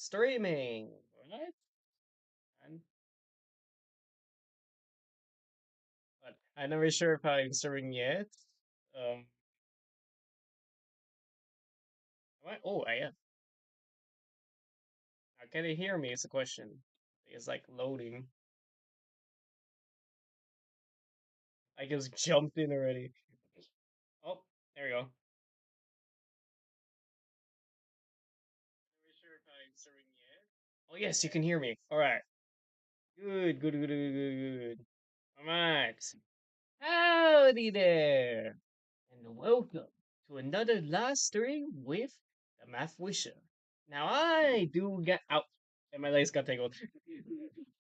Streaming. What? I'm, I'm not really sure if I'm streaming yet. Um, am I? Oh, I am. How can they hear me? It's a question. It's like loading. I just jumped in already. Oh, there we go. Not really sure if I'm streaming yet. Oh yes, you can hear me. All right. Good, good, good, good, good, good. All right. Howdy there, and welcome to another live stream with the Math Wisher. Now I do get out, and my legs got tangled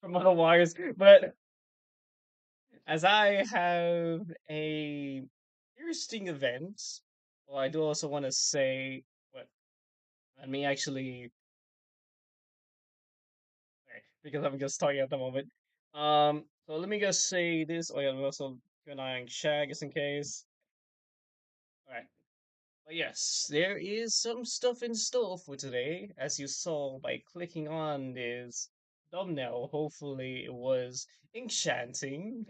from all the wires, but as I have a interesting event, well, I do also want to say, what, let me actually, okay, because I'm just talking at the moment. So let me just say this. Oh yeah, we also keep an eye on chat just in case. All right. But yes, there is some stuff in store for today, as you saw by clicking on this thumbnail. Hopefully, it was enchanting.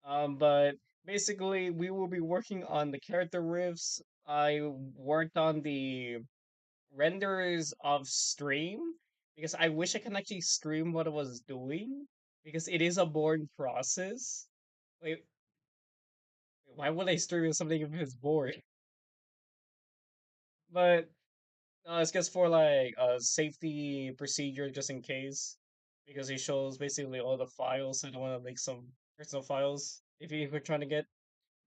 But basically, we will be working on the character riffs. I worked on the renders of stream because I wish I can actually stream what I was doing because it is a boring process. Wait, why would I stream something if it's boring? But it's just for like a safety procedure, just in case, because it shows basically all the files. I don't want to make some personal files if you're trying to get.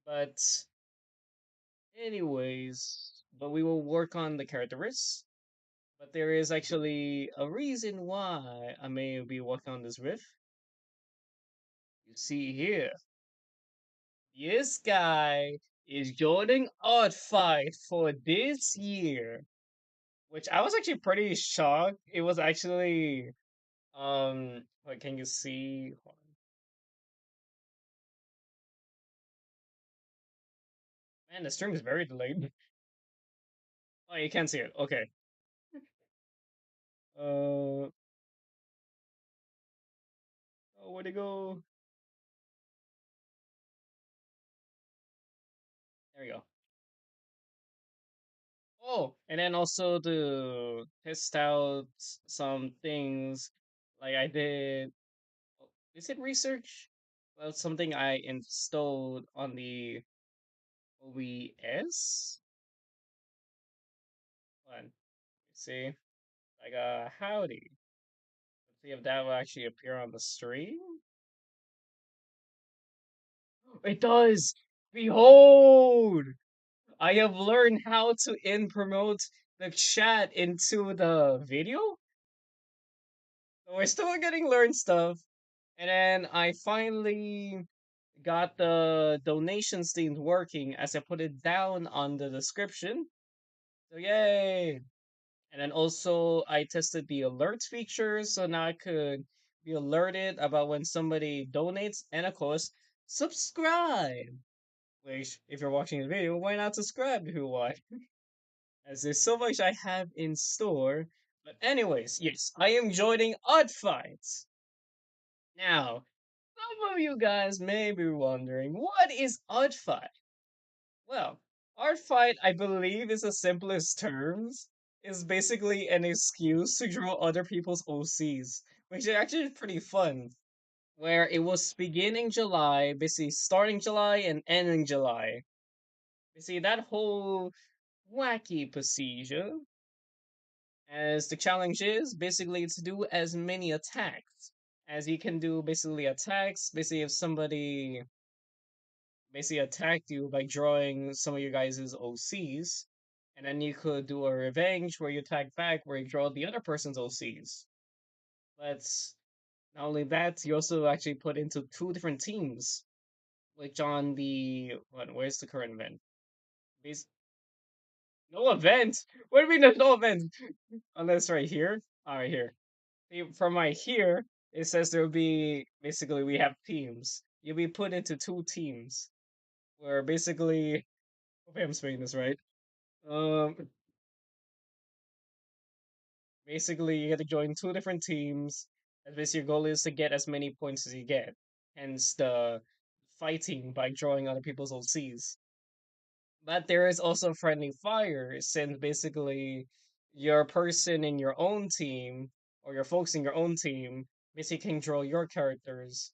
But anyways, but we will work on the characteristics. But there is actually a reason why I may be working on this riff. You see here, this guy is joining Art Fight for this year, which I was actually pretty shocked. It was actually what can you see? Man, the stream is very delayed. Oh, you can't see it. Okay. Oh, where'd it go? There we go. Oh, and then also to test out some things, like I did. Oh, is it research? Well, something I installed on the OBS. One, see, like Howdy. Let's see if that will actually appear on the stream. It does. Behold, I have learned how to in promote the chat into the video. So we're still getting learned stuff. And then I finally got the donations thing working as I put it down on the description. So yay! And then also I tested the alert feature so now I could be alerted about when somebody donates and of course subscribe. Which if you're watching the video, why not subscribe if you want? As there's so much I have in store. But anyways, yes, I am joining Odd Fights. Now, some of you guys may be wondering, what is Odd Fight? Well, Odd Fight, I believe, is the simplest terms. Is basically an excuse to draw other people's OCs, which is actually pretty fun. Where it was beginning July, basically starting July and ending July. You see, that whole wacky procedure, as the challenge is basically to do as many attacks as you can do. Basically, attacks. Basically, if somebody basically attacked you by drawing some of your guys' OCs, and then you could do a revenge where you attack back where you draw the other person's OCs. But not only that, you also actually put into two different teams, which on the what? Where's the current event? Bas- no event. What do you mean there's no event? Unless right here. All right, here. From right here, it says there will be basically we have teams. You'll be put into two teams where basically, hope I'm spelling this right. Um, Basically, you get to join two different teams. And basically, your goal is to get as many points as you get. Hence the fighting by drawing other people's OCs. But there is also friendly fire, since basically your person in your own team or your folks in your own team basically can draw your characters.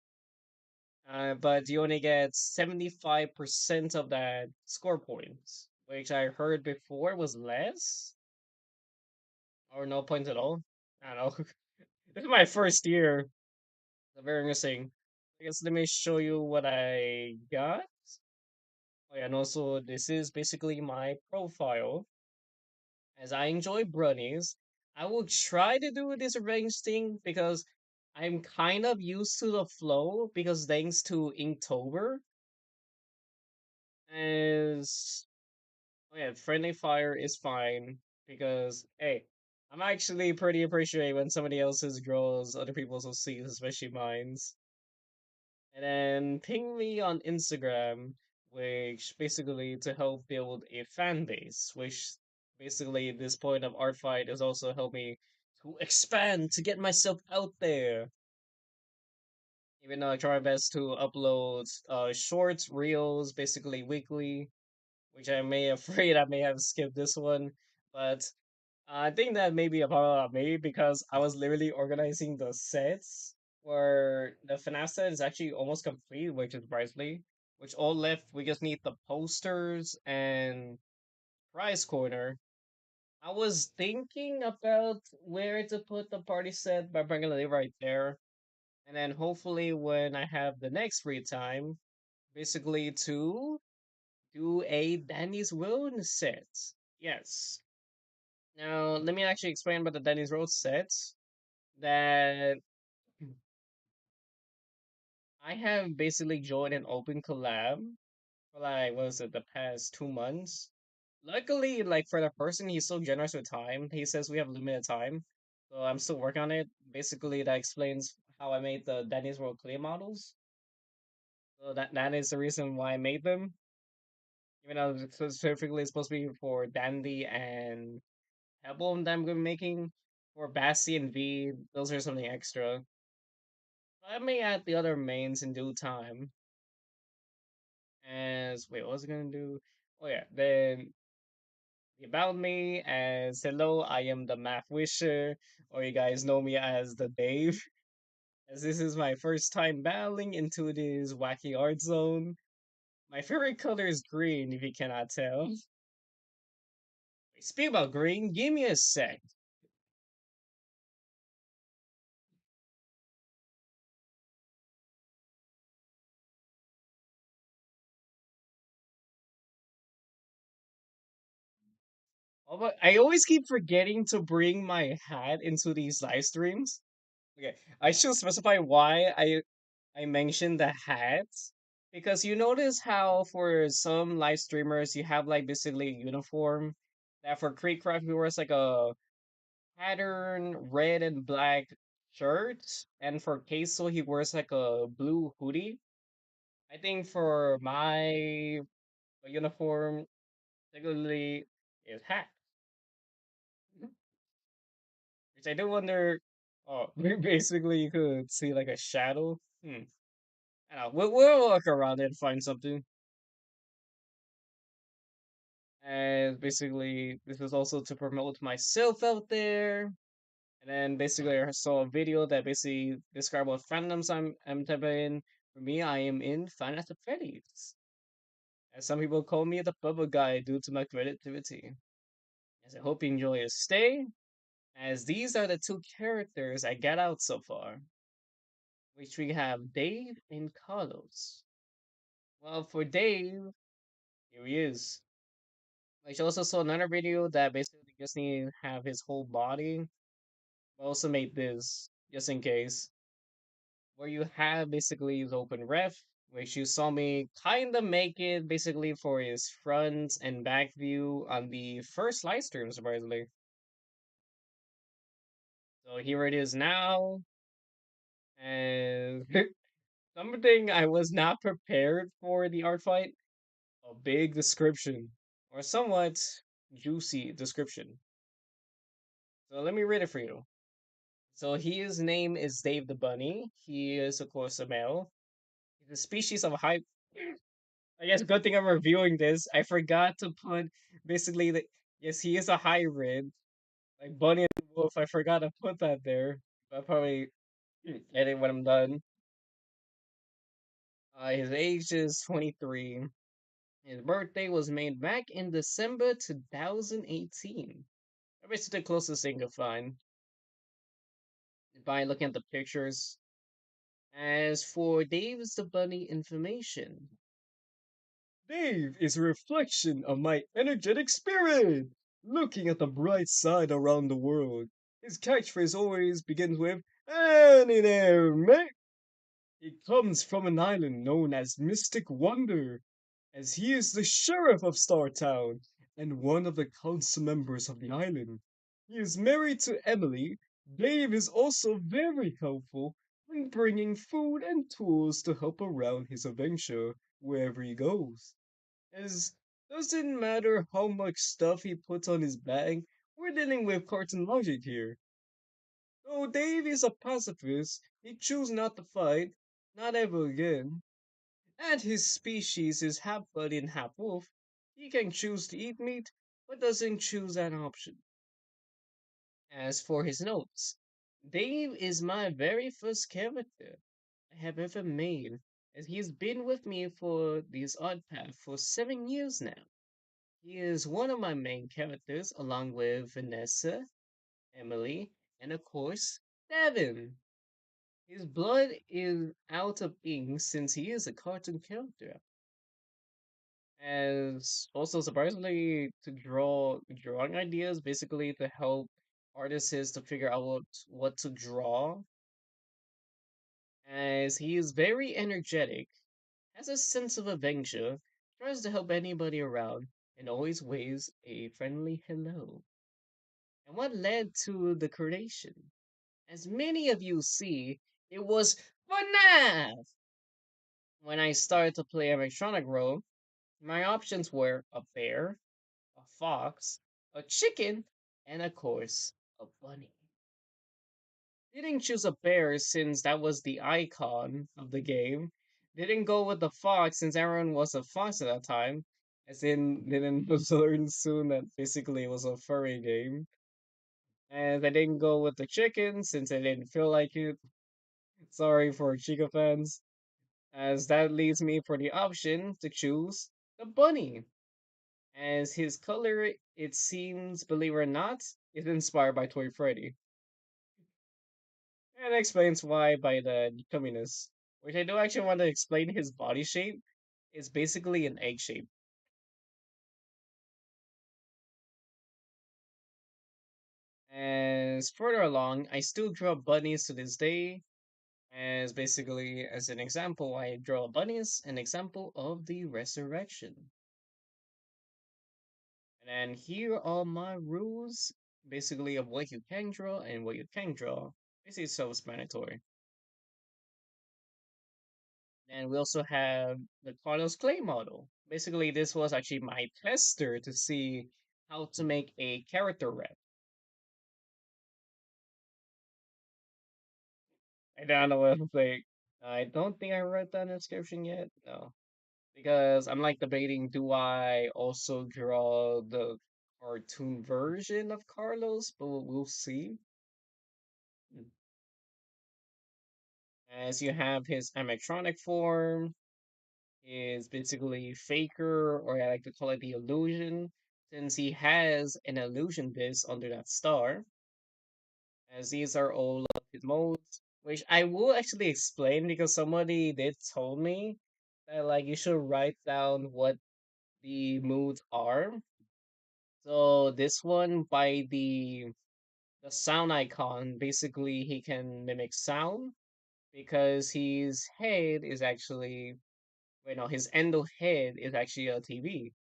But you only get 75% of that score points, which I heard before was less or no points at all. I don't know. This is my first year. So very interesting. I guess let me show you what I got. Oh, yeah, and also this is basically my profile. As I enjoy brownies, I will try to do this revenge thing because I'm kind of used to the flow because thanks to Inktober, as oh yeah, friendly fire is fine because hey, I'm actually pretty appreciate when somebody else's grows other people's will see, especially mine's. And then ping me on Instagram, which basically to help build a fan base, which basically this point of art fight is also help me to expand to get myself out there. Even though I try my best to upload shorts, reels, basically weekly, which I may afraid I may have skipped this one, but I think that may be a problem of me because I was literally organizing the sets where the FNAF set is actually almost complete, which is Brightly, which all left we just need the posters and prize corner. I was thinking about where to put the party set, but I'm gonna leave right there. And then hopefully when I have the next free time, basically to do a Danny's Road set. Yes. Now, let me actually explain about the Danny's Road sets that I have basically joined an open collab for like, what was it, the past 2 months. Luckily, like for the person, he's so generous with time. He says we have limited time. So I'm still working on it. Basically, that explains how I made the Danny's World clay models. So that is the reason why I made them. Even though it's specifically supposed to be for Dandy and Pebble that I'm going to be making. For Bassi and V, those are something extra. I may add the other mains in due time. As wait, what was I gonna do? Oh yeah, then about me as hello, I am the Math Wisher, or you guys know me as the Dave. As this is my first time battling into this wacky art zone. My favorite color is green, if you cannot tell. Speak about green, give me a sec. Oh, but I always keep forgetting to bring my hat into these live streams. Okay, I should specify why I mentioned the hats because you notice how for some live streamers you have like basically a uniform that for Creekcraft he wears like a pattern red and black shirt, and for Queso he wears like a blue hoodie. I think for my uniform, particularly is hat, which I do wonder. Oh, basically you could see like a shadow. I don't know. We'll look around and find something. And basically, this is also to promote myself out there. And then basically, I saw a video that basically described what fandoms I'm type in. For me, I am in Final Freddy's. As some people call me the Bubble Guy due to my creativity. As I hope you enjoy your stay. As these are the two characters I got out so far, which we have Dave and Carlos. Well, for Dave, here he is. I also saw another video that basically just need to have his whole body. I also made this just in case, where you have basically his open ref, which you saw me kind of make it basically for his front and back view on the first live stream, surprisingly. So here it is now, and something I was not prepared for the art fight, a big description, or somewhat juicy description. So let me read it for you. So his name is Dave the Bunny. He is, of course, a male. He's a species of high. I guess good thing I'm reviewing this. I forgot to put basically the yes, he is a hybrid, like bunny and wolf. I forgot to put that there. I'll probably edit when I'm done. His age is 23. His birthday was made back in December 2018. Basically the closest thing to find by looking at the pictures. As for Dave's the Bunny information, Dave is a reflection of my energetic spirit, looking at the bright side around the world. His catchphrase always begins with, "Any there, mate." He comes from an island known as Mystic Wonder, as he is the sheriff of Startown and one of the council members of the island. He is married to Emily. Dave is also very helpful in bringing food and tools to help around his adventure wherever he goes. As doesn't matter how much stuff he puts on his bag, we're dealing with cartoon logic here. Though Dave is a pacifist, he chooses not to fight, not ever again. And his species is half bunny and half wolf. He can choose to eat meat, but doesn't choose that option. As for his notes, Dave is my very first character I have ever made, as he's been with me for these odd path for 7 years now. He is one of my main characters, along with Vanessa, Emily, and of course, Devin. His blood is out of ink since he is a cartoon character. As also surprisingly to draw drawing ideas, basically to help artists to figure out what to draw. As he is very energetic, has a sense of adventure, tries to help anybody around, and always waves a friendly hello. And what led to the creation? As many of you see, it was FNAF! When I started to play electronic role, my options were a bear, a fox, a chicken, and of course, a bunny. Didn't choose a bear since that was the icon of the game. Didn't go with the fox since everyone was a fox at that time. As in, didn't learn soon that basically it was a furry game. And I didn't go with the chicken since I didn't feel like it. Sorry for Chica fans. As that leaves me for the option to choose the bunny. As his color, it seems, believe it or not, is inspired by Toy Freddy. And explains why by the communist. Which I do actually want to explain his body shape. Is basically an egg shape. As further along, I still draw bunnies to this day. As basically, as an example, I draw bunnies, an example of the resurrection. And then here are my rules, basically of what you can draw and what you can draw. Basically, self-explanatory. And we also have the Carlos Clay model. Basically, this was actually my tester to see how to make a character rep. I don't know what to say. I don't think I wrote down the description yet. No, because I'm like debating: do I also draw the cartoon version of Carlos? But we'll see. Hmm. As you have his animatronic form, is basically Faker, or I like to call it the illusion, since he has an illusion disc under that star, as these are all of his modes, which I will actually explain because somebody did told me that like you should write down what the moods are. So this one by the sound icon, basically he can mimic sound because his head is actually wait no, his endo head is actually a TV.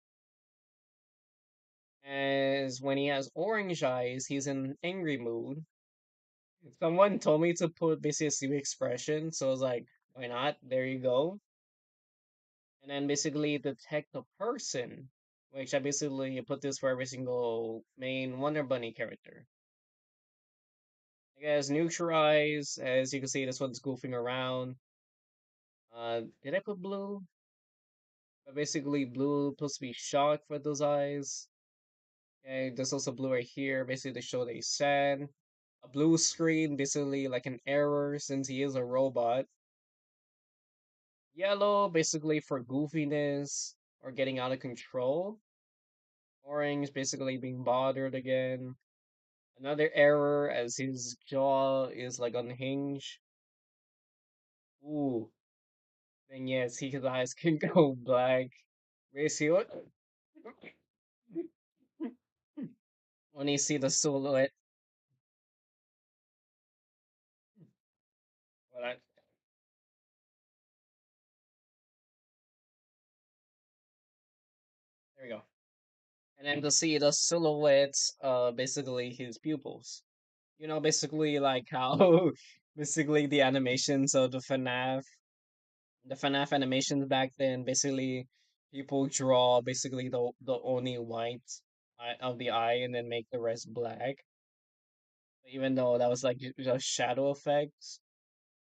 As when he has orange eyes, he's in an angry mood. Someone told me to put basically a CV expression, so I was like, why not? There you go. And then basically detect the person, which I basically put this for every single main Wonder Bunny character. I guess neutralize. As you can see, this one's goofing around. Did I put blue? But basically, blue supposed to be shock for those eyes. And there's also blue right here, basically to show that he's sad. A blue screen, basically like an error since he is a robot. Yellow, basically for goofiness or getting out of control. Orange, basically being bothered again. Another error as his jaw is like unhinged. Ooh, then yes, his eyes can go black. Basically, when you see the silhouette, well, there we go. And then to see the silhouettes, basically his pupils. Basically like how basically the animations of the FNAF animations back then, basically people draw basically the only white of the eye and then make the rest black. Even though that was like just shadow effects,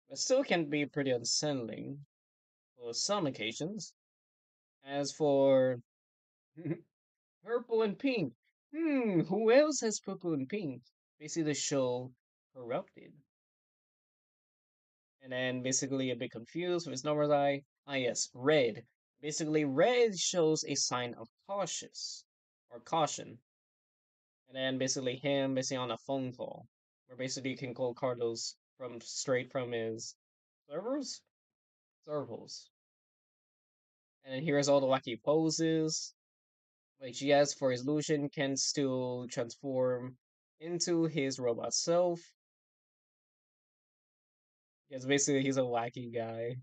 but still can be pretty unsettling for some occasions. As for purple and pink, who else has purple and pink? Basically, the show corrupted. And then basically a bit confused with his number eye. Ah, yes, red. Basically, red shows a sign of cautious or caution. And then basically him basically on a phone call, where basically you can call Carlos from straight from his servers, servos. And then here's all the wacky poses, which yes, for his illusion can still transform into his robot self. Yes, basically he's a wacky guy.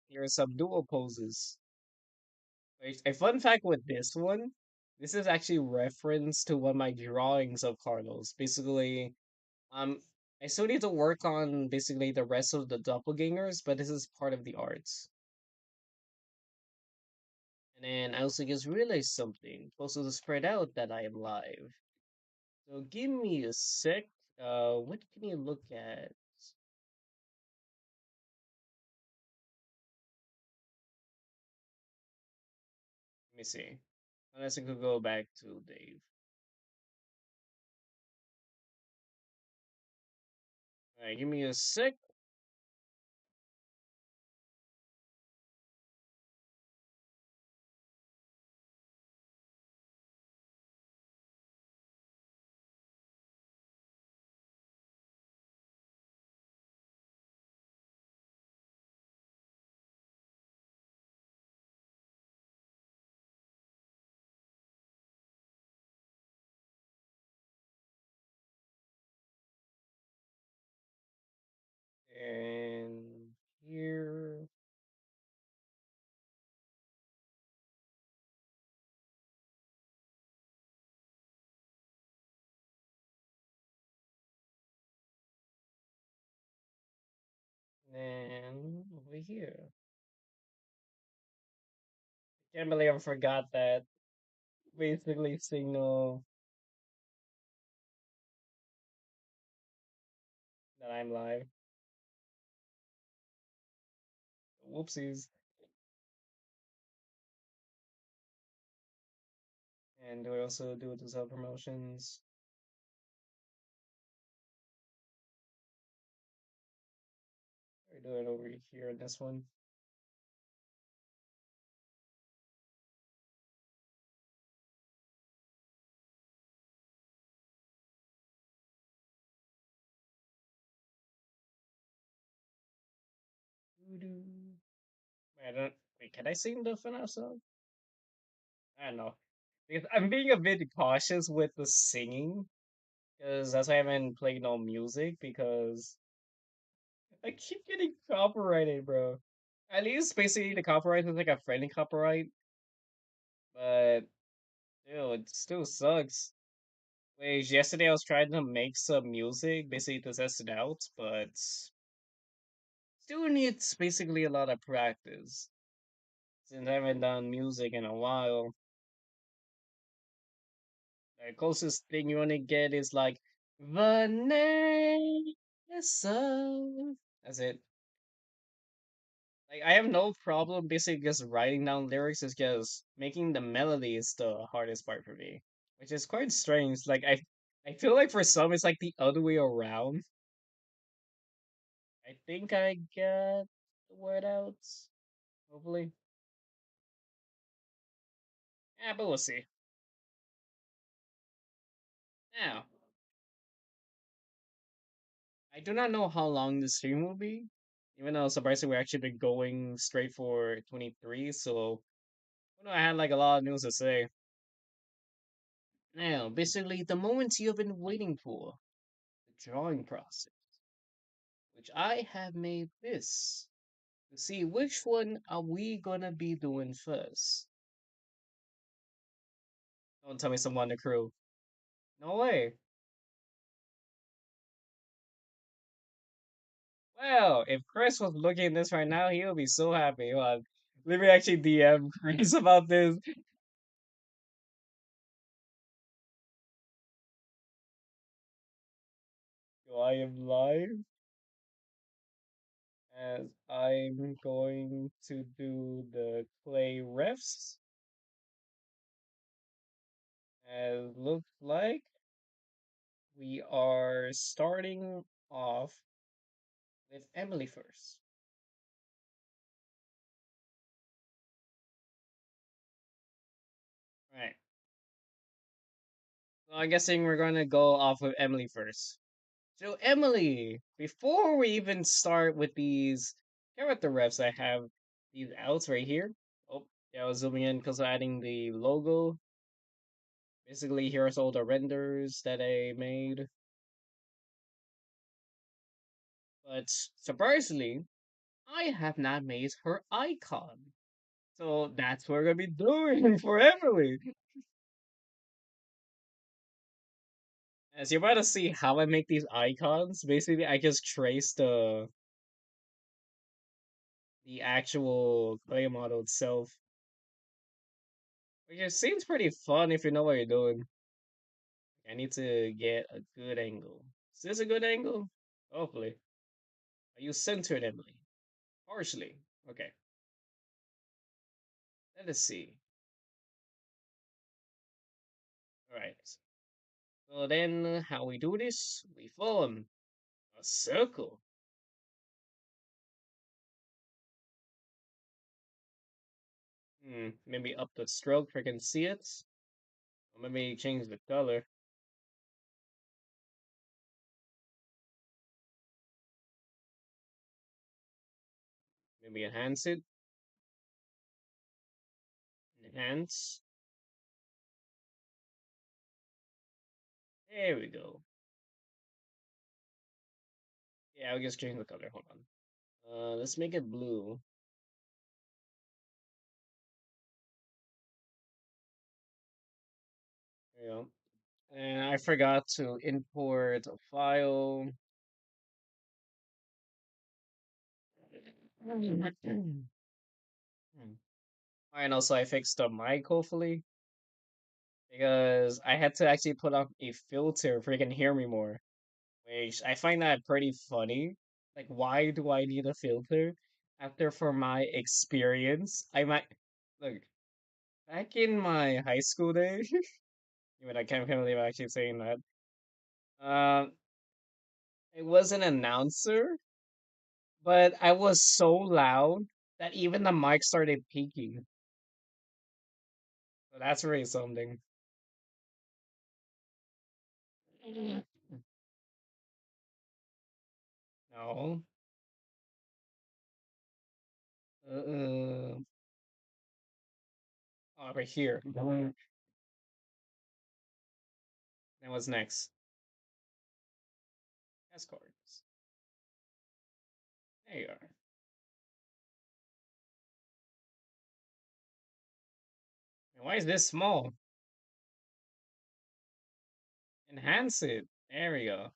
Here are some dual poses. A fun fact with this one, this is actually reference to one of my drawings of Carlos. Basically, I still need to work on basically the rest of the doppelgangers, but this is part of the arts. And then I also just realized something. Supposed to spread out that I am live. So give me a sec. What can you look at? Let me see. Unless I could go back to Dave. Alright, give me a sec. And here. And over here. Can't believe I forgot that. Basically, signal that I'm live. Whoopsies. And do I also do it to sell promotions? Or do it over here in this one? Doo-doo. Wait, I don't. Wait, can I sing the FNAF song? I don't know. Because I'm being a bit cautious with the singing. Because that's why I haven't played no music. Because I keep getting copyrighted, bro. At least basically the copyright is like a friendly copyright. But, ew, it still sucks. Wait, yesterday I was trying to make some music, basically to test it out, but still needs basically a lot of practice. Since I haven't done music in a while, the closest thing you wanna get is like Vanessa. That's it. Like I have no problem basically just writing down lyrics. It's just making the melody is the hardest part for me, which is quite strange. I feel like for some it's like the other way around. I think I get the word out. Hopefully, yeah, but we'll see. Now, I do not know how long the stream will be. Even though surprisingly we actually been going straight for 23, so I know I had like a lot of news to say. Now, basically, the moment you have been waiting for, the drawing process, which I have made this to see which one are we gonna be doing first. Don't tell me someone in the crew. No way. Well, if Chris was looking at this right now, he would be so happy. Hold on. Let me actually DM Chris about this. So I am live as I'm going to do the clay refs. As looks like we are starting off with Emily first. Right. So I'm guessing we're gonna go off with Emily first. So Emily, before we even start with these character refs, I have these outs right here. Oh, yeah, I was zooming in because I'm adding the logo. Basically, here's all the renders that I made. But surprisingly, I have not made her icon. So that's what we're gonna be doing for Emily. As you're about to see how I make these icons, basically I just trace the actual clay model itself. Which just seems pretty fun if you know what you're doing. I need to get a good angle. Is this a good angle? Hopefully. Are you centered, Emily? Partially. Okay. Let us see. Alright. So then how we do this? We form a circle. Maybe up the stroke so I can see it. Or maybe change the color. Maybe enhance it. Enhance. There we go. Yeah, I'll just change the color. Hold on. Let's make it blue. There you go. And I forgot to import a file. And also I fixed the mic hopefully because I had to actually put up a filter if you can hear me more, which I find that pretty funny. Like, why do I need a filter? After for my experience, I might look back in my high school days. Even I can't believe I'm actually saying that. Um, I was an announcer, but I was so loud that even the mic started peaking. So that's really something. No. Uh, oh, right here. Then what's next? Escorts. There you are. And why is this small? Enhance it. There we go.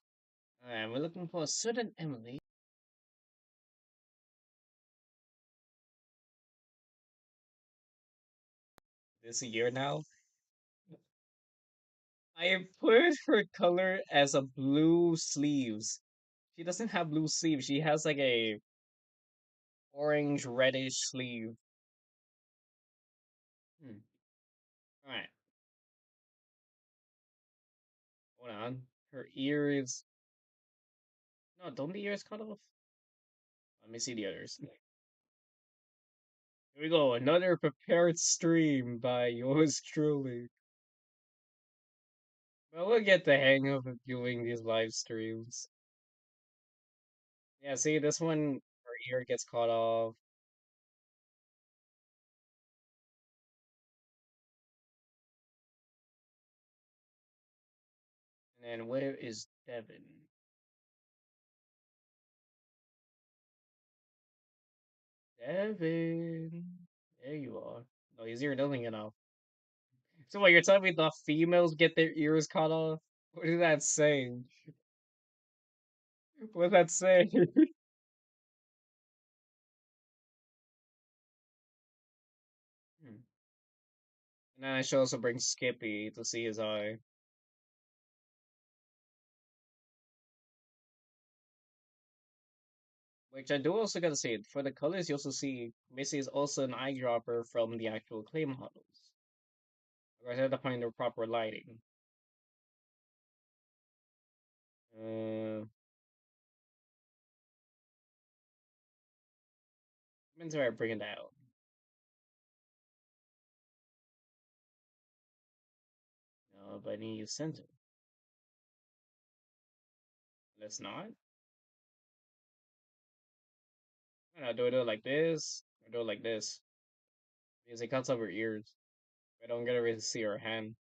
Alright, we're looking for a certain Emily. This a year now. I put her color as a blue sleeves. She doesn't have blue sleeves. She has like a orange reddish sleeve. Hmm. All right, hold on. Her ears. No, don't the ears cut off? Let me see the others. Here we go. Another prepared stream by yours truly. But we'll get the hang of doing these live streams. Yeah, see, this one, her ear gets cut off. And then where is Devin? Devin. There you are. No, his ear doesn't get off. So what, you're telling me the females get their ears cut off? What is that saying? What's that saying? Hmm. And then I should also bring Skippy to see his eye. Which I do also gotta say, for the colors you also see, Missy is also an eyedropper from the actual clay models. Of course, I have to find the proper lighting. Uh, Means I bring it out. No, but I need to use center. Let's not. Do I do it like this? Or do it like this? Because it cuts off her ears. I don't get to really see her hand.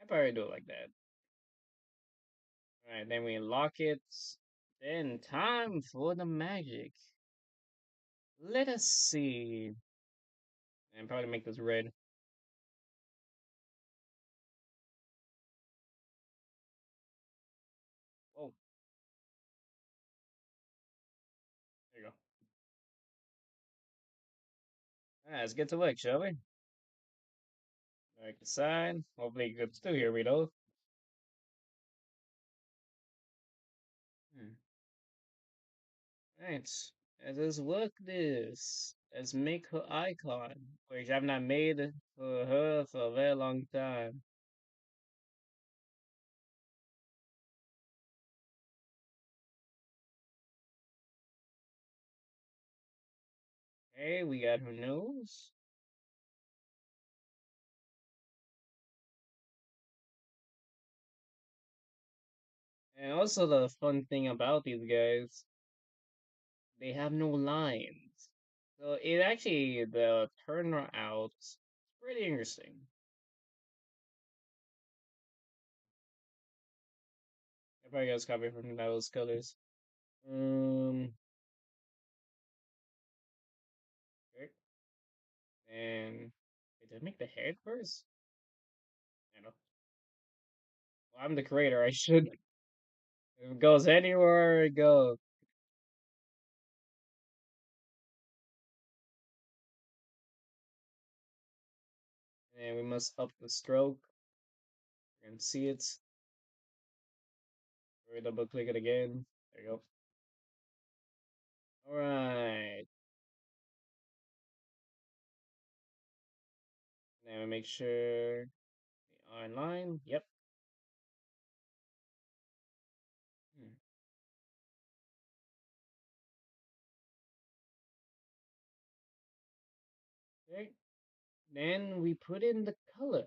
I probably do it like that. Alright, then we lock it. Then time for the magic. Let us see. And probably make this red. Oh, there you go. Let's get to work, shall we? Back the side. Hopefully you can still hear me though. Hmm. Right. Let us work this. Let's make her icon, which I've not made for her for a very long time. Okay, we got her nose. And also the fun thing about these guys, they have no lines. So it actually the turnout is pretty interesting. I probably got copy from those colors. Um okay. And wait, did I make the head first? I know. Well, I'm the creator, I should if it goes anywhere it goes. And we must up the stroke. You can see it. We double click it again. There you go. Alright. Now we make sure we are in line. Yep. Hmm. Okay. Then we put in the color.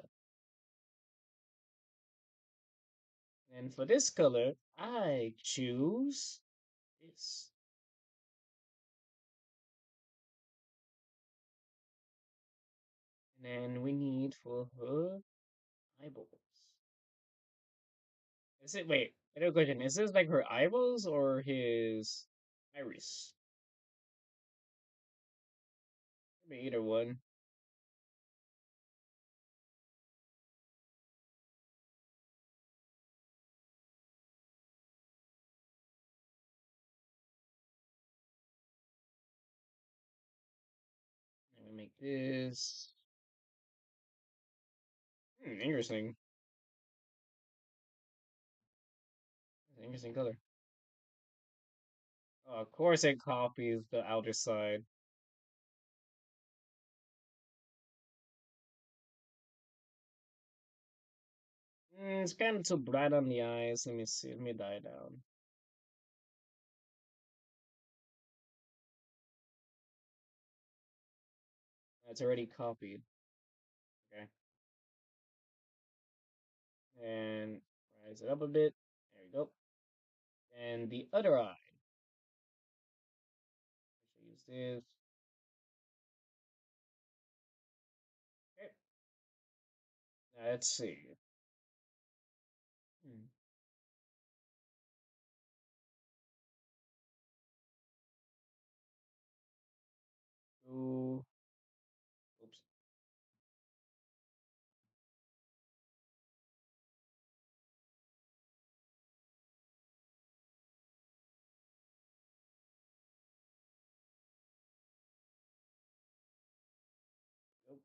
And for this color, I choose this. And then we need for her eyeballs. Is it, wait, I have a question. Is this like her eyeballs or his iris? Maybe either one. And we make this. Interesting. Interesting color. Oh, of course it copies the outer side. It's kind of too bright on the eyes. Let me see. Let me dye it down. It's already copied. Okay. And rise it up a bit. There we go. And the other eye. Use this. Okay. Now let's see. Hmm. Ooh. Oops. Nope.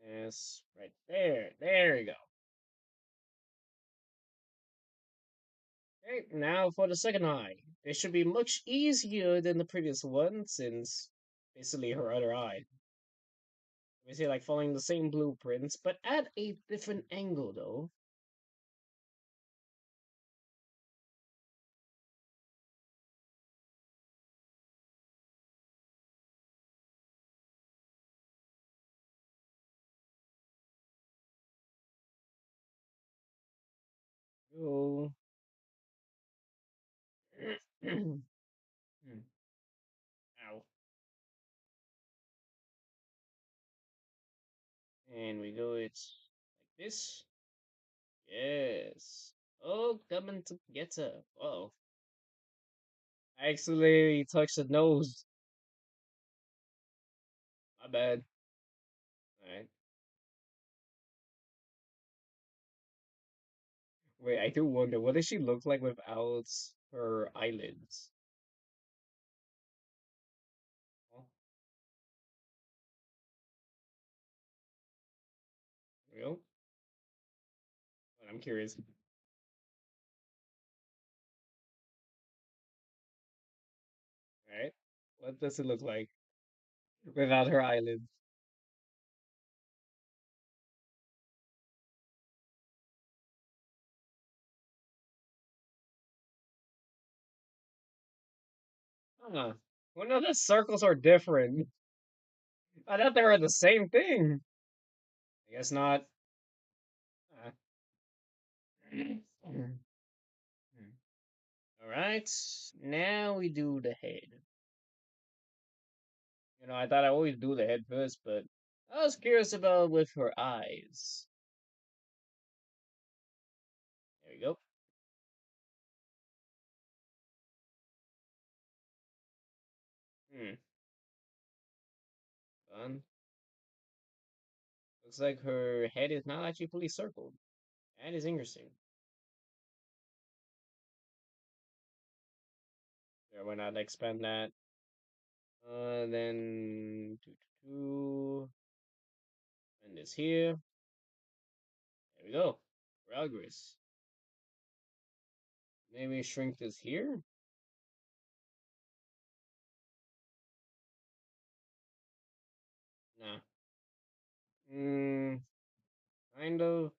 Yes. Right there. There you go. Okay. Now for the second eye. It should be much easier than the previous one since basically her other eye. Basically like following the same blueprints, but at a different angle though. Go. Hmm. Ow. And we go, it's like this. Yes. Oh, coming to get her. Oh, I accidentally touched the nose. My bad. Alright. Wait, I do wonder, what does she look like without her eyelids? Oh, real? I'm curious. Alright. What does it look like without her eyelids? Huh. Well, no, the circles are different. I thought they were the same thing. I guess not. Uh, Alright. Now we do the head. I thought I always do the head first, but I was curious about with her eyes. There we go. Hmm. Fun. Looks like her head is not actually fully circled. That is interesting. Yeah, why not expand that? Then and this here. There we go. Progress. Maybe shrink this here. Nah. Hmm. Kind of.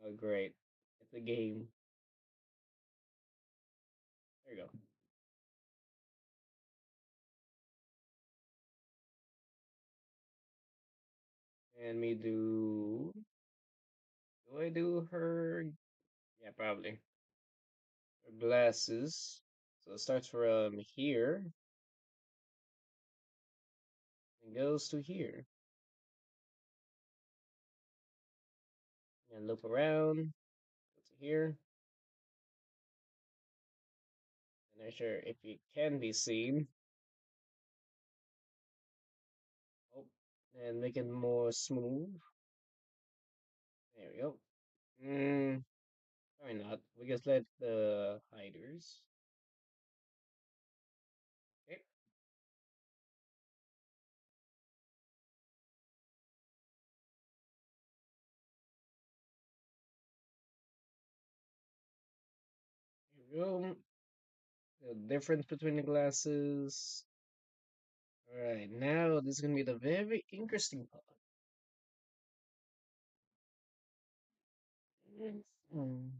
Oh, great. It's a game. There you go. And me do. Do I do her? Yeah, probably. Her glasses. So it starts from here and goes to here. And loop around. Go to here. And not sure if it can be seen. Oh, and make it more smooth. There we go. Probably not. We just let the hiders. Boom. The difference between the glasses. Alright, now this is gonna be the very interesting part. Mm.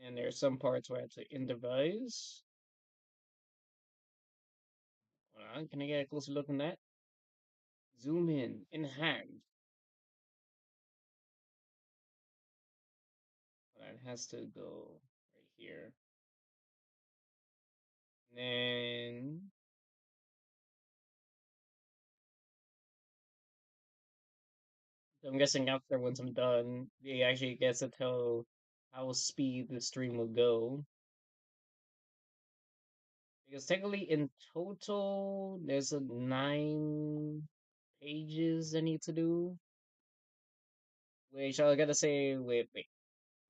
And there's some parts where I have to improvise. Hold on, can I get a closer look on that? Zoom in hand. Hold on, it has to go right here. And then so I'm guessing after once I'm done, it actually gets to tell how speed the stream will go. Because technically in total there's a 9 pages I need to do. Which I gotta say wait.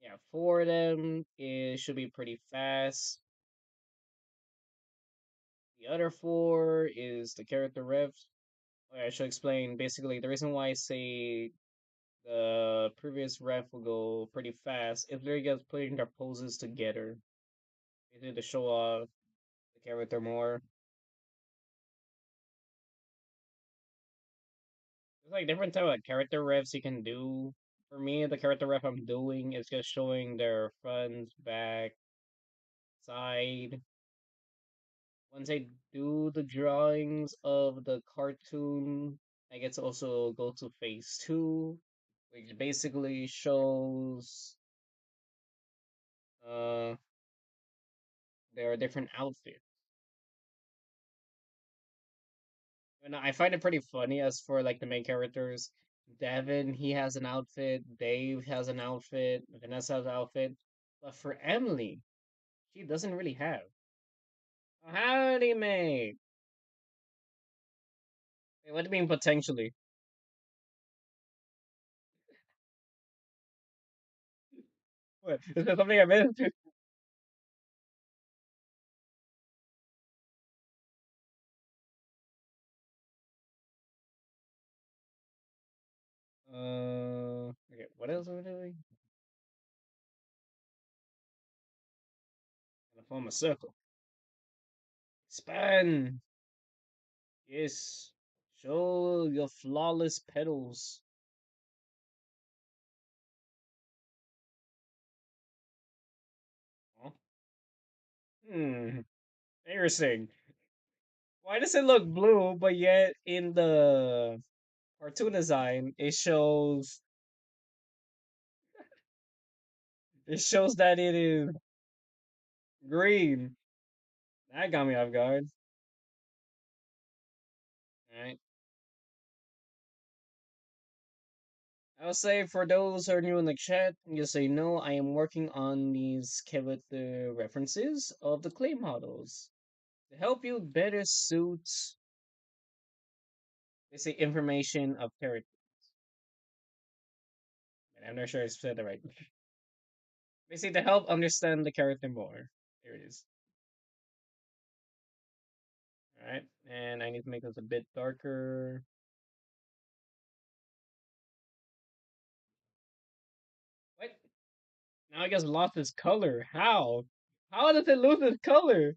Yeah, 4 of them it should be pretty fast. The other four is the character ref. I should explain basically the reason why I say the previous ref will go pretty fast if they're just putting their poses together. Basically to show off the character more. There's like different type of character refs you can do. For me, the character ref I'm doing is just showing their front, back, side. Once I do the drawings of the cartoon, I get to also go to phase two, which basically shows uh their different outfits. And I find it pretty funny as for like the main characters. Devin, he has an outfit. Dave has an outfit. Vanessa has an outfit. But for Emily, she doesn't really have. Howdy, mate. Wait, what do you mean potentially? What? Is there something I missed? Okay, what else are we doing? Gonna form a circle. Expand. Yes. Show your flawless petals. Huh? Hmm. Interesting. Why does it look blue, but yet in the cartoon design it shows that it is green. That got me off guard. Alright. I'll say for those who are new in the chat, you say no, I am working on these character references of the clay models to help you better suit they say information of character. I'm not sure I said that right. Basically to help understand the character more. There it is. Alright. And I need to make this a bit darker. What? Now I guess lost its color. How? How does it lose its color?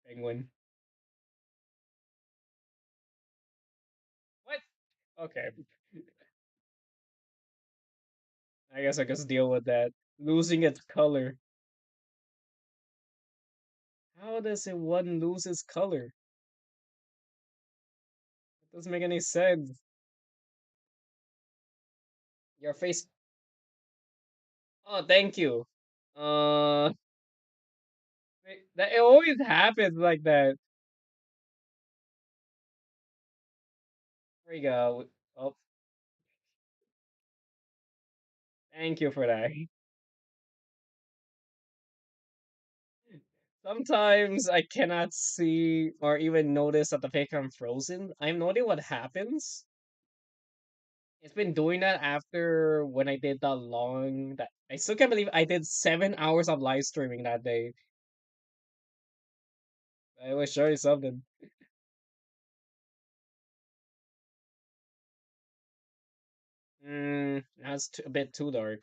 Penguin. What? Okay. I guess I just deal with that. Losing its color. How does it one lose its color? It doesn't make any sense. Your face. Oh, thank you. Uh, that it always happens like that. There you go. Oh, thank you for that. Sometimes I cannot see or even notice that the fake I'm frozen. I'm noting what happens. It's been doing that after when I did that long that I still can't believe I did 7 hours of live streaming that day. I was showing something. That's a bit too dark.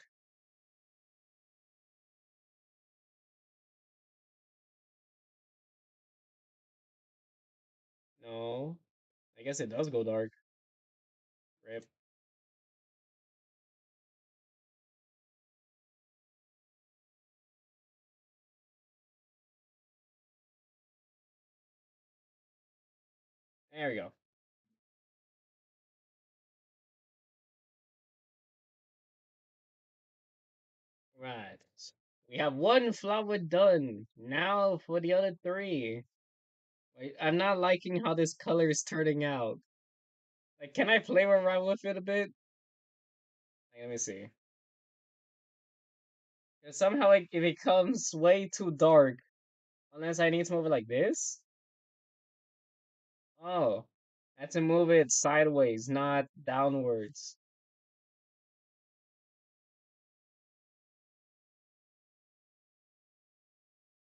No, I guess it does go dark. Rip. There we go. Right. We have one flower done. Now for the other three. Wait, I'm not liking how this color is turning out. Like, can I play around with it a bit? Like, let me see. 'Cause somehow it becomes way too dark. Unless I need to move it like this? Oh. I have to move it sideways, not downwards.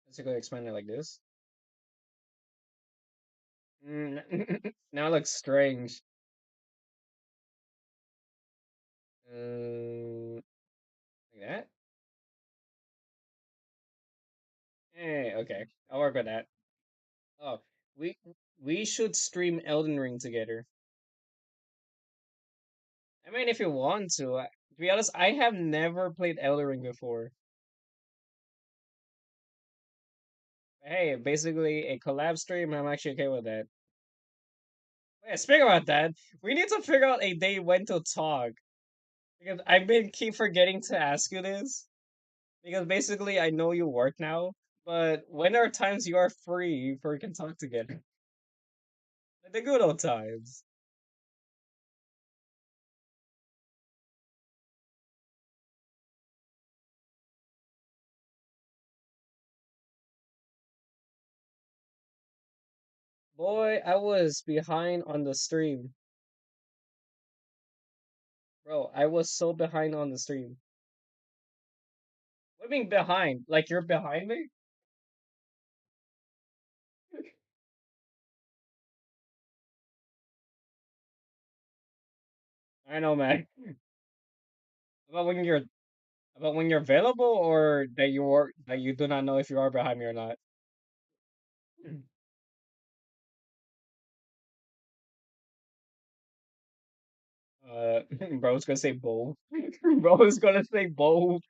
Let's go expand it like this. Now it looks strange. Like that? Okay. I'll work with that. Oh, we we should stream Elden Ring together. I mean, if you want to. To be honest, I have never played Elden Ring before. Hey, basically a collab stream. I'm actually okay with that. Yeah, speaking about that, we need to figure out a day when to talk because I've been keep forgetting to ask you this. Because basically, I know you work now, but when are times you are free for we can talk together? Like the good old times. Boy, I was behind on the stream. Bro, I was so behind on the stream. What do you mean behind? Like you're behind me? I know, man. About when you're about when you're available or that you do not know if you are behind me or not. Uh, bro's gonna say both. Bro's gonna say both.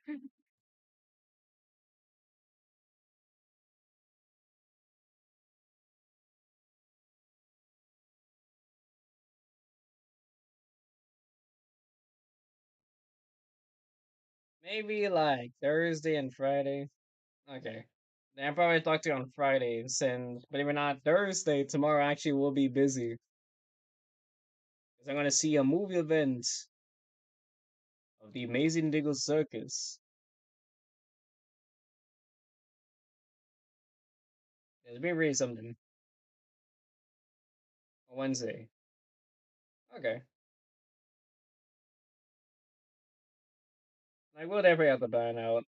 Maybe like Thursday and Friday. Okay. Then I'll probably talk to you on Friday since believe it or not, Thursday, tomorrow actually will be busy. Because I'm gonna see a movie event of the Amazing Diggle Circus. It's be really something. On Wednesday. Okay. Like we'll definitely have to plan out.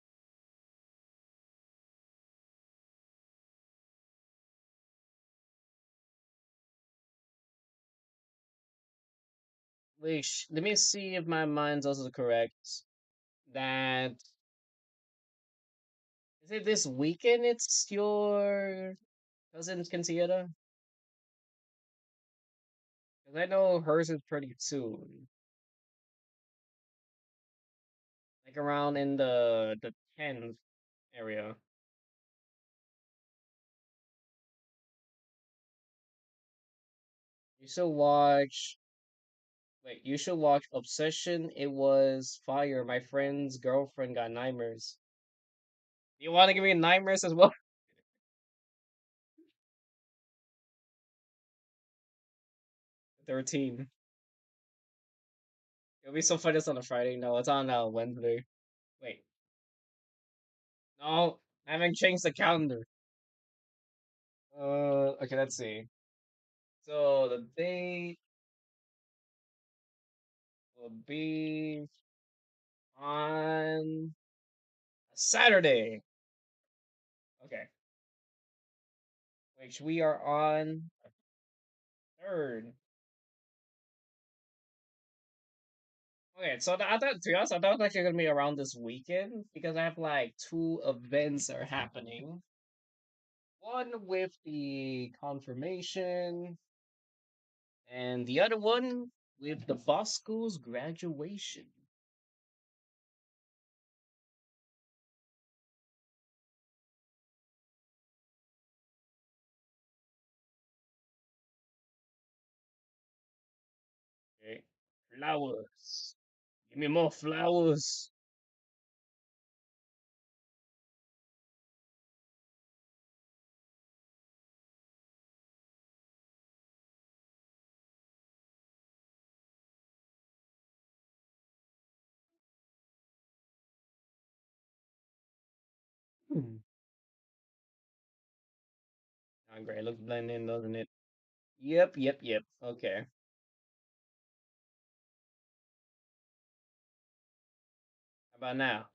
Which let me see if my mind's also correct. That is it this weekend it's your cousin's quinceañera? Because I know hers is pretty soon. Like around in the 10th area. You should watch wait, you should watch Obsession. It was fire. My friend's girlfriend got nightmares. You want to give me nightmares as well? 13. It'll be so fun. It's on a Friday. No, it's on Wednesday. Wait, no, I haven't changed the calendar. Okay, let's see. So the date will be on Saturday. Okay, which we are on third. Okay, so I thought, to be honest, I thought it was actually gonna be around this weekend because I have like two events are happening. One with the confirmation, and the other one with the Bosco's graduation. Okay, flowers. Give me more flowers. Hmm. Oh, great. Looks blend in, doesn't it? Yep, yep, yep. Okay. How about now?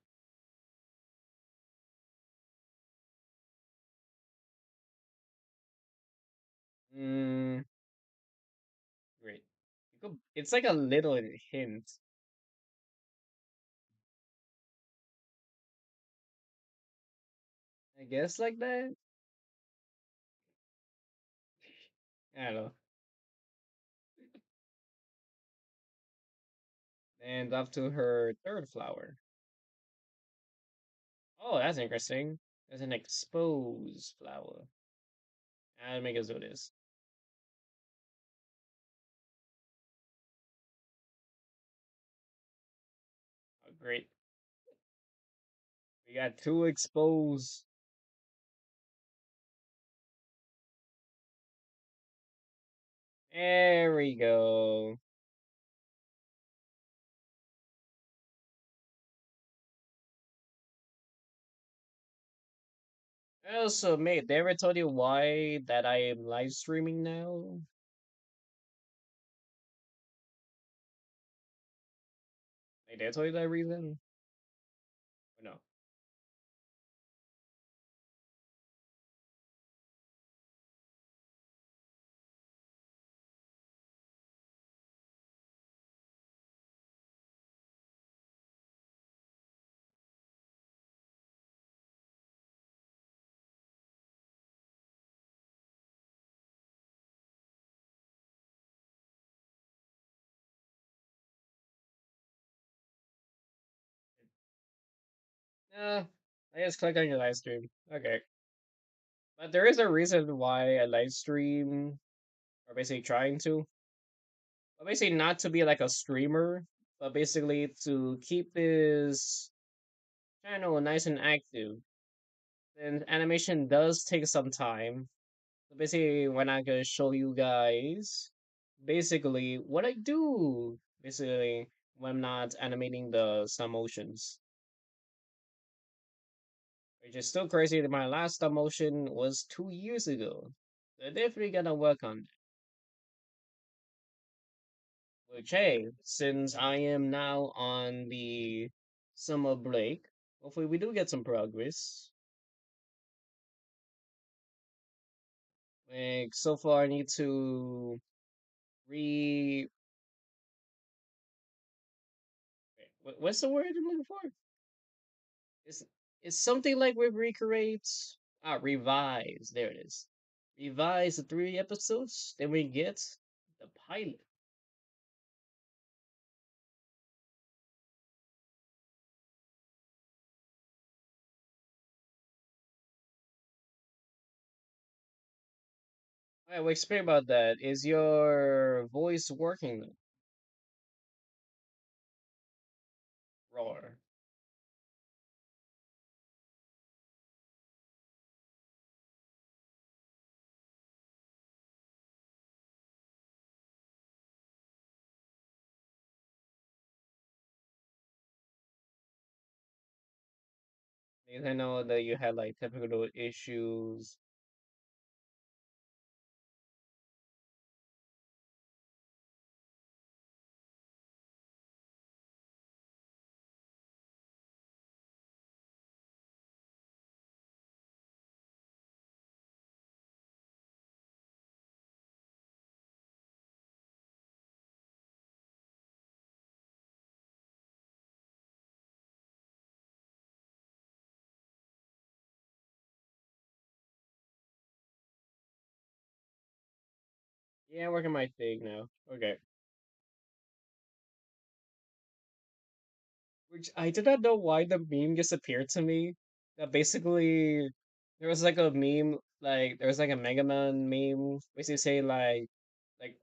Mm, great. It's like a little hint. I guess like that. I don't know. And up to her third flower. Oh, that's interesting. There's an exposed flower. I'll make us do this. Oh, great. We got two exposed. There we go. Also, mate, they ever told you why that I am live streaming now? Like, they told you that reason? Or no? Yeah, I just click on your live stream. Okay. But there is a reason why I live stream, or basically trying to. But basically not to be like a streamer, but basically to keep this channel nice and active. And animation does take some time. So basically, when I gonna show you guys basically what I do, basically when I'm not animating the stop motions. Which is still crazy that my last stop motion was 2 years ago. So definitely gonna work on that. Which hey, since I am now on the summer break, hopefully we do get some progress. Like so far I need to re what's the word I'm looking for? It's it's something like with recreate. Revise. There it is. Revise the 3 episodes, then we get the pilot. Alright, we explain about that. Is your voice working though? Roar. Because I know that you had like typical issues. Yeah, I'm working my thing now. Okay. Which I did not know why the meme just appeared to me. That basically there was like a meme, like there was like a Mega Man meme, basically saying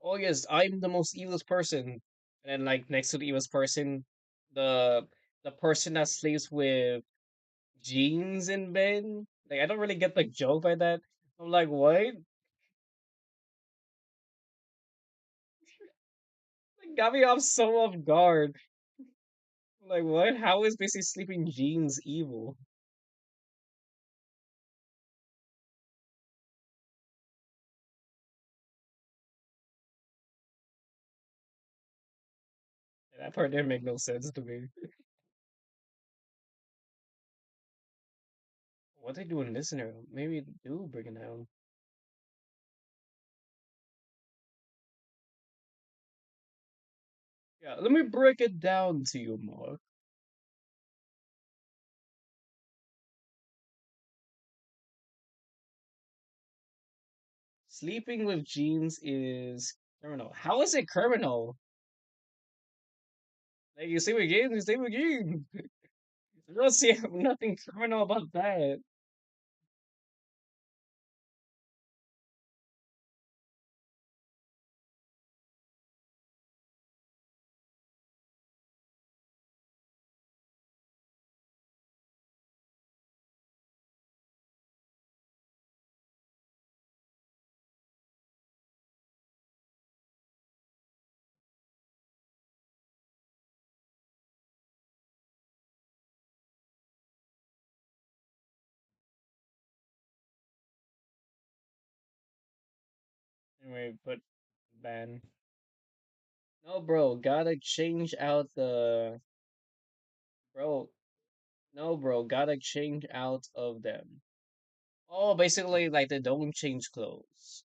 oh yes, I'm the most evilest person, and then like next to the evilest person, the the person that sleeps with jeans in bed. Like I don't really get the joke by that. I'm like, what? Like, got me off so off guard. Like what? How is basically sleeping jeans evil? That part didn't make no sense to me. What they do in this scenario? Maybe they do bring it down. Yeah, let me break it down to you, Mark. Sleeping with jeans is criminal. How is it criminal? Like you sleep with jeans, you sleep with jeans. I don't see nothing criminal about that. Anyway, but ban. No, bro, gotta change out the bro. No, bro, gotta change out of them. Oh, basically, like they don't change clothes.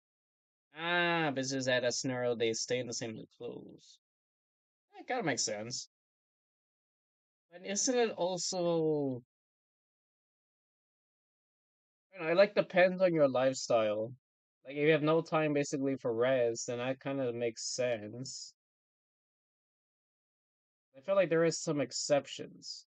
Ah, this is at a scenario they stay in the same clothes. That kind of makes sense. But isn't it also, it like depends on your lifestyle. Like if you have no time basically for rest, then that kind of makes sense. I feel like there is some exceptions.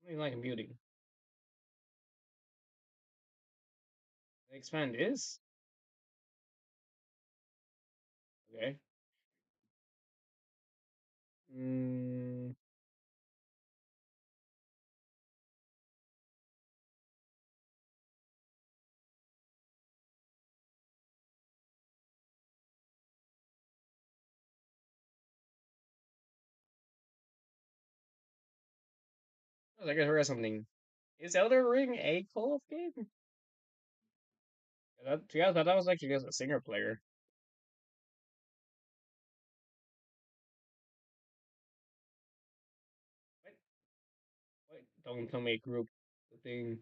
I mean, like computing. Expand is okay. Mm, I was like I heard something. Is Elder Ring a co-op game? To be honest, I thought it was actually just a single player. What? What? Don't tell me a group. The thing.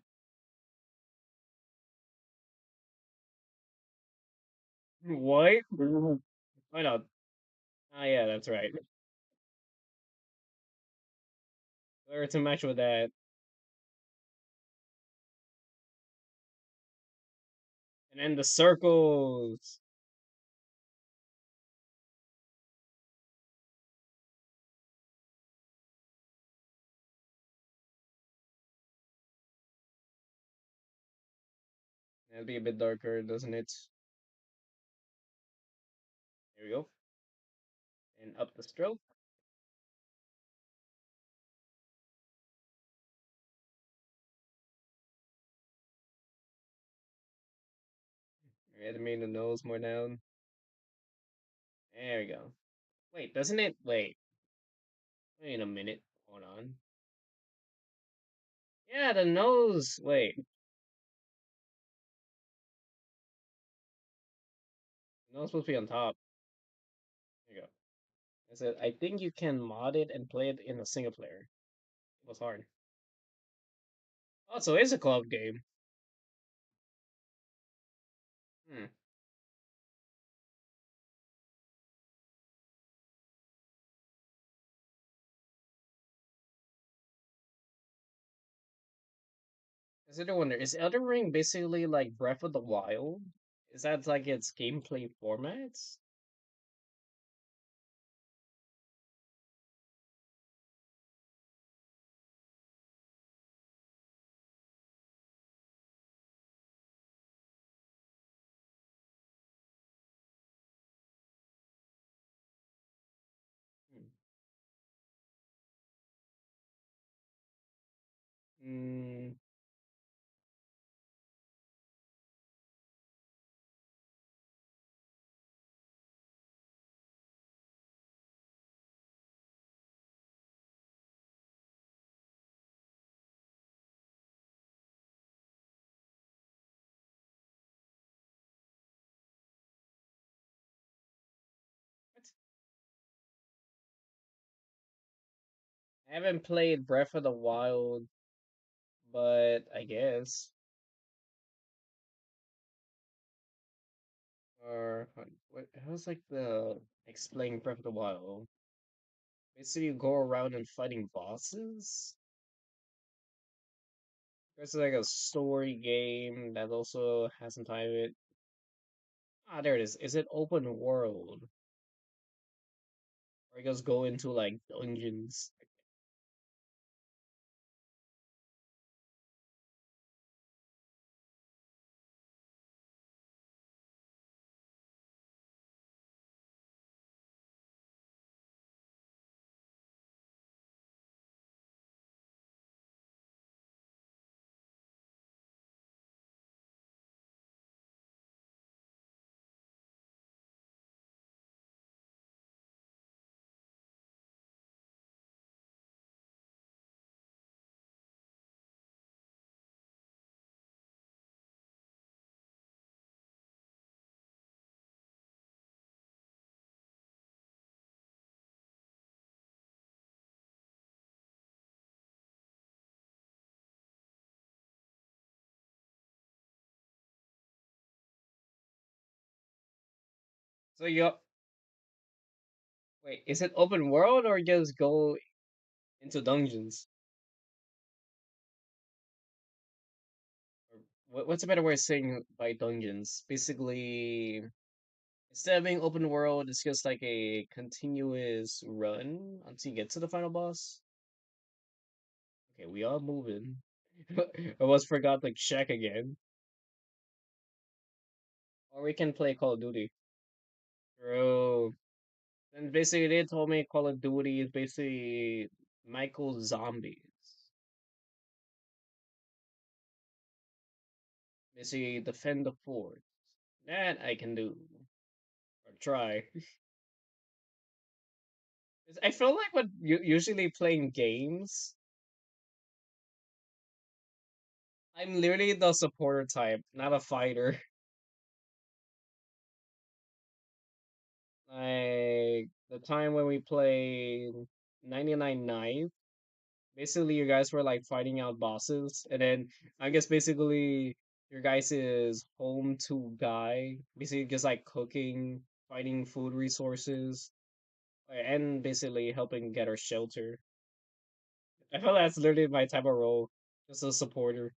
What? Why not? Ah, yeah, that's right. Where to match with that, and then the circles. That'd be a bit darker, doesn't it? There we go. And up the stroke. Animate the nose more down. There we go. Wait, doesn't it? Wait a minute. Hold on. Yeah, the nose. Wait, the nose supposed to be on top. There you go. I said, I think you can mod it and play it in a single player. It was hard. Oh, so it's a club game. Hmm. Is it a wonder? Is Elden Ring basically like Breath of the Wild? Is that like its gameplay formats? Hmm. Mm, what? I haven't played Breath of the Wild, but I guess. Or what? How's like the explain Breath of the Wild? Basically, you go around and fighting bosses. It's like a story game that also has some time in it. Ah, there it is. Is it open world? Or you just go into like dungeons? So you wait, is it open world or just go into dungeons? Or what's a better way of saying by dungeons? Basically, instead of being open world, it's just like a continuous run until you get to the final boss. Okay, we are moving. I almost forgot like check again. Or we can play Call of Duty. Bro. And basically they told me Call of Duty is basically Michael Zombies. Basically defend the fort. That I can do. Or try. I feel like when usually playing games, I'm literally the supporter type, not a fighter. Like the time when we played 99 Knife, basically you guys were like fighting out bosses, and then I guess basically your guys is home to guy, basically just like cooking, finding food resources, and basically helping get our shelter. I feel that's literally my type of role, just a supporter.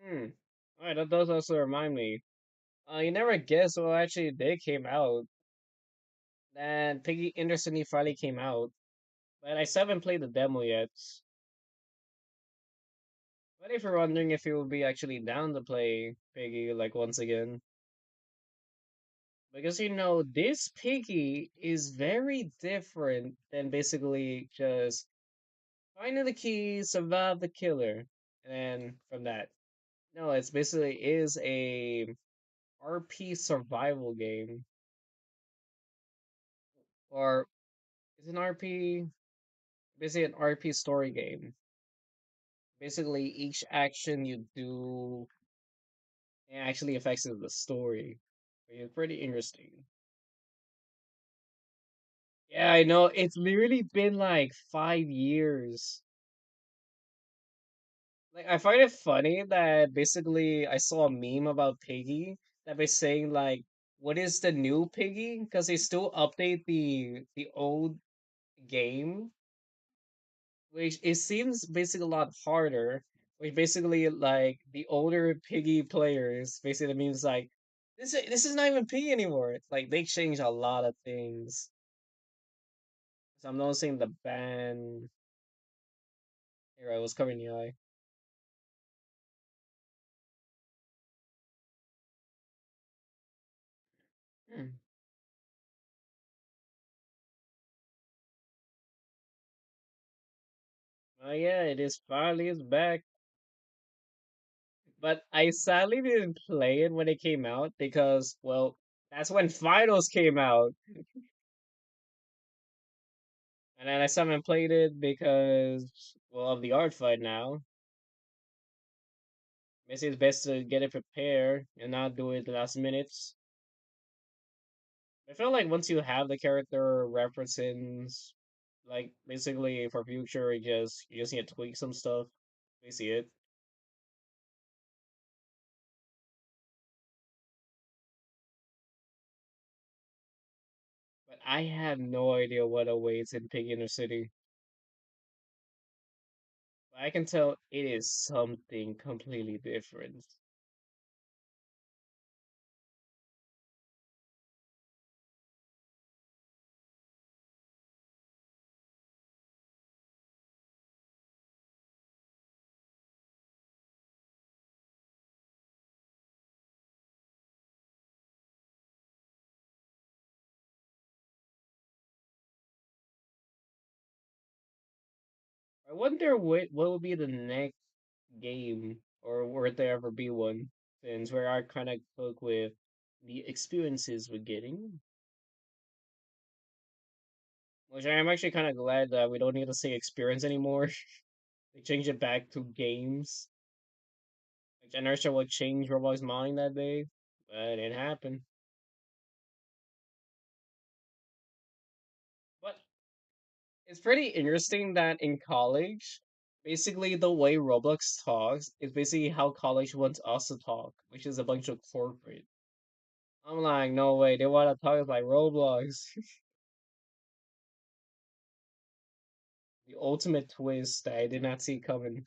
Hmm. Alright, that does also remind me. You never guessed what actually did came out. That Piggy Interestingly finally came out, but I still haven't played the demo yet. But if you're wondering if you will be actually down to play Piggy like once again, because this Piggy is very different than basically just finding the key, survive the killer, and then from that. No, it's basically is a RP survival game, or is an RP basically an RP story game. Basically, each action you do actually affects the story. It's pretty interesting. Yeah, I know. It's literally been like 5 years. Like, I find it funny that basically I saw a meme about Piggy that was saying like, "What is the new Piggy?" Because they still update the old game, which it seems basically a lot harder. Which basically like the older Piggy players basically means like this is not even Piggy anymore. It's like they changed a lot of things. So I'm noticing the ban era was covering the eye. Hmm. Oh yeah, it is finally is back. But I sadly didn't play it when it came out because, well, that's when finals came out. And then I still haven't played it because, well, of the art fight now. Maybe it's best to get it prepared and not do it the last minutes. I feel like once you have the character references, like basically for future, you just need to tweak some stuff. Basically it. But I have no idea what awaits in Pig Inner City. But I can tell it is something completely different. I wonder what will be the next game, or will there ever be one? Since we are kind of cooked with the experiences we're getting, which I am actually kind of glad that we don't need to say experience anymore. They changed it back to games. Like, I'm not sure what changed Roblox's mind that day, but it happened. But it's pretty interesting that in college, basically the way Roblox talks is basically how college wants us to talk, which is a bunch of corporate. I'm like, no way, they want to talk like Roblox. The ultimate twist that I did not see coming.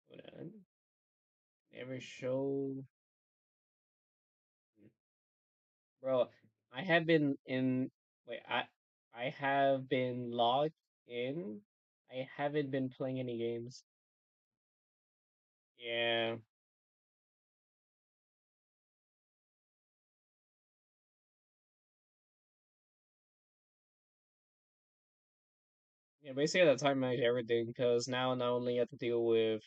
Hold on. Never show. Bro, I have been in. Wait, I have been logged in. I haven't been playing any games. Yeah. Yeah, basically at the time I manage everything because now not only have to deal with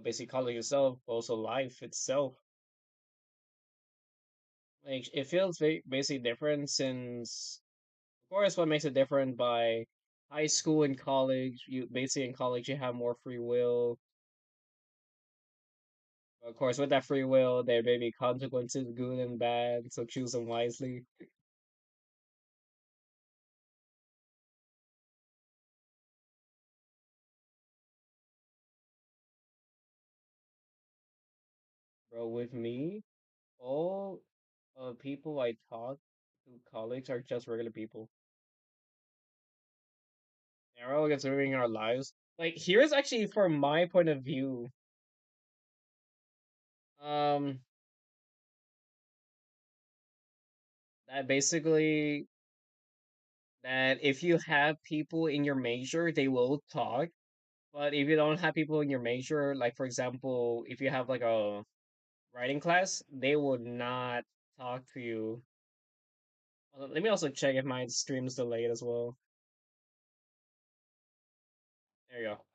basically college itself, but also life itself. Like it feels very basically different since of course what makes it different by high school and college, you basically in college you have more free will. Of course with that free will there may be consequences, good and bad, so choose them wisely. Bro, with me, all people I talk to college are just regular people. They're all just living our lives. Like here's actually from my point of view. Um, that basically that if you have people in your major, they will talk. But if you don't have people in your major, like for example, if you have like a writing class, they would not talk to you. Let me also check if my stream's delayed as well. There you go.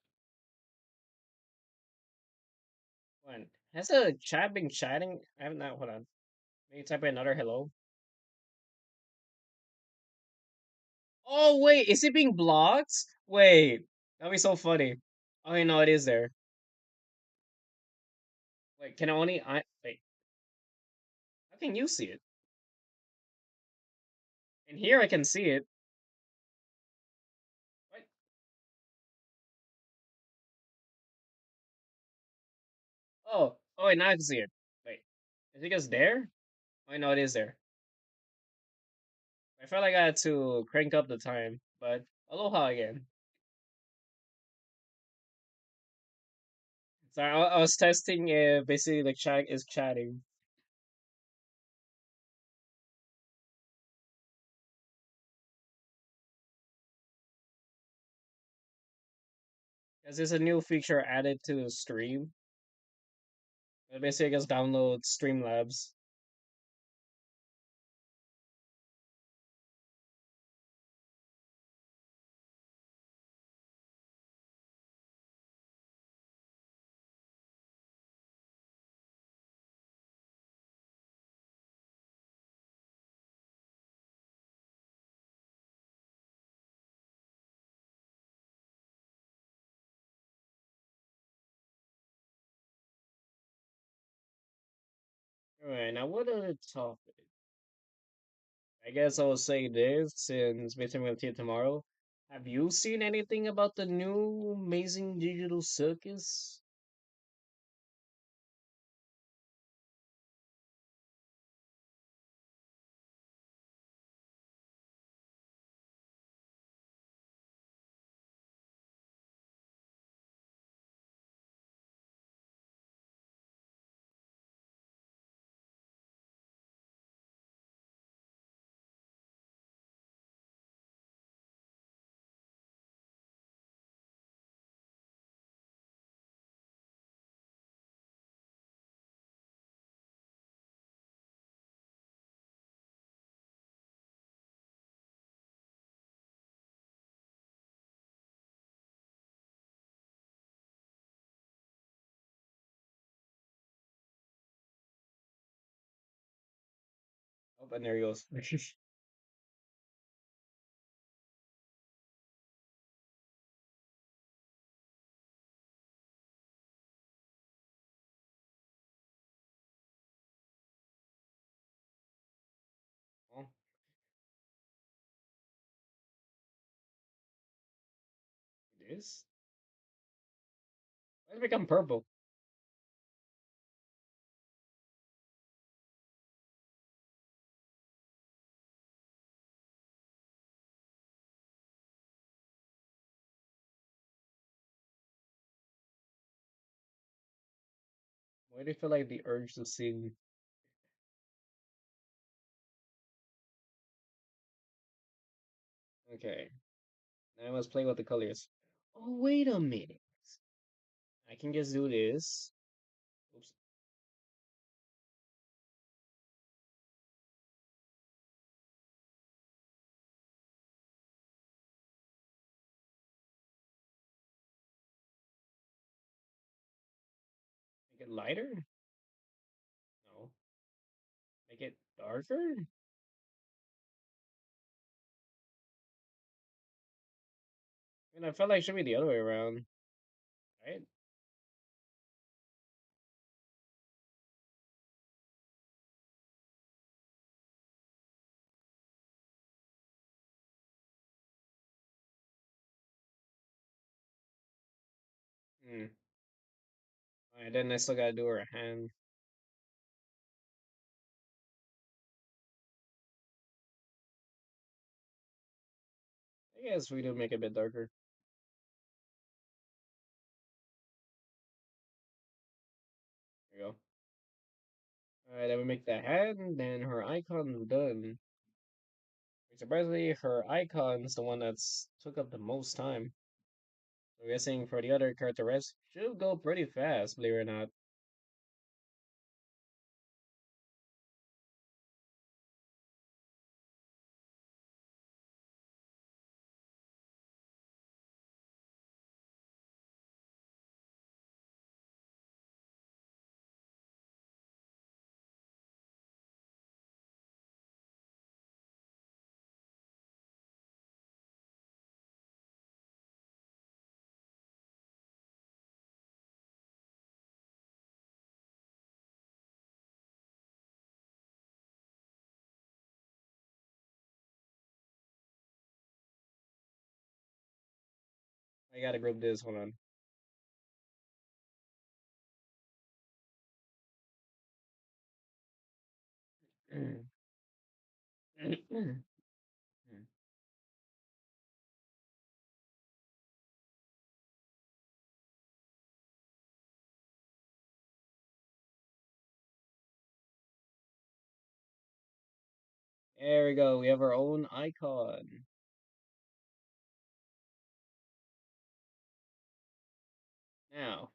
When has the chat been chatting? I haven't. Not. Hold on. Maybe type in another hello. Oh wait, is it being blocked? Wait, that'd be so funny. Oh, you know it is there. Wait, can only I wait? How can you see it? And here I can see it. What? Oh, wait, now I can see it. Wait, is it just there? Oh, no, it is there. I felt like I had to crank up the time, but aloha again. Sorry, I was testing basically the chat is chatting. Because there's a new feature added to the stream. Basically, I just download Streamlabs. Alright, now what other topic? I guess I'll say this since basically I'm gonna see it tomorrow. Have you seen anything about the new Amazing Digital Circus? Oh, and there he goes. Oh, it is? Why did it become purple? Why do you feel like the urge to sing? Okay, now I must play with the colors. Oh, wait a minute. I can just do this. Oops. Make it lighter? No. Make it darker? I mean, I felt like it should be the other way around, right? Hmm. Alright, then I still gotta do her hand. I guess we do make it a bit darker. There you go. Alright, then we make the head, and then her icon's done. Surprisingly, her icon's the one that's took up the most time. So I'm guessing for the other characteristics, should go pretty fast, believe it or not. I gotta grab this. Hold on. There we go. We have our own icon. Now,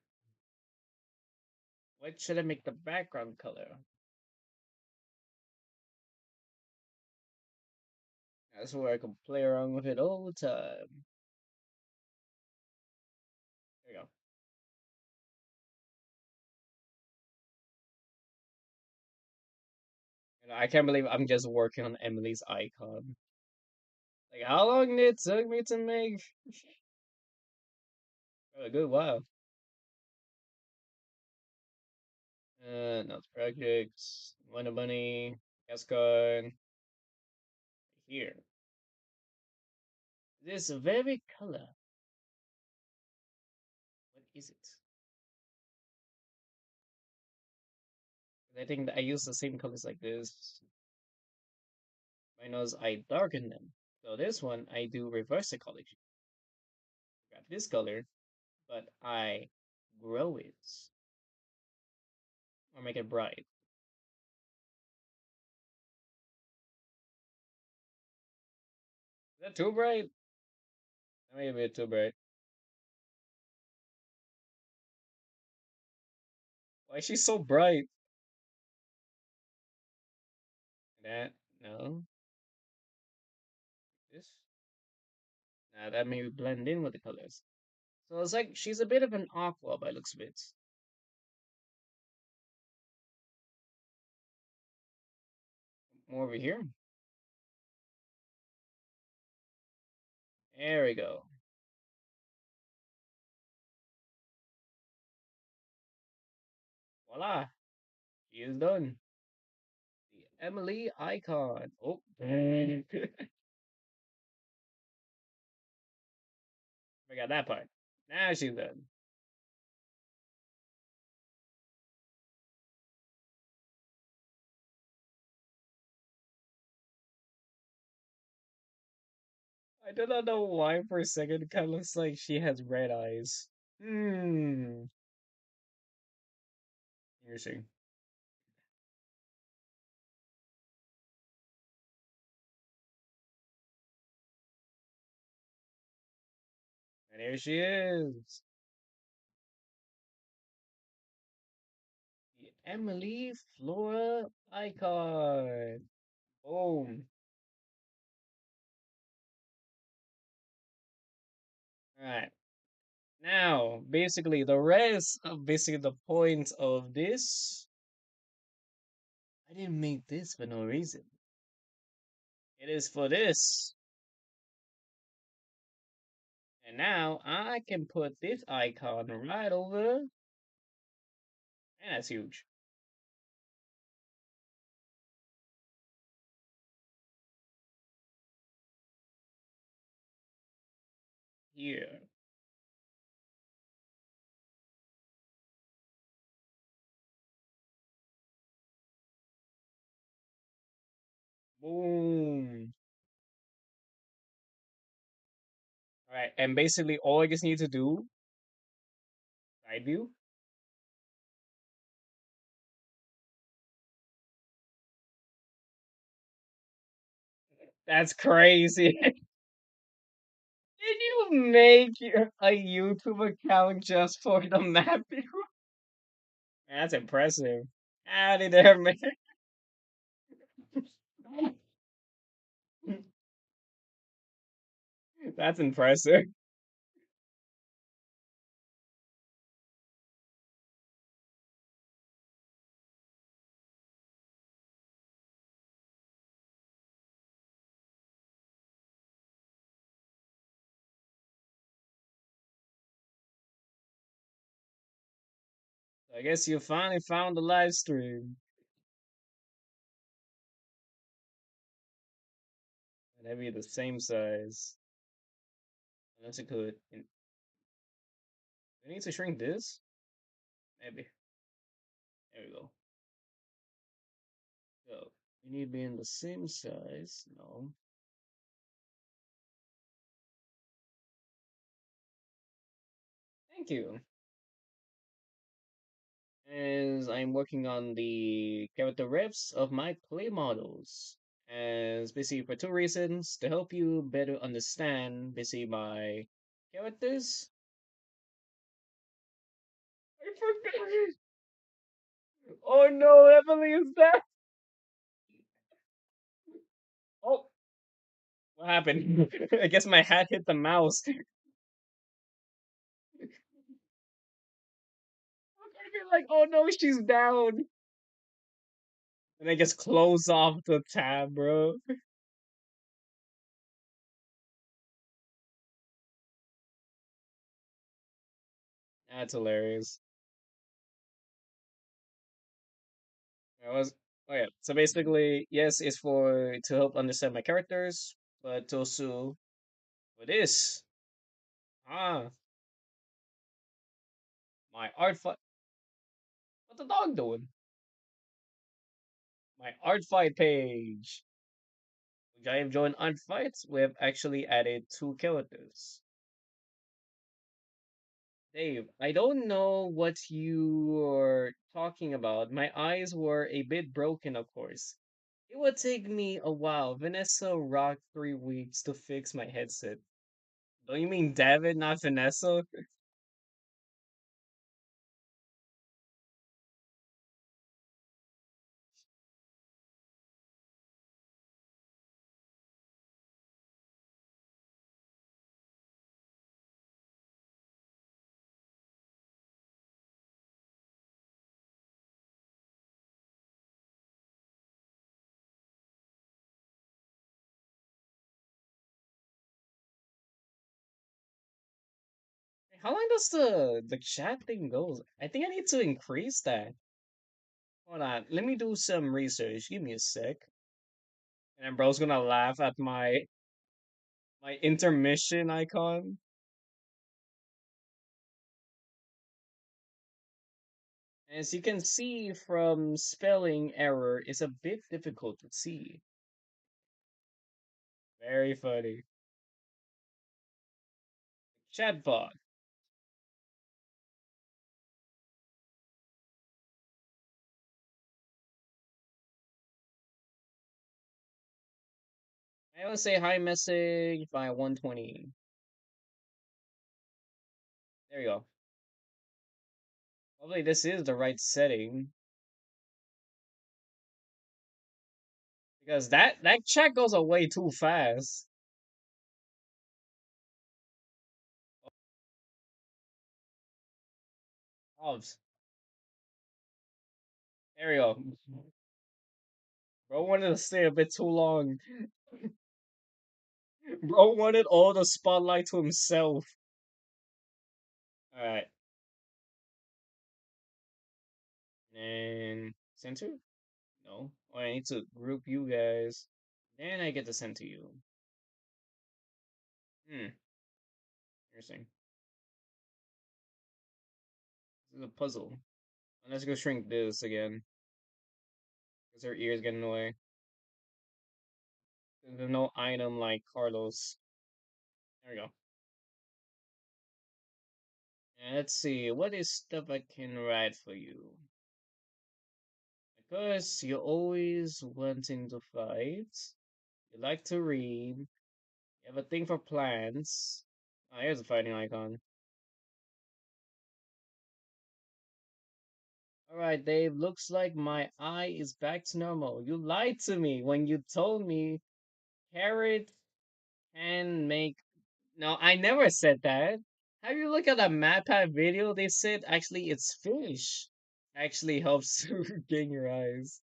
what should I make the background color? That's where I can play around with it all the time. There you go. I can't believe I'm just working on Emily's icon. Like, how long did it took me to make? A good while. Not projects. Wonder Bunny. Cascard. Here. This very color. What is it? I think that I use the same colors like this. My nose, I darken them. So this one, I do reverse ecology. Got this color, but I grow it or make it bright. Is that too bright? That may be a bit too bright. Why is she so bright? That no. This. Nah, that may blend in with the colors. So it's like she's a bit of an aqua by looks of it. More over here. There we go. Voila. She is done. The Emily icon. Oh. Forgot that part. Now she's done. I do not know why for a second it kind of looks like she has red eyes. Hmm. Interesting. And here she is. The Emily Flora icon. Boom. Alright. Now, basically, the rest of basically the point of this, I didn't make this for no reason. It is for this. And now I can put this icon right over, and that's huge. Here. Boom. All right, and basically all I just need to do, side view. That's crazy. Did you make a YouTube account just for the map view? That's impressive. Howdy there, man. That's impressive. I guess you finally found the live stream. And that'd be the same size. Unless it could. I need to shrink this? Maybe. There we go. So, we need to be in the same size. No. Thank you. As I'm working on the character refs of my play models. As basically for two reasons to help you better understand basically my characters. I forgot. Oh no, Emily is that? Oh, what happened? I guess my hat hit the mouse. I'm gonna be like, oh no, she's down. And I just close off the tab, bro. That's hilarious. I was oh yeah. So basically, yes, it's for to help understand my characters, but also for this. Ah, my art fight. What the dog doing? My art fight page, which I have joined art fights. We have actually added two characters. Dave, I don't know what you are talking about. My eyes were a bit broken, of course. It would take me a while. Vanessa rocked 3 weeks to fix my headset. Don't you mean David, not Vanessa? How long does the chat thing go? I think I need to increase that. Hold on, let me do some research. Give me a sec. And then bro's gonna laugh at my intermission icon. As you can see from spelling error, is a bit difficult to see. Very funny. Chatbot. I will say hi message by 120. There you go. Hopefully this is the right setting. Because that chat goes away too fast. Oh, there you go. Bro wanted to stay a bit too long. Bro wanted all the spotlight to himself. Alright. And send to? No. Oh, I need to group you guys. Then I get to send to you. Hmm. Interesting. This is a puzzle. Let's go shrink this again. Because her ear's getting in the way. There's no item like Carlos. There we go. And let's see. What is stuff I can write for you? Because you're always wanting to fight. You like to read. You have a thing for plants. Oh, here's a fighting icon. Alright, Dave. Looks like my eye is back to normal. You lied to me when you told me carrot can make. No, I never said that. Have you look at the MatPat video? They said actually it's fish. Actually helps to gain your eyes.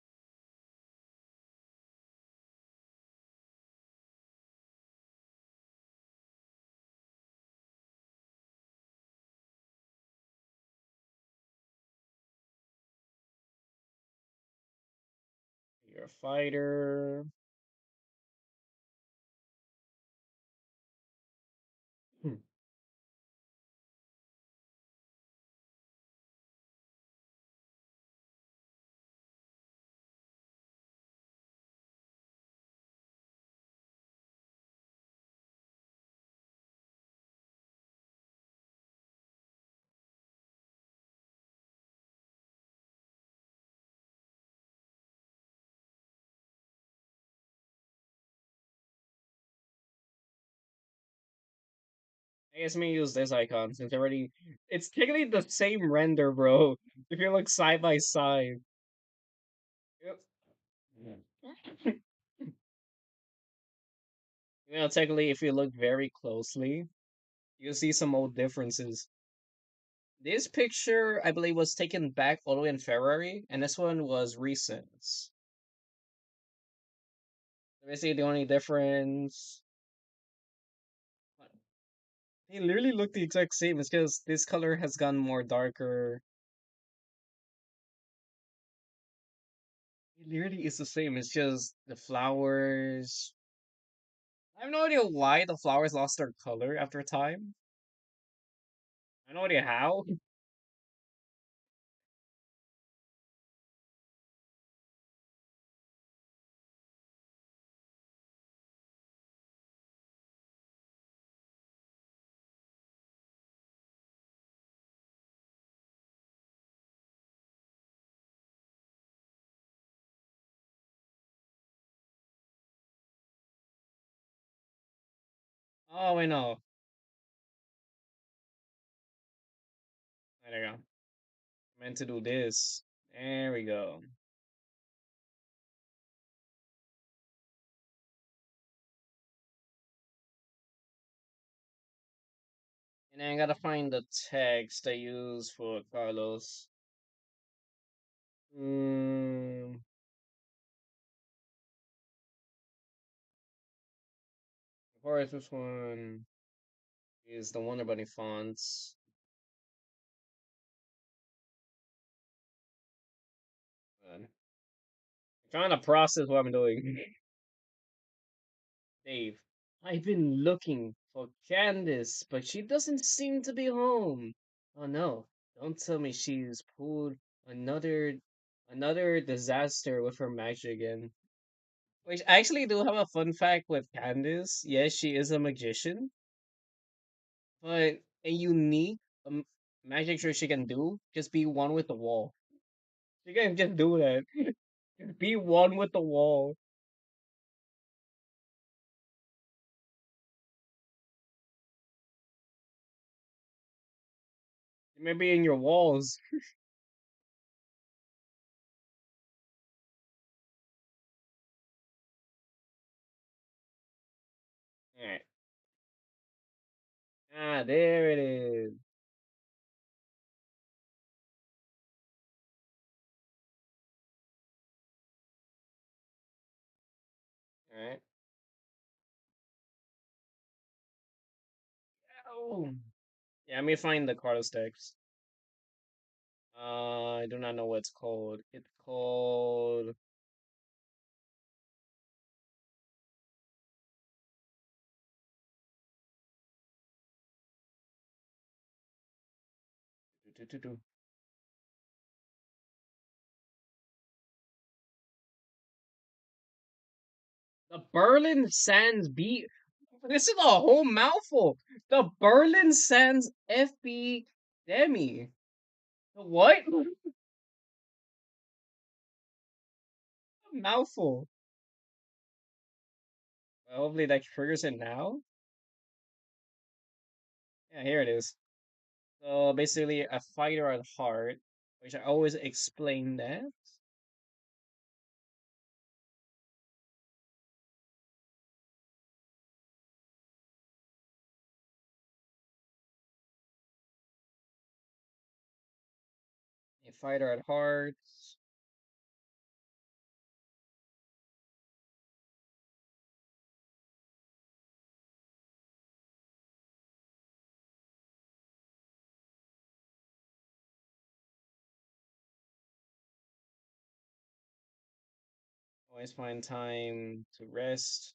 You're a fighter. Hmm. I guess me use this icon since already it's technically the same render, bro. If you look side by side. Yep. Technically, if you look very closely, you'll see some old differences. This picture, I believe, was taken back all the way in February, and this one was recent. So basically, the only difference, they literally look the exact same. It's just this color has gone more darker. It literally is the same. It's just the flowers. I have no idea why the flowers lost their color after time. I have no idea how. Oh, wait, no. There you go. Meant to do this. There we go. And then I gotta find the text I use for Carlos. Mm, of course, this one is the Wonder Bunny fonts. I'm trying to process what I'm doing. Dave, I've been looking for Candace, but she doesn't seem to be home. Oh no, don't tell me she's pulled another another disaster with her magic again. Which I actually do have a fun fact with Candace. Yes, she is a magician, but a unique magic trick she can do just be one with the wall. She can just do that. Just be one with the wall. Maybe in your walls. Alright. Ah, there it is. Alright. Oh. Yeah, let me find the Carlos text. I do not know what it's called. It's called. The Berlin Sands B. This is a whole mouthful. The Berlin Sands FB Demi. The what? Mouthful. Well, hopefully that triggers it now. Yeah, here it is. So basically, a fighter at heart, which I always explain that. A fighter at heart. Always find time to rest.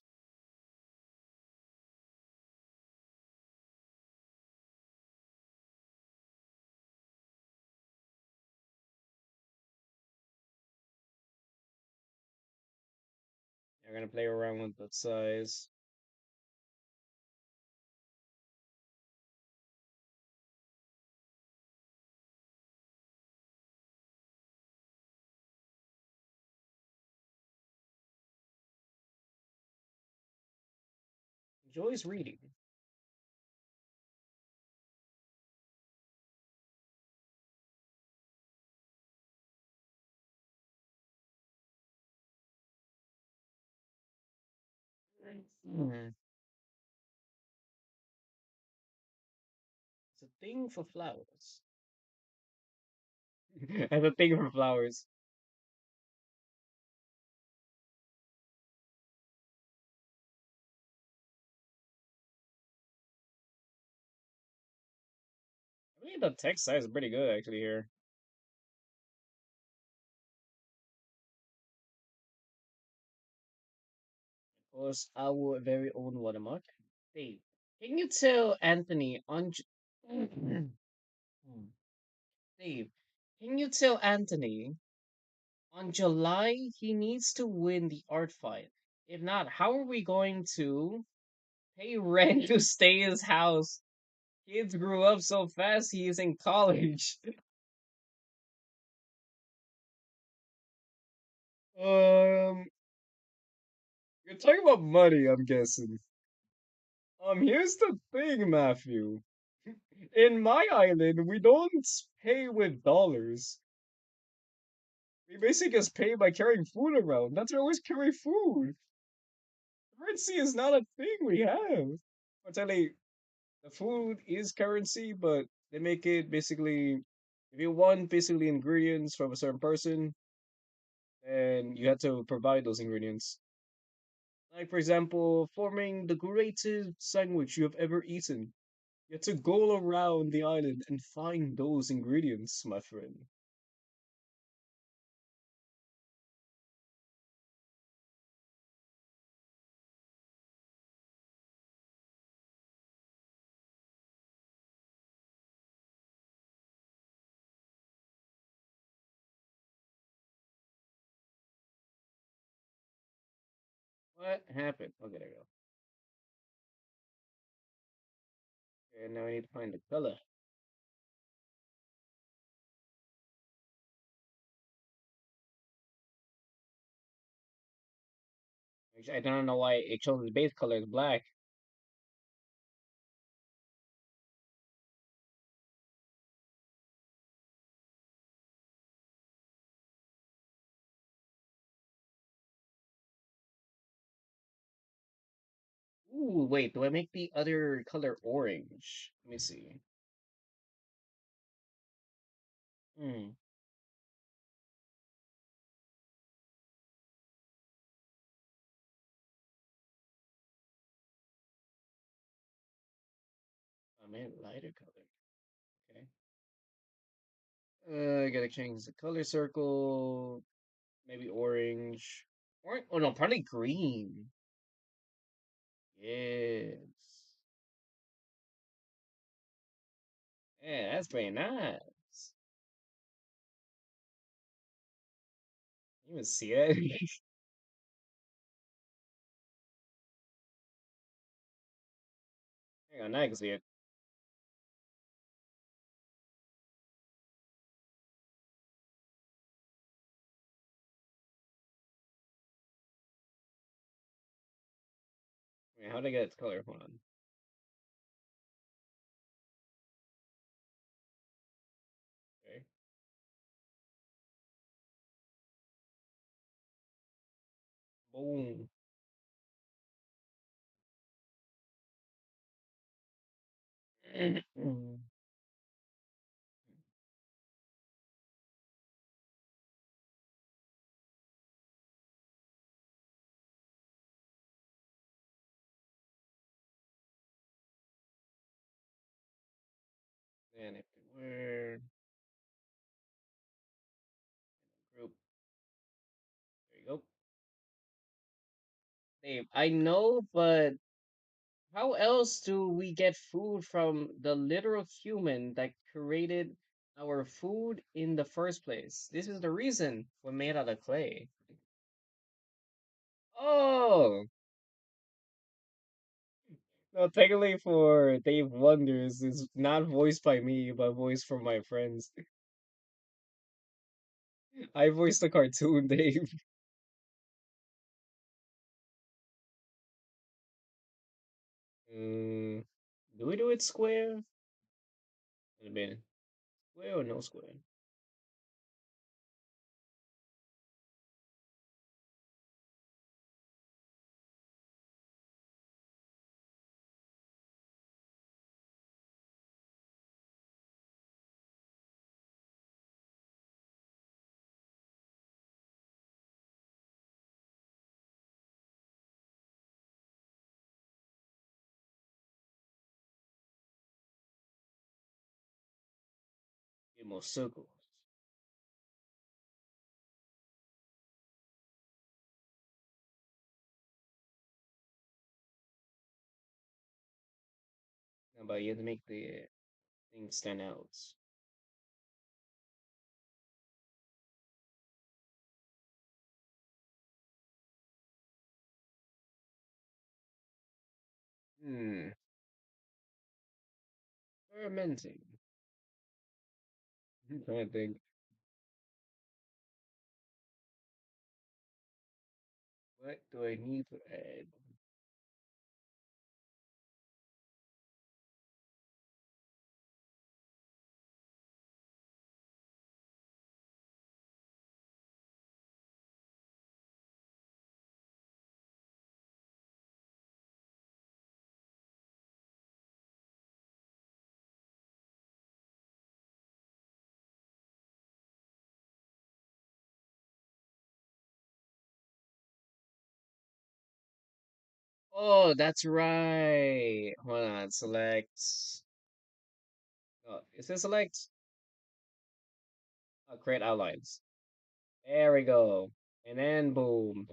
You're gonna play around with the size. Enjoys reading. Hmm. It's a thing for flowers. It's a thing for flowers. I mean, the text size is pretty good actually here. Of course, our very own watermark. Dave, can you tell Anthony on Dave, can you tell Anthony on July he needs to win the art fight? If not, how are we going to pay rent to stay in his house? Kids grew up so fast he is in college. Um, you're talking about money, I'm guessing. Here's the thing, Matthew. In my island, we don't pay with dollars. We basically just pay by carrying food around. That's why we always carry food. Currency is not a thing we have. Unfortunately, the food is currency, but they make it basically if you want basically ingredients from a certain person, then you have to provide those ingredients. Like for example, forming the greatest sandwich you have ever eaten. You have to go around the island and find those ingredients, my friend. What happened? Okay, there we go. Okay, now I need to find the color. Actually, I don't know why it shows the base color is black. Ooh, wait, do I make the other color orange? Let me see. Hmm, I made a lighter color. Okay. I gotta change the color circle. Maybe orange. Orange? Oh no, probably green. Yes. Yeah, that's very nice. You can see that? Hang on, now I can see it. Wait, how did I get its color? Hold on. Okay. Boom. Then if we were group, there you go. Dave, I know, but how else do we get food from the literal human that created our food in the first place? This is the reason we're made out of clay. Oh, no, technically for Dave Wonders is not voiced by me, but voiced from my friends. I voiced the cartoon, Dave. Mm, do we do it square? Would have been square or no square? More circles. No, but you have to make the thing stand out. Hmm. Fermenting. I'm trying to think. What do I need to add? Oh, that's right. Hold on. Select. Oh, is it select? Oh, create outlines. There we go. And then boom.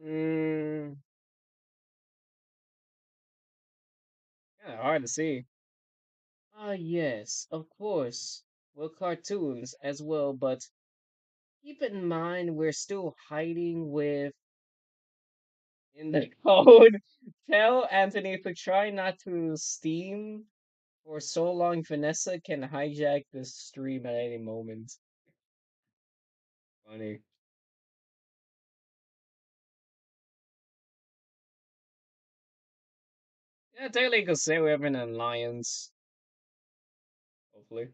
Mm, kind of hard to see. Ah, yes, of course. Well, cartoons as well, but keep in mind we're still hiding with in the code. Tell Anthony to try not to steam for so long. Vanessa can hijack the stream at any moment. Funny. Yeah, technically, you could say we have an alliance. Hopefully,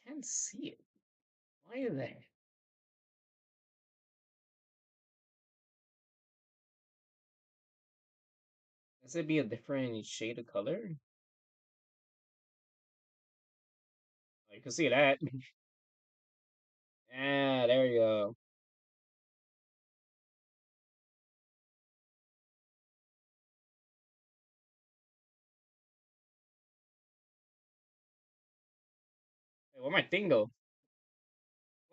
can't see it. Why is that? Does it be a different shade of color? I can see that. Yeah, there you go. Hey, where my thing go?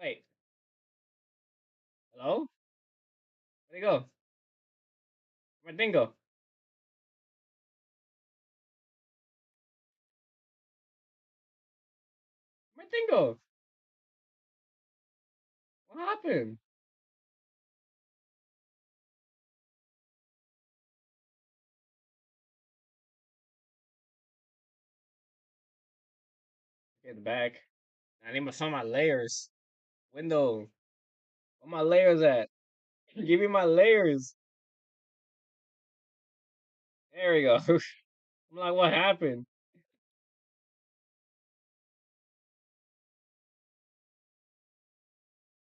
Wait, hello? Where'd it go? Where'd my thing go? Where'd my thing go? What happened? Get the back. I need to find my layers. Window. Where my layers at? Give me my layers. There we go. I'm like, what happened?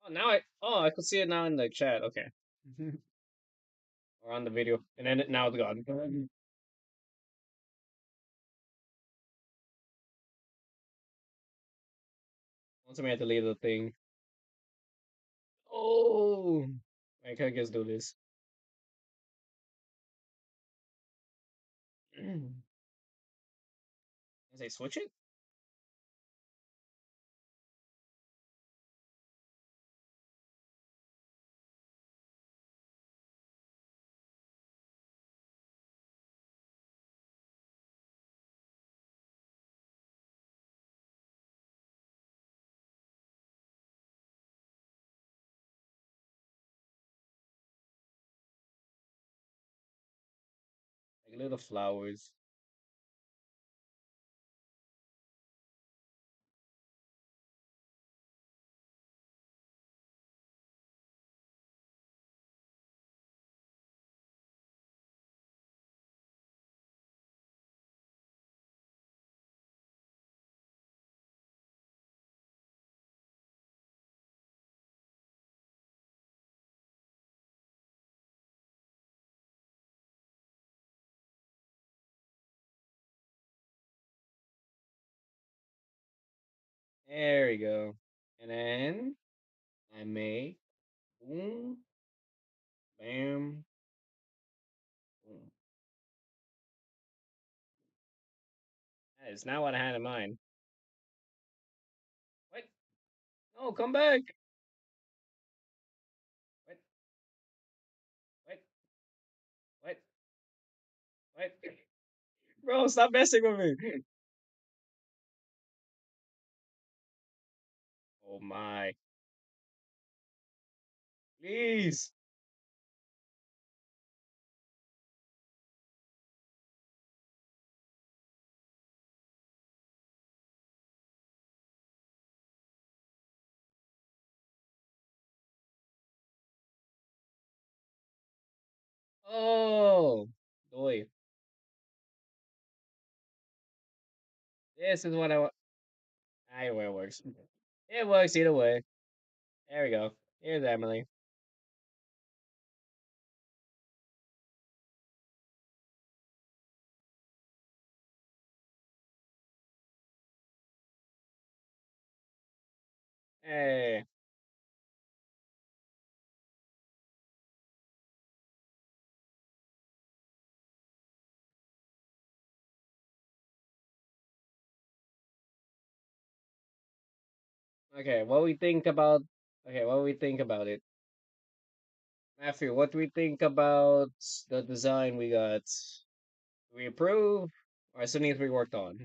Oh, now I could see it now in the chat. Okay. Or on the video. And then now it's gone. Once I have to leave the thing. Oh! I can just do this. Can I switch it? Like little flowers. There we go. And then I make boom, bam, boom. That is not what I had in mind. What? No, come back. What? What? What? What? Bro, stop messing with me. Oh my. Please. Oh. Boy. This is what I want. Either way it works. It works either way. There we go. Here's Emily. Hey. Okay, what we think about what we think about it. Matthew, what do we think about the design we got? Do we approve? Or still needs to be worked on?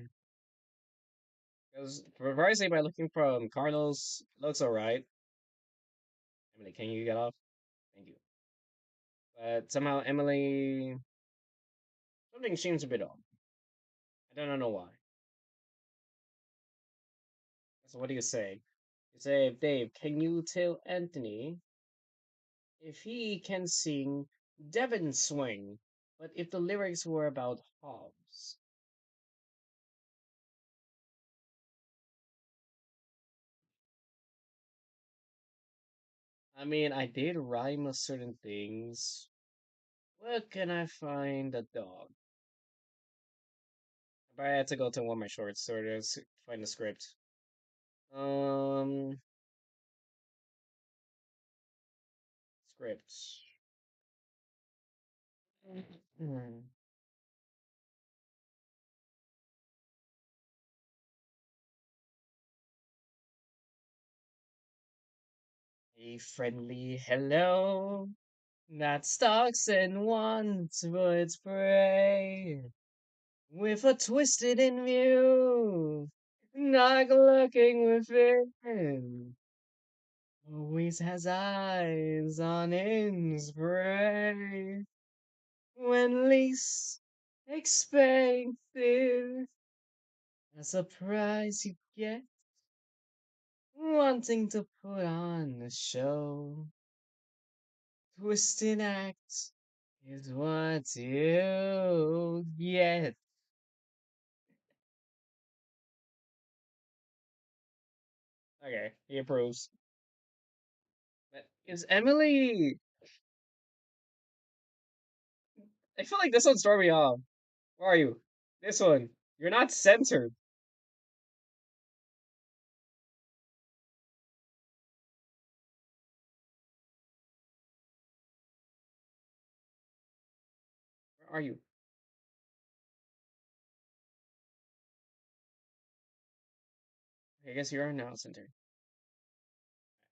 Because surprisingly, by looking from Cardinals, looks alright. Emily, can you get off? Thank you. But somehow Emily, something seems a bit off. I don't know why. So what do you say? You say, Dave, can you tell Anthony if he can sing Devin Swing, but if the lyrics were about Hobbs? I mean, I did rhyme a certain things. Where can I find a dog? But I had to go to one of my shorts to find the script. Um, script. Hmm. A friendly hello that stalks and wants for its prey with a twisted in view, not looking within. Always has eyes on its prey when least expected. A surprise you get, wanting to put on a show. Twisted act is what you get. Okay, he approves. But is Emily? I feel like this one's throwing me off. Where are you? This one. You're not censored. Where are you? I guess you are now censored.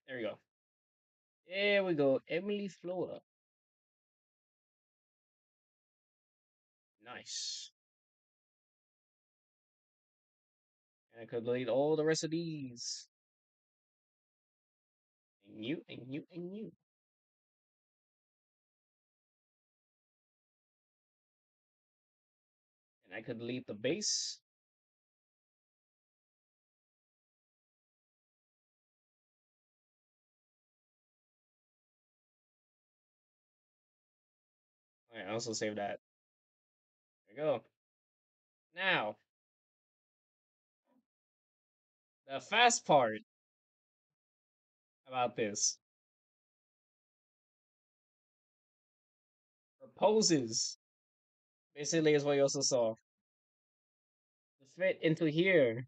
There we go. There we go. Emily Flora. Nice. And I could delete all the rest of these. And you, and you, and you. And I could delete the base. I also save that. There we go. Now, the fast part about this proposes. Basically, is what you also saw. To fit into here.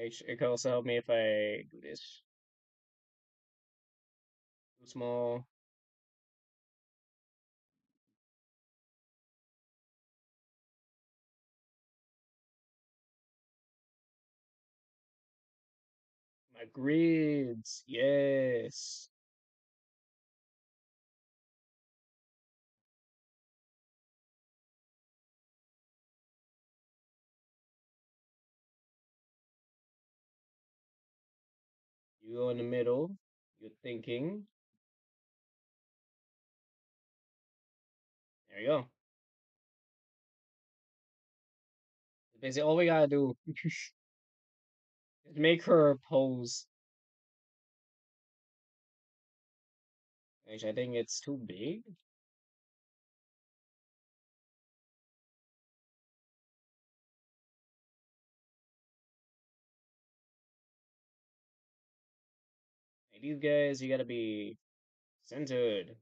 It can also help me if I do this. Too small. My grids. Yes. You go in the middle. You're thinking. There you go. Basically, all we gotta do is make her pose. Actually, I think it's too big. Like, these guys, you gotta be centered.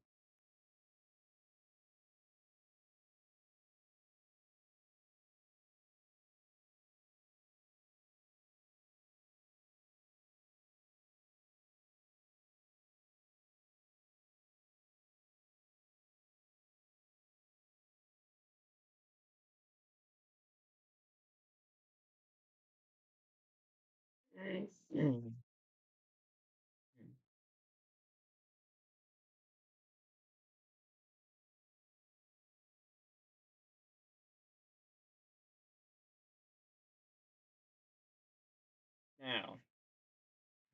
Now,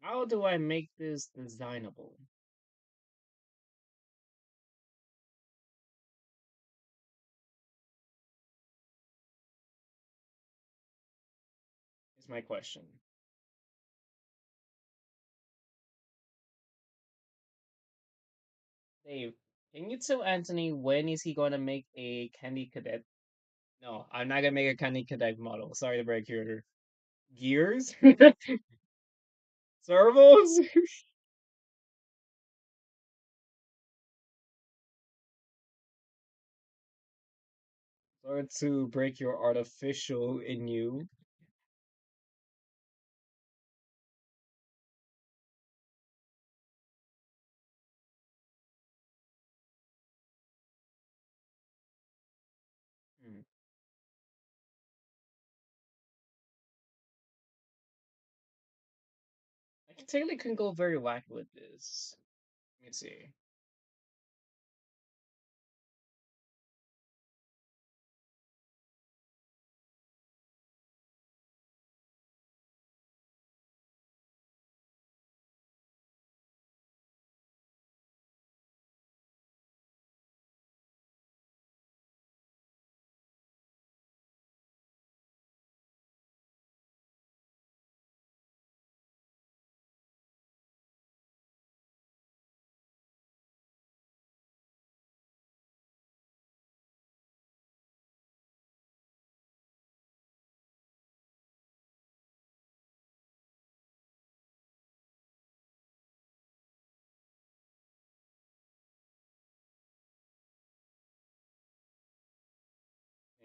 how do I make this designable? Is my question. Dave, can you tell Anthony when is he gonna make a Candy Cadet? No, I'm not gonna make a Candy Cadet model. Sorry to break your order. Gears? Servos? Sorry to break your artificial in you. Hmm. I can technically can go very wacky with this. Let me see.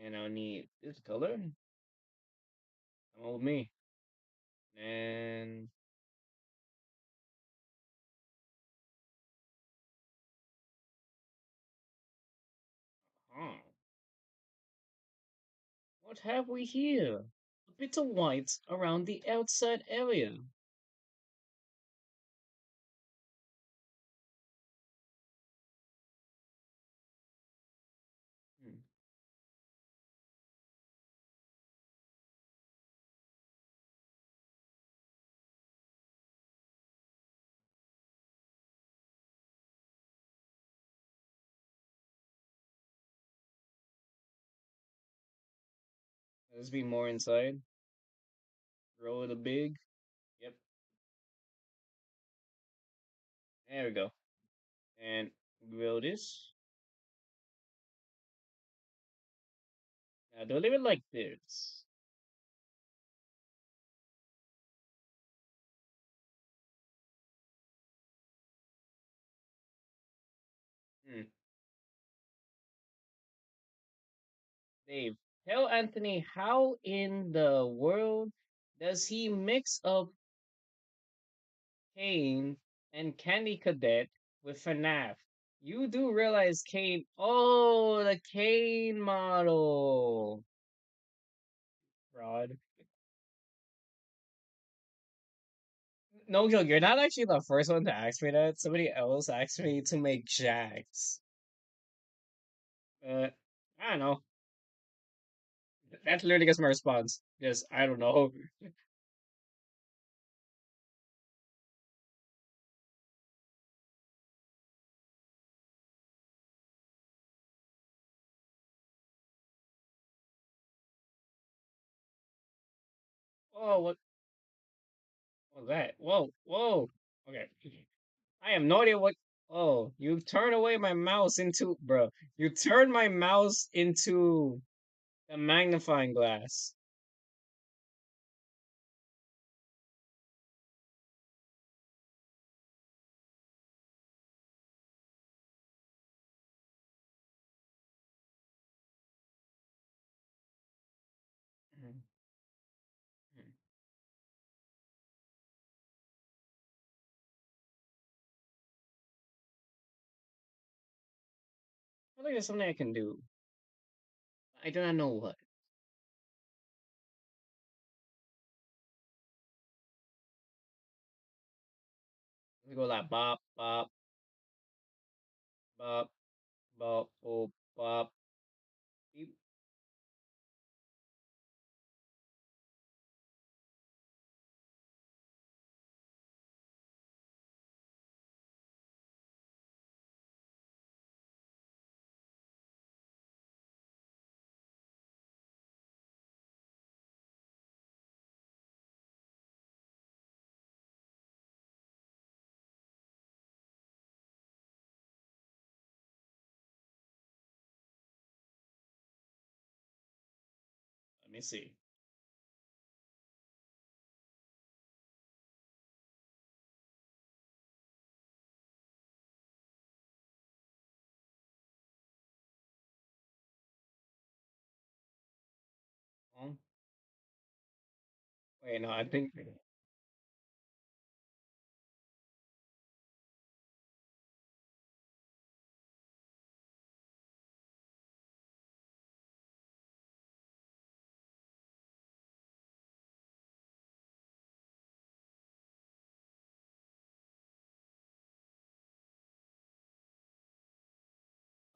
And I'll need this color. Come on with me. And huh. What have we here? A bit of white around the outside area. Hmm. Let's be more inside. Roll it a big. Yep. There we go. And grill this. Now don't leave it like this. Hmm. Dave, tell Anthony how in the world Does he mix up Kane and Candy Cadet with FNAF? You do realize Kane. Oh, the Kane model. Rod. No joke, you're not actually the first one to ask me that. Somebody else asked me to make Jax. But I don't know. That's literally just my response. Just I don't know. Oh, what was that? Whoa, whoa. Okay. I have no idea what. Oh, you turn away my mouse into, bro. You turn my mouse into the magnifying glass. Mhm, mhm. I think there's something I can do. I do not know what. We go like bop, bop, bop, bop, oh, bop, beep. Let me see. Oh, wait, no, I think.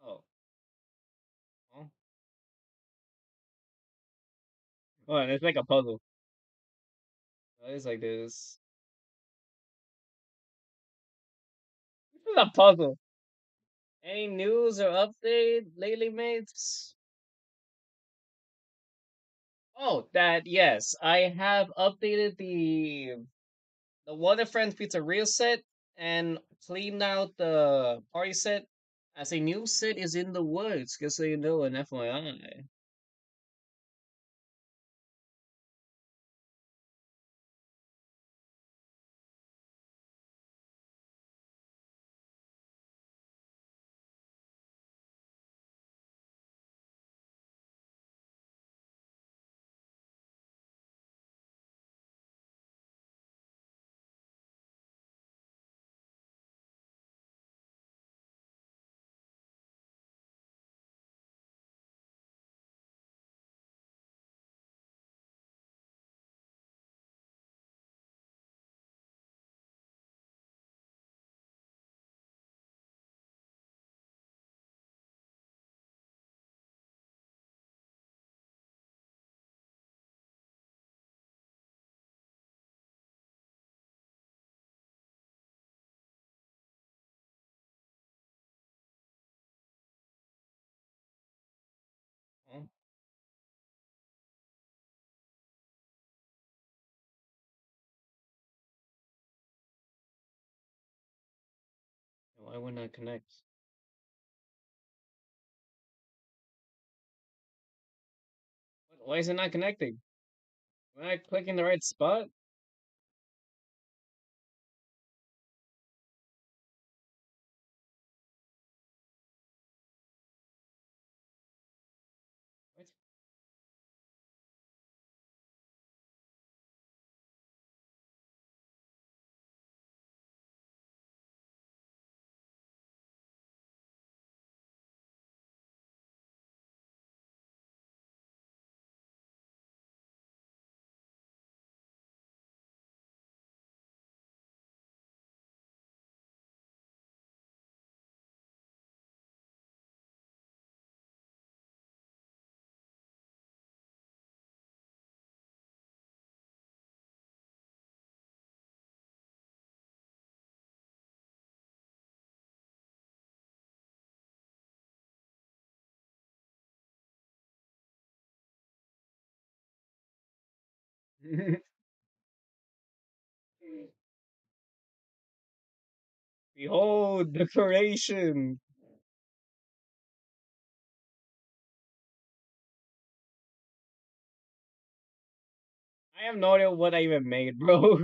Oh, oh, oh, and it's like a puzzle. It's like this. This is a puzzle. Any news or update lately, mates? Oh, that yes, I have updated the Wonder Friends Pizzeria set and cleaned out the party set as a new set is in the works, just so you know, an FYI. Oh, why wouldn't I connect? Why is it not connecting? Am I clicking the right spot? What? Behold the creation. I have no idea what I even made, bro.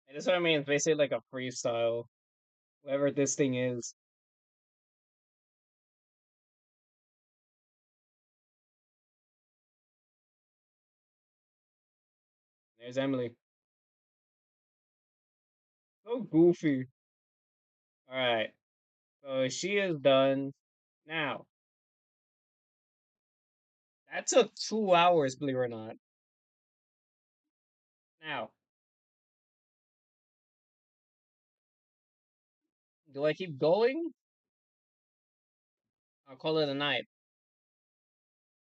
And that's what I mean. It's basically like a freestyle. Whatever this thing is. There's Emily. So goofy. Alright. So she is done. Now, that took 2 hours, believe it or not. Now, do I keep going? I'll call it a night.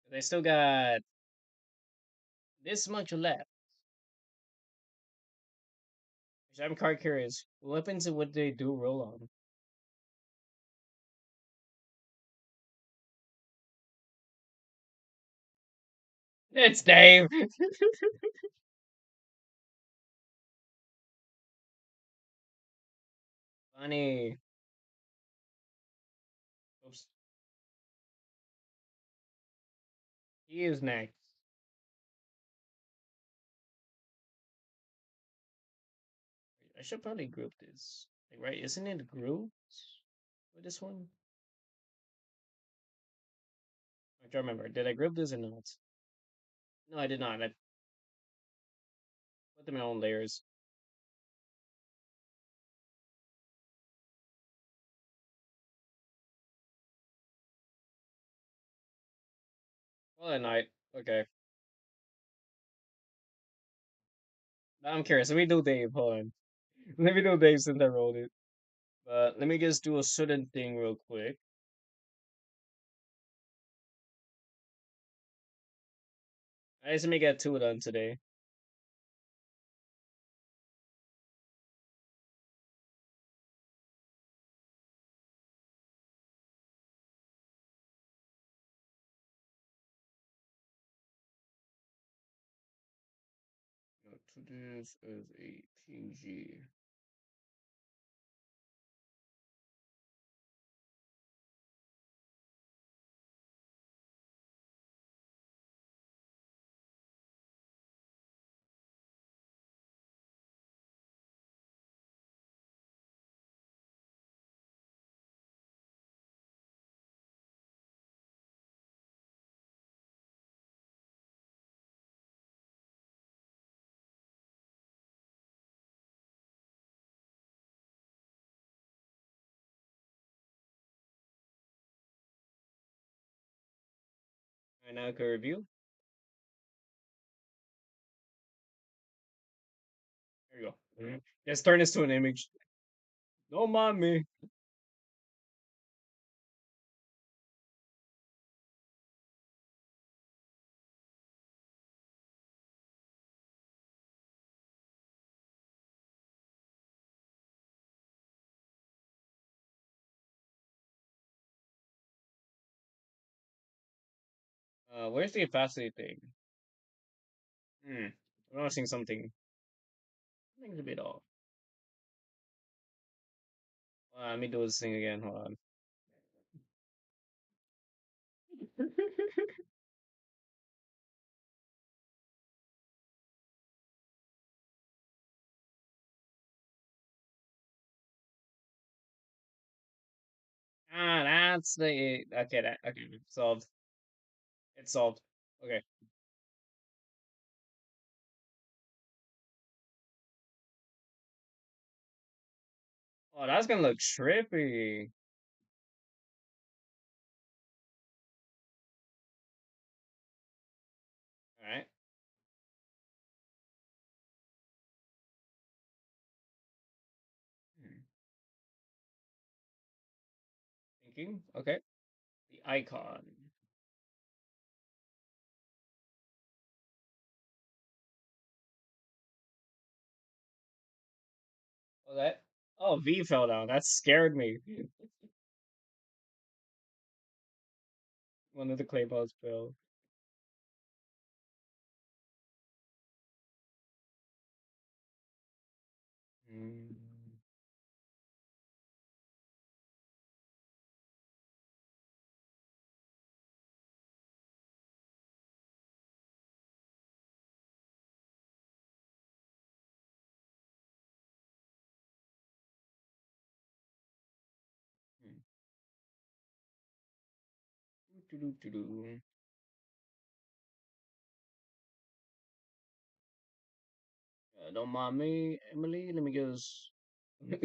'Cause I still got this much left. Which I'm quite curious. What weapons and what they do roll on? It's Dave. Funny. Oops. He is next. I should probably group this. Like, right? Isn't it groups with this one? I don't remember. Did I group this or not? No, I did not. I put them in my own layers. Well, at night. Okay. Now I'm curious. Let me do Dave. Hold on. Let me do Dave since I rolled it. But let me just do a certain thing real quick. I just let me get two done today. To this as a PG. Alright, now I can review. There you go. Let's turn this to an image. Don't mind me. Where's the opacity thing? I'm noticing something. Something's a bit off. Let me do this thing again. Hold on. That's the okay. That okay. Solved. It's solved. Okay. Oh, that's gonna look trippy. All right. Hmm. Thinking. Okay. The icon. Oh, that. Oh, V fell down. That scared me. One of the clay balls fell. Mm. Doo-doo-doo-doo. Don't mind me, Emily. Let me just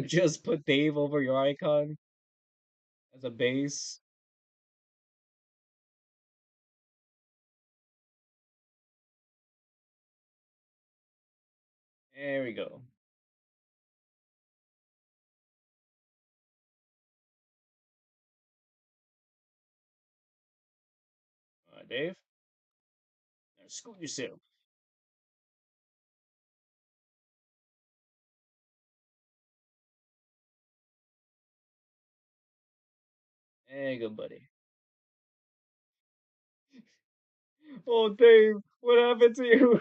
just put Dave over your icon as a base. There we go. Dave, now scoot yourself. There you go, buddy. Oh, Dave, what happened to you?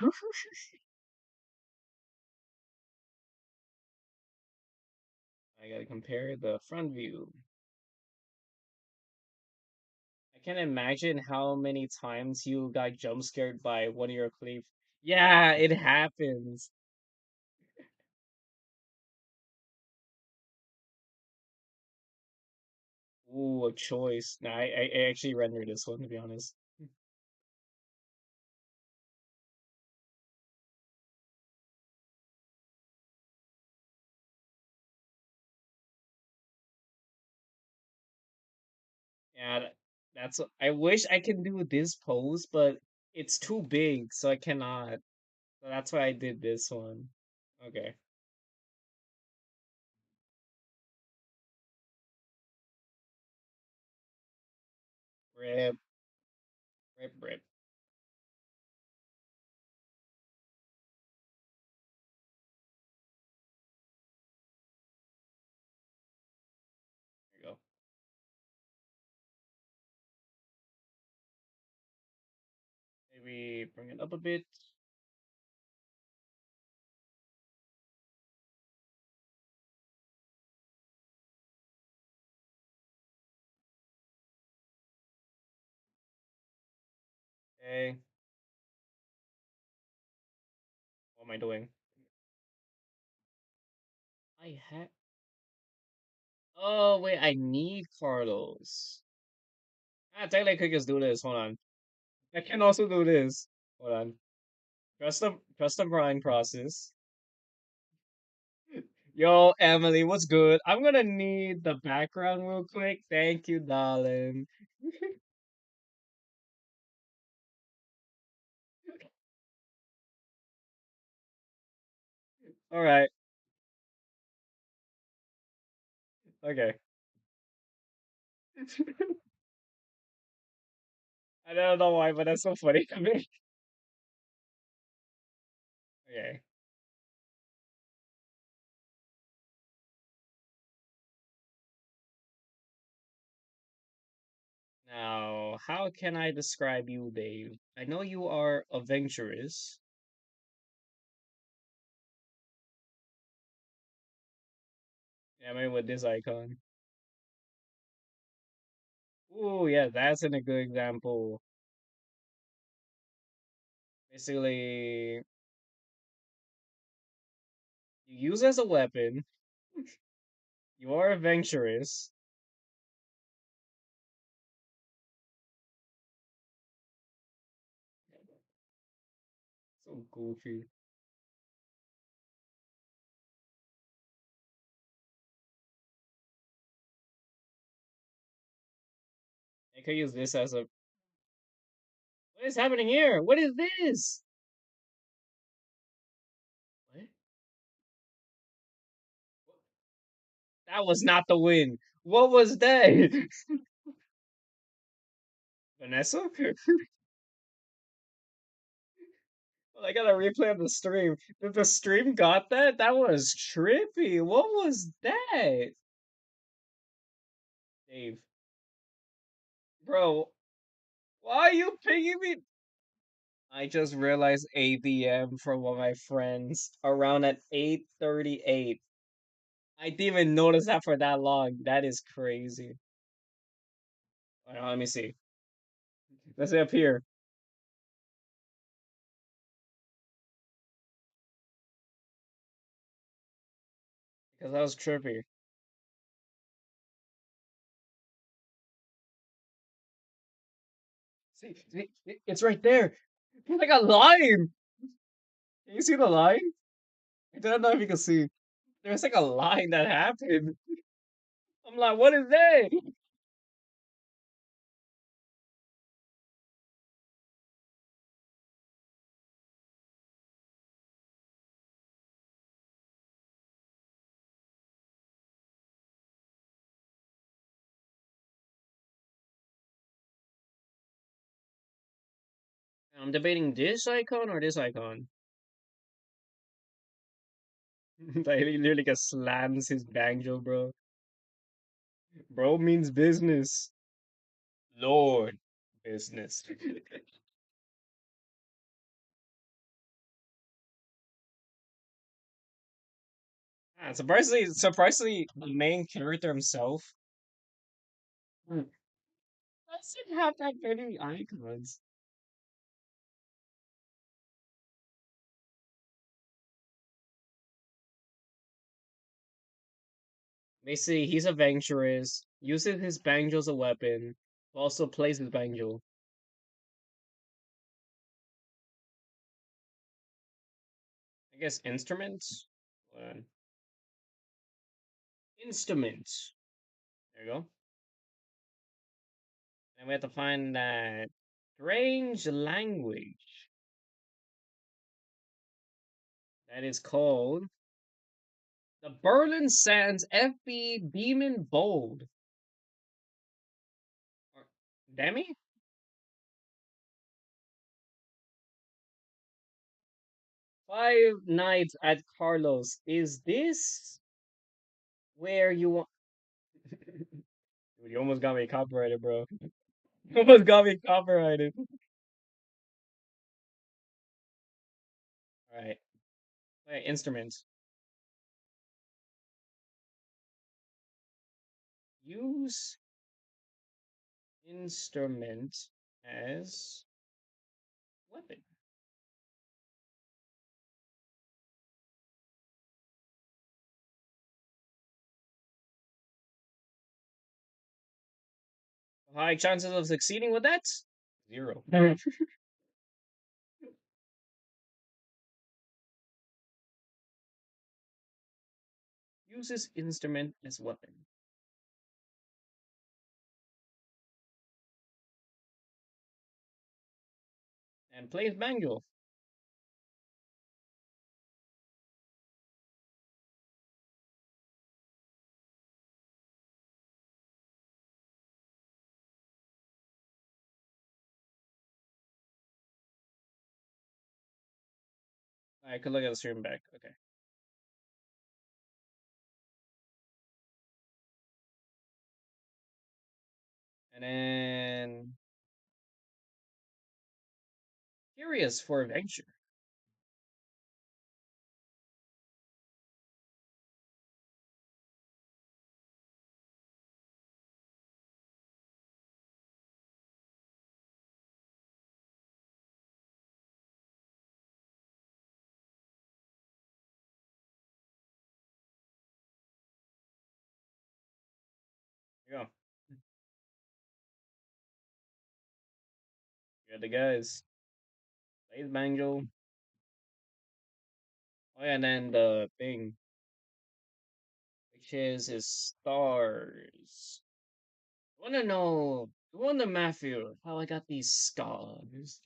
I gotta compare the front view. I can't imagine how many times you got jump scared by one of your clips. Yeah, it happens. Ooh, a choice. Nah, I actually rendered this one to be honest. Yeah, that's. I wish I can do this pose, but it's too big, so I cannot. So that's why I did this one. Okay. Rip, rip. There you go. Maybe bring it up a bit. Okay. What am I doing? I have. Oh wait, I need Carlos. Technically, I could just do this. Hold on. I can also do this. Hold on. Trust the grind process. Yo, Emily, what's good? I'm gonna need the background real quick. Thank you, darling. All right. Okay. I don't know why, but that's so funny to me. Okay. Now, how can I describe you, Dave? I know you are adventurous. Yeah, maybe with this icon. Ooh, yeah, that's a good example. Basically, you use as a weapon. You are adventurous. So goofy. I could use this as a. What is happening here? What is this? What? That was not the win. What was that? Vanessa? I gotta replay on the stream. Did the stream got that? That was trippy. What was that? Dave. Bro, why are you pinging me? I just realized ADM from one of my friends around at 8:38. I didn't even notice that for that long. That is crazy. Hold on, let me see. Let's see up here. Because that was trippy. See, it's right there. It's like a line. Can you see the line? I don't know if you can see. There's like a line that happened. I'm like, what is that? I'm debating this icon or this icon. Like, he literally just slams his banjo, bro. Bro means business. Lord business. Surprisingly, the main character himself doesn't have that many icons. Basically, he's adventurous, uses his banjo as a weapon, but also plays his banjo. I guess instruments? Uh, instruments. There you go. And we have to find that strange language that is called the Berlin Sands FB Demon Bold. Or Demi? Five Nights at Carlos. Is this where you want? Dude, you almost got me copyrighted, bro. You almost got me copyrighted. All right. Wait, instruments. Use instrument as weapon. High chances of succeeding with that? Zero. Uses instrument as weapon. And plays banjo. I could look at the stream back. Okay. And then curious for adventure. Here you go. You got the guys. Plays banjo. Oh yeah, and then the thing, which is his stars. I wanna know, I wonder Matthew, how I got these scars.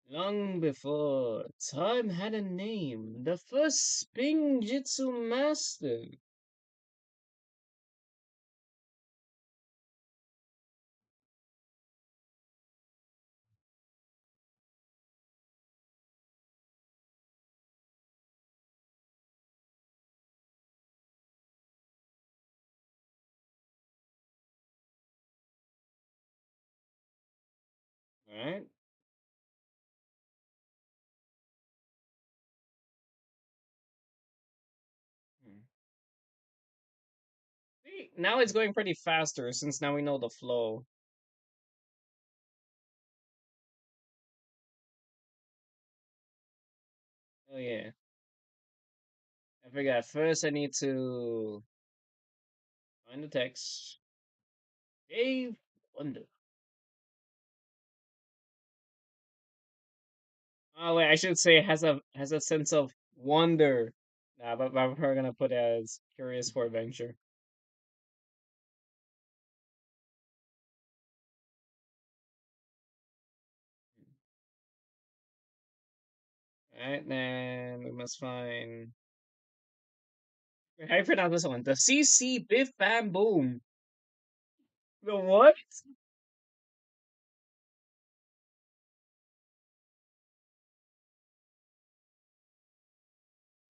Long before time had a name, the first Spin Jitsu master. Alright. Hmm. See, now it's going pretty faster since now we know the flow. Oh yeah. I forgot. First, I need to find the text. Dave Wonder. Oh wait, I should say has a sense of wonder. Nah, but I'm probably gonna put it as curious for adventure. Alright, then we must find. Wait, how do you pronounce this one? The CC Biff Bam Boom. The what?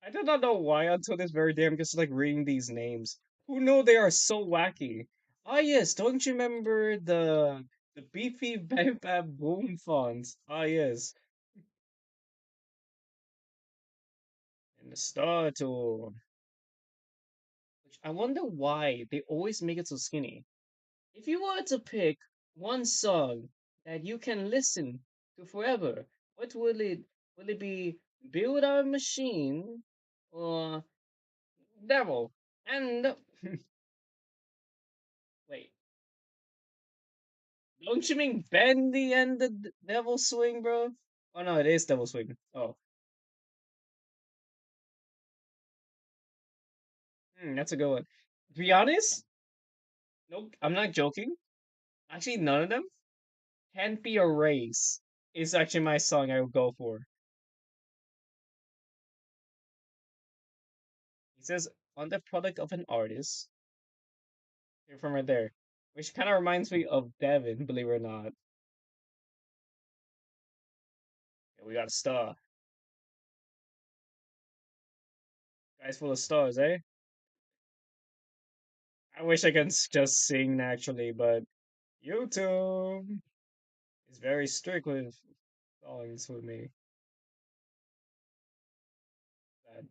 I do not know why until this very day I'm just like reading these names. Who know they are so wacky? Ah yes, don't you remember the beefy Bam Bam Boom fonts? Ah yes, and the star tool. Which I wonder why they always make it so skinny. If you were to pick one song that you can listen to forever, what will it be? Build Our Machine or Devil? And wait, don't you mean Bendy and the Devil Swing, bro? Oh no, it is Devil Swing. Oh, that's a good one. To be honest, no, I'm not joking. Actually, none of them. Can't Be Erased is actually my song I would go for. He says, on the product of an artist, here from right there, which kind of reminds me of Devin, believe it or not. Yeah, we got a star. Guys full of stars, eh? I wish I could just sing naturally, but YouTube is very strict with songs with me. Bad.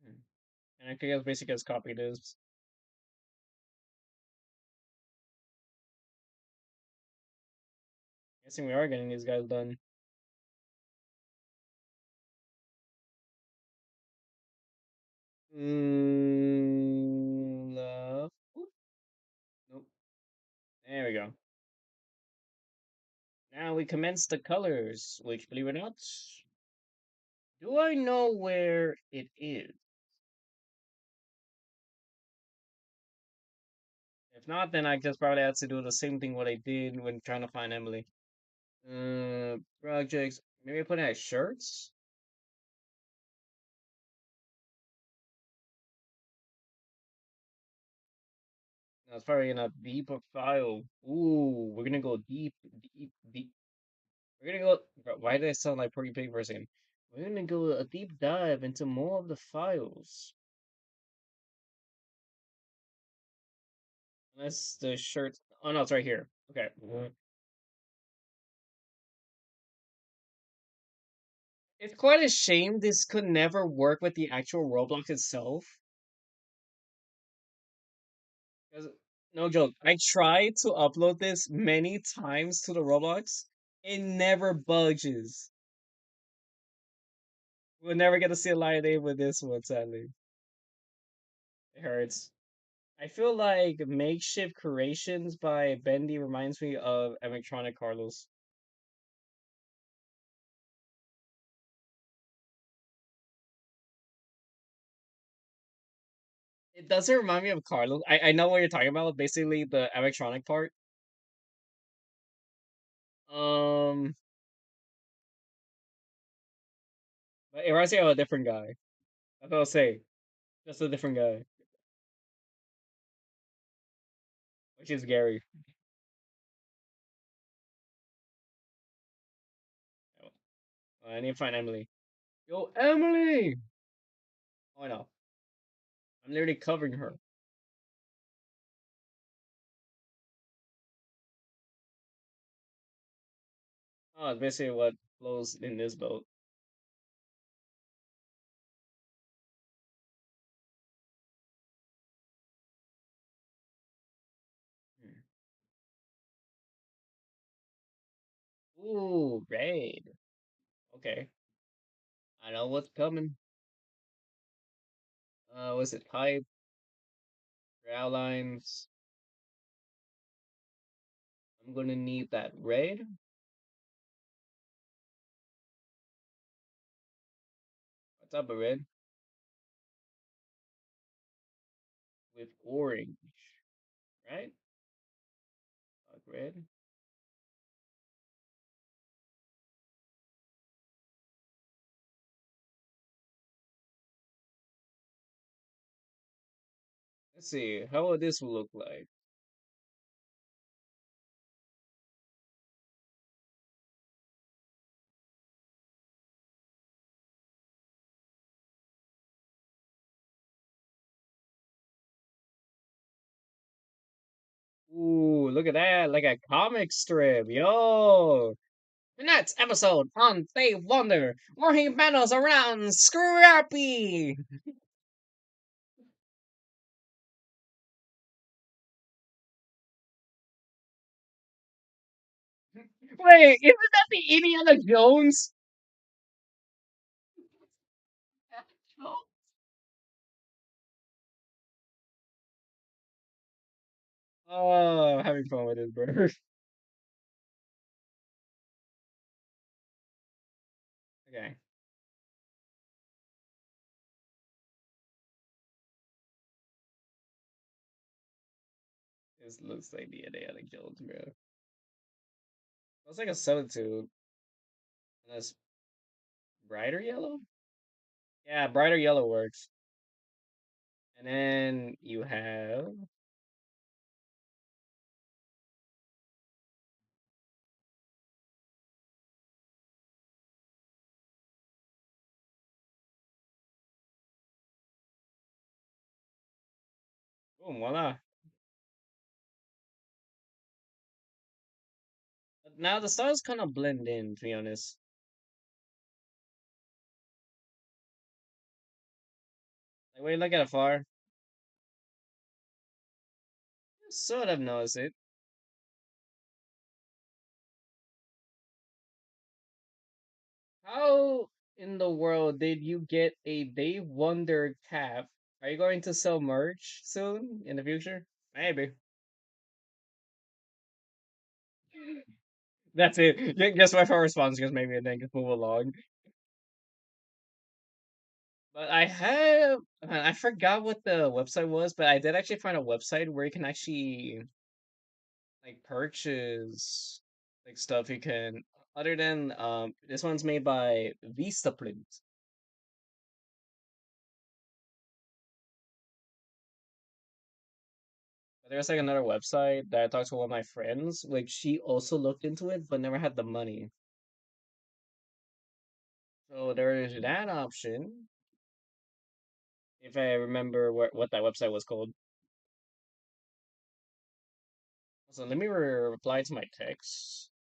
Hmm. And I guess basically just copy this. Guessing we are getting these guys done. Love. Oop, nope. There we go. Now we commence the colors, which, believe it or not, do I know where it is? If not, then I just probably have to do the same thing what I did when trying to find Emily. Projects. Maybe I put it as shirts. No, it's probably in a deeper file. Ooh, we're gonna go deep, deep, deep. We're gonna go. Bro, why did I sound like Porky Pig for a second? We're gonna go a deep dive into more of the files. Unless the shirt. Oh no, it's right here. Okay. It's quite a shame this could never work with the actual Roblox itself. 'Cause, no joke, I tried to upload this many times to the Roblox. It never budges. We'll never get to see a light day with this one, sadly. It hurts. I feel like Makeshift Creations by Bendy reminds me of Electronic Carlos. It doesn't remind me of Carlos. I know what you're talking about, basically the electronic part. Um, but it reminds me of a different guy. That's what I'll say. Just a different guy. which is Gary. Oh, I need to find Emily. Yo, Emily! Oh no, I'm literally covering her. Oh, it's basically what flows in this boat. Hmm. Ooh, raid. Okay, I know what's coming. Was it pipe, rail lines? I'm gonna need that raid. What type of red? With orange, right? Red. Let's see, how would this look like? Ooh, look at that, like a comic strip, yo! The next episode on Dave Wonder, where he battles around Scrappy! Wait, isn't that the Indiana Jones? Oh, having fun with this, bro. Okay, this looks like the Indiana Jones, bro. Looks like a substitute. Unless brighter yellow? Yeah, brighter yellow works. And then you have. Boom, voila. But now the stars kind of blend in, to be honest. Like, when you look at it far, you sort of notice it. How in the world did you get a Dave Wonder cap? Are you going to sell merch soon in the future? Maybe. That's it. Guess my first response is maybe and then just move along. But I have I forgot what the website was, but I did actually find a website where you can actually like purchase like stuff you can other than this one's made by Vistaprint. But there's like another website that I talked to one of my friends, like she also looked into it but never had the money. So there is that option. If I remember what that website was called. So let me reply to my text.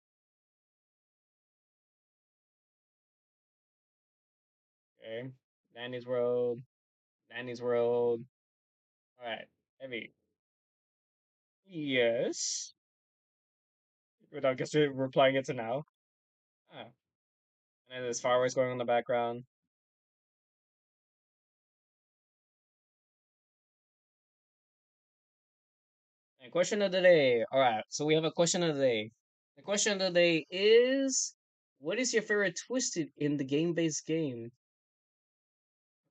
Okay. Danny's Road. Danny's Road. Alright. Heavy. Yes. Without just replying it to now. Ah. And then there's fireworks going on in the background. And question of the day. Alright, so we have a question of the day. The question of the day is, what is your favorite twisted in the game-based game?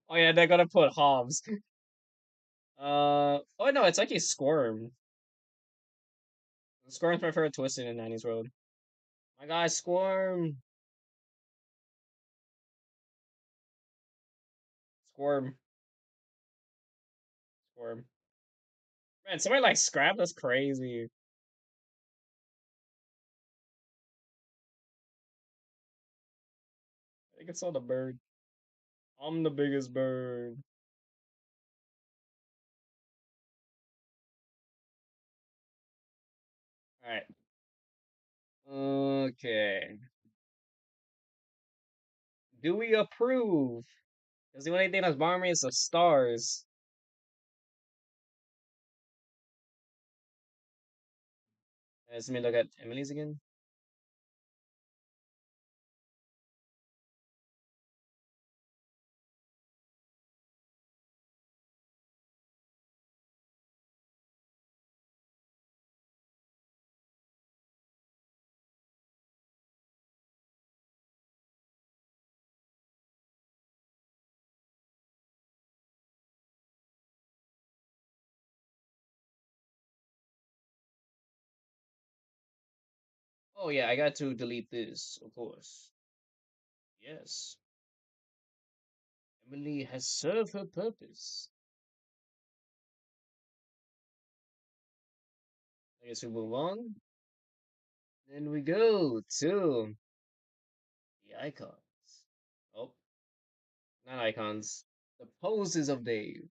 Oh yeah, they're gonna put Hobbs. Oh no, it's actually Squirm. Squirm's my favorite twisted in Nanny's Road. My guy, Squirm. Squirm. Squirm. Man, somebody like scrap? That's crazy. I think it's on the bird. I'm the biggest bird. Alright. Okay. Do we approve? Because the only thing that's bothering me is the stars. Let me look at Emily's again. Oh yeah, I got to delete this, of course. Yes. Emily has served her purpose. I guess we move on. Then we go to the icons. Oh, not icons. The poses of Dave.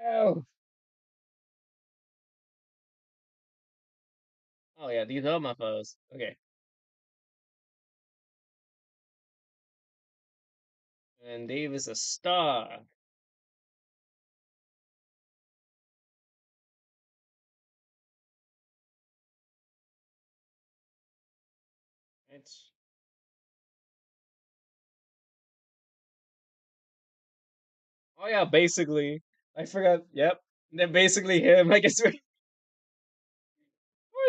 Oh. Oh yeah, these are my poses. Okay. And Dave is a star. It's oh yeah, basically. I forgot. Yep. Then basically him. I guess for a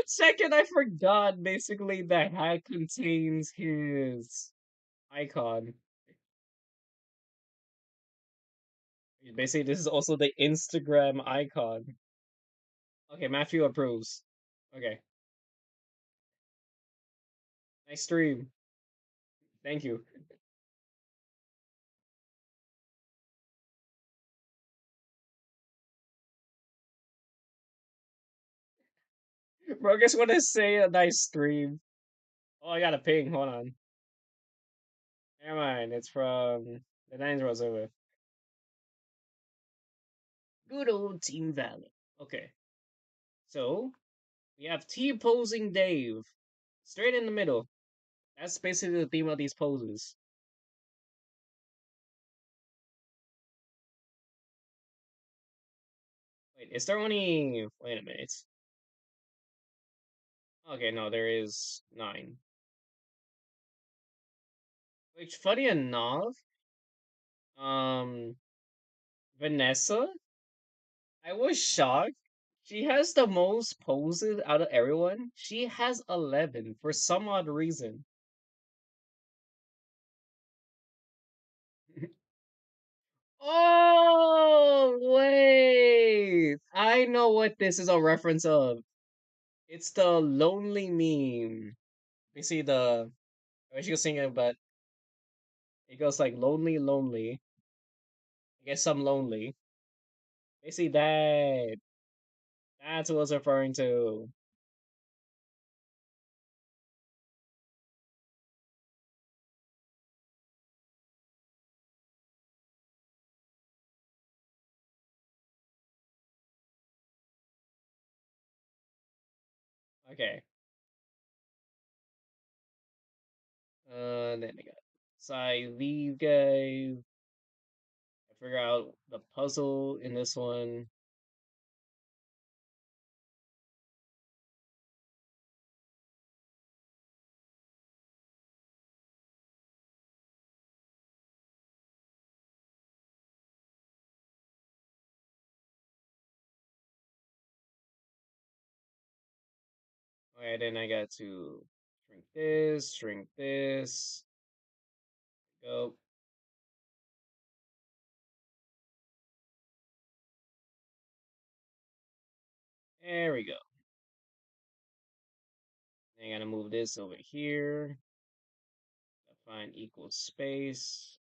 second I forgot basically the hat contains his icon. Basically, this is also the Instagram icon. Okay, Matthew approves. Okay. Nice stream. Thank you. Bro, I just want to say a nice stream. Oh, I got a ping. Hold on. Never mind. It's from the Nines was over. Good old Team Valor. Okay. So, we have T posing Dave. Straight in the middle. That's basically the theme of these poses. Wait, is there only. Wait a minute. Okay, no, there is 9. Which, funny enough, um, Vanessa, I was shocked. She has the most poses out of everyone. She has 11 for some odd reason. Oh, wait. I know what this is a reference of. It's the lonely meme. You see I wish you could sing it, but it goes like lonely, lonely. I guess I'm lonely. You see that. That's what I was referring to. Okay. Then I got. So I leave, guys. I figure out the puzzle in this one. Okay, then I got to shrink this, go. There we go. Then I gotta move this over here. Find equal space.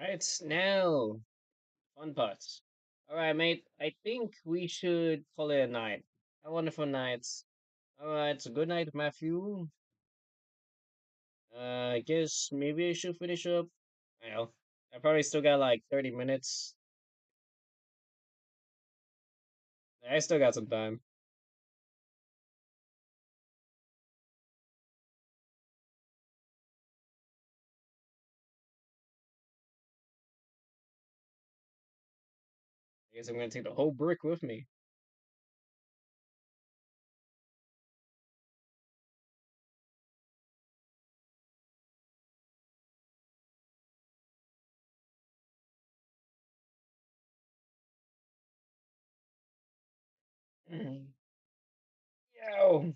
Right now, fun parts. All right, mate. I think we should call it a night. A wonderful night. All right, so good night, Matthew. I guess maybe I should finish up. I know. I probably still got like 30 minutes. I still got some time. I guess I'm gonna take the whole brick with me. Yo!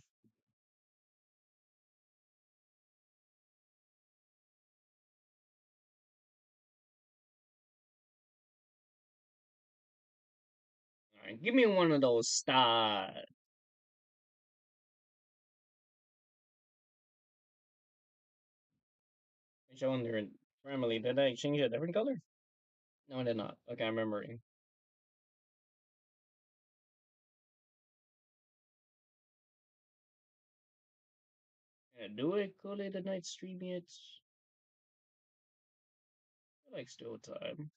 Alright, give me one of those stars. Showing their family. Did I change a different color? No, I did not. Okay, I'm remembering. Yeah, do I call it a night stream yet? I like still time.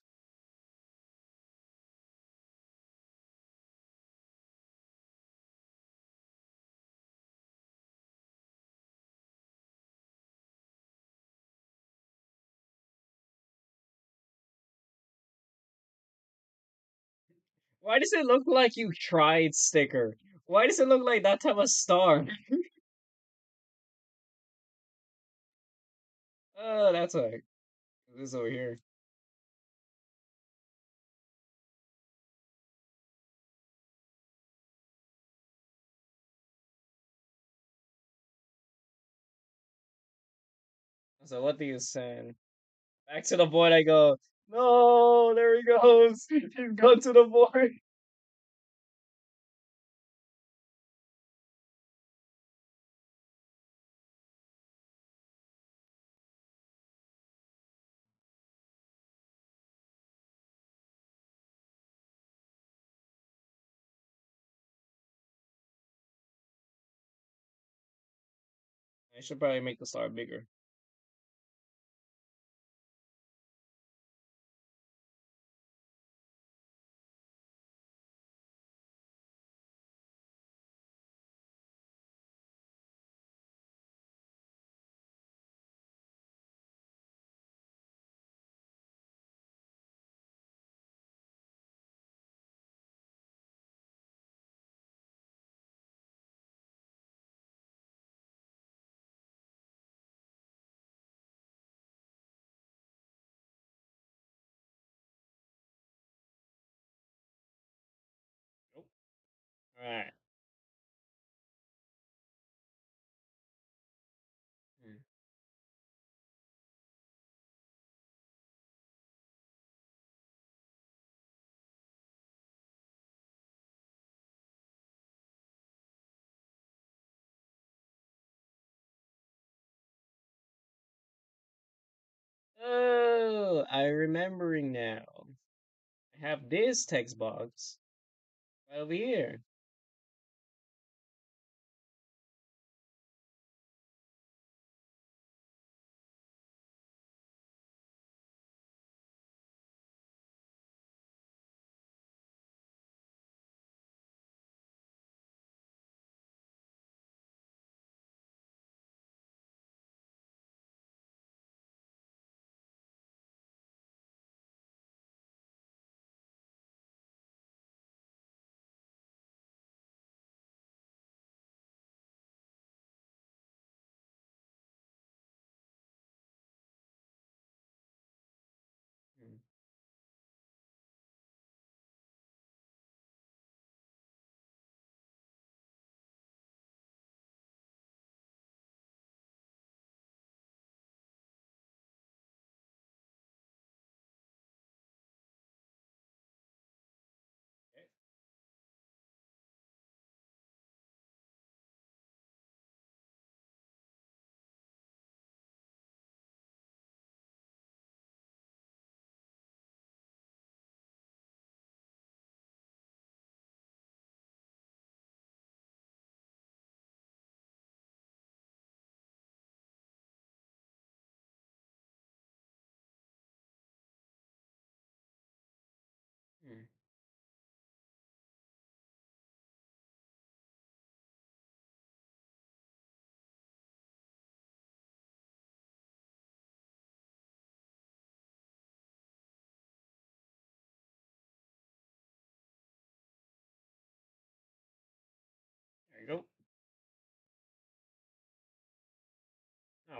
Why does it look like you tried sticker? Why does it look like that type of star? Oh, that's why. This is over here. So what do you send? Back to the board I go. No, there he goes. He's gone to the board. I should probably make the star bigger. Nope. Alright. Hmm. Oh, I'm remembering now. I have this text box right over here.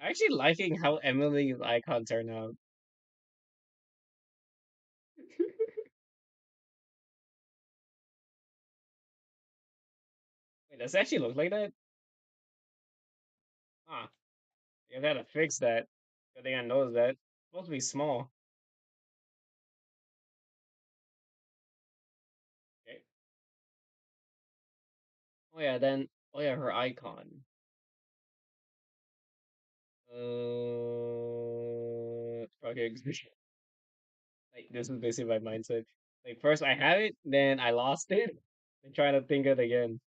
I'm actually liking how Emily's icon turned out. Wait, does it actually look like that? Huh. You gotta fix that. Good thing I knows that. It's supposed to be small. Okay. Oh yeah, then oh yeah, her icon. Okay. Like this is basically my mindset. Like first I had it, then I lost it, and trying to think it again.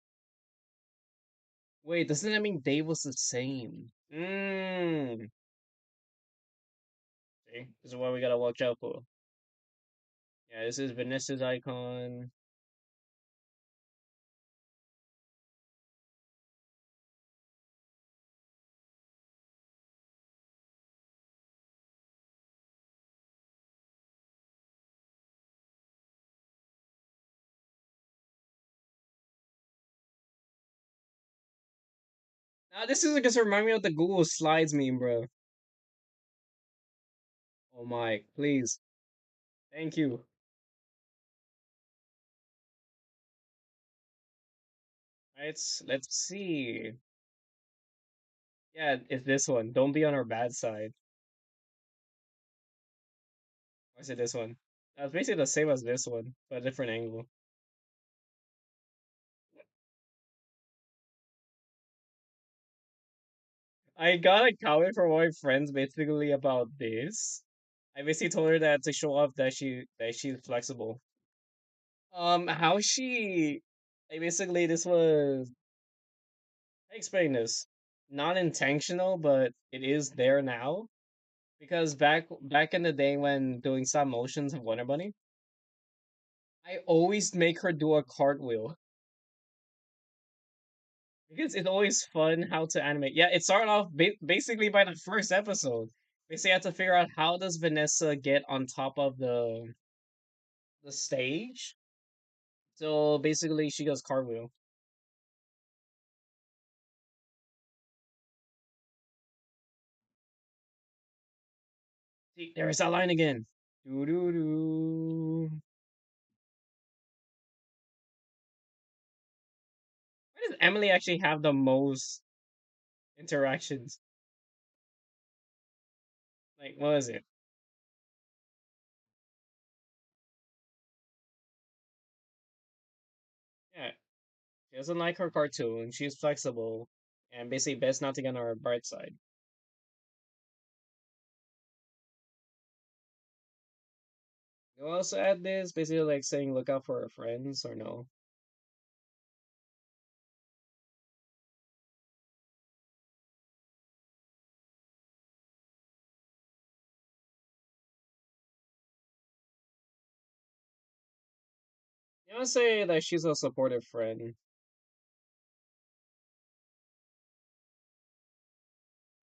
Wait, doesn't that mean Dave was the same? Mmm. See, this is what we gotta watch out for. Yeah, this is Vanessa's icon. Now this is just remind me of the Google Slides meme, bro. Oh my, please. Thank you. Let's see. Yeah, it's this one. Don't be on our bad side. Or is it this one? It's basically the same as this one, but a different angle. I got a comment from one of my friends basically about this. I basically told her that to show off that she's flexible. How she basically this was I explain this. Not intentional, but it is there now. Because back in the day when doing some motions of Wonder Bunny, I always make her do a cartwheel. Because it's always fun how to animate. Yeah, it started off basically by the first episode. Basically, you have to figure out how does Vanessa get on top of the stage. So basically, she goes cartwheel. See, there's that line again. Doo doo doo. Why does Emily actually have the most interactions? Like, what is it? Yeah, she doesn't like her cartoon. She's flexible, and basically best not to get on her bright side. You also add this, basically like saying look out for her friends or no. You want to say that she's a supportive friend.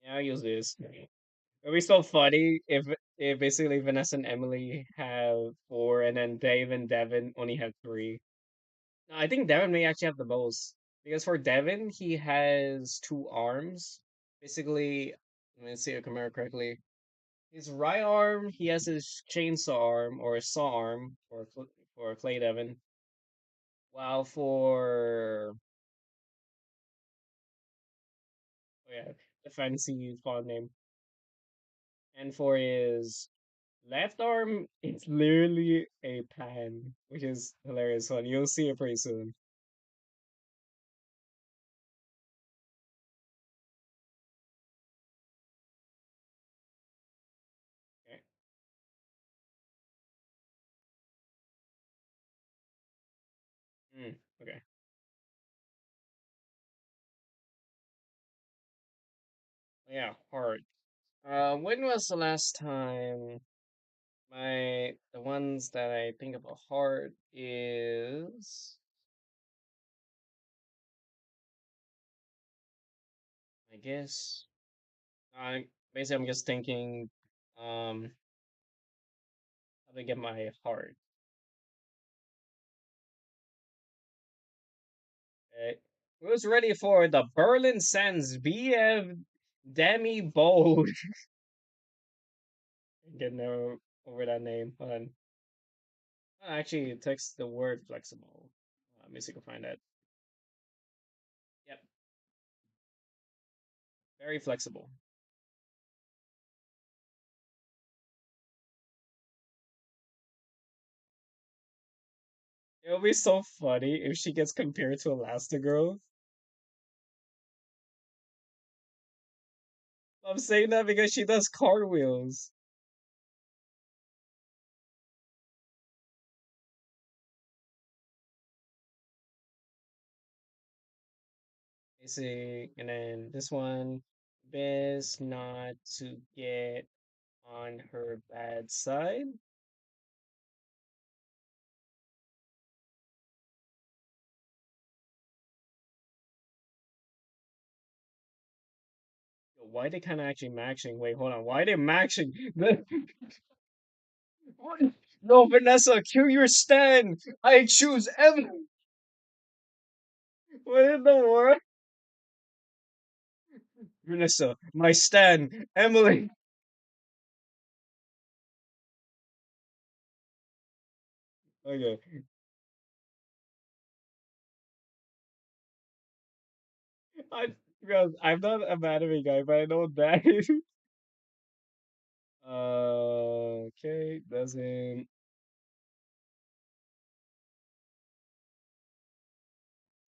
Yeah, I'll use this. It'd be so funny if basically Vanessa and Emily have four, and then Dave and Devin only have three. No, I think Devin may actually have the most because for Devin he has two arms. Basically, let me see if I can remember correctly. His right arm, he has his chainsaw arm or his saw arm for Clay Devin. While for oh yeah, the fancy font name, and for his left arm, it's literally a pan, which is hilarious fun. You'll see it pretty soon. Okay. Okay. Yeah, hard. When was the last time the ones that I think about hard is I guess I basically I'm just thinking how to get my heart. Okay. Who's ready for the Berlin Sands BF Demi Bold. Getting over that name. Actually, it takes the word flexible. Let me see if I can find that. Yep, very flexible. It'll be so funny if she gets compared to Elastigirl. I'm saying that because she does cartwheels. Basic, and then this one, best not to get on her bad side. Yo, why they kind of actually matching? Wait, hold on. Why they matching? What? No, Vanessa, kill your stand. I choose Emily. What in the world? Vanessa, my stand, Emily. Okay, I because I'm not a anime guy, but I know that. Okay, doesn't.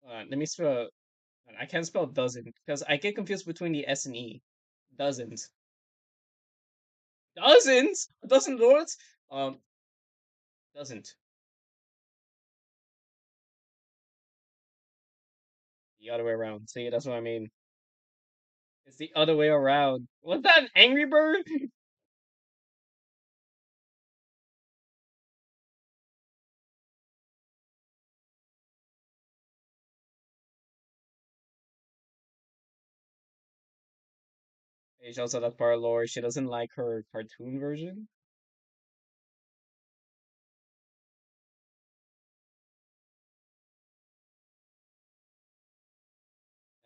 Let me spell. I can't spell doesn't because I get confused between the S and E. Doesn't. Doesn't. Doesn't what? Doesn't. The other way around. See, that's what I mean. It's the other way around. Was that an Angry Bird? She also that part of lore. She doesn't like her cartoon version.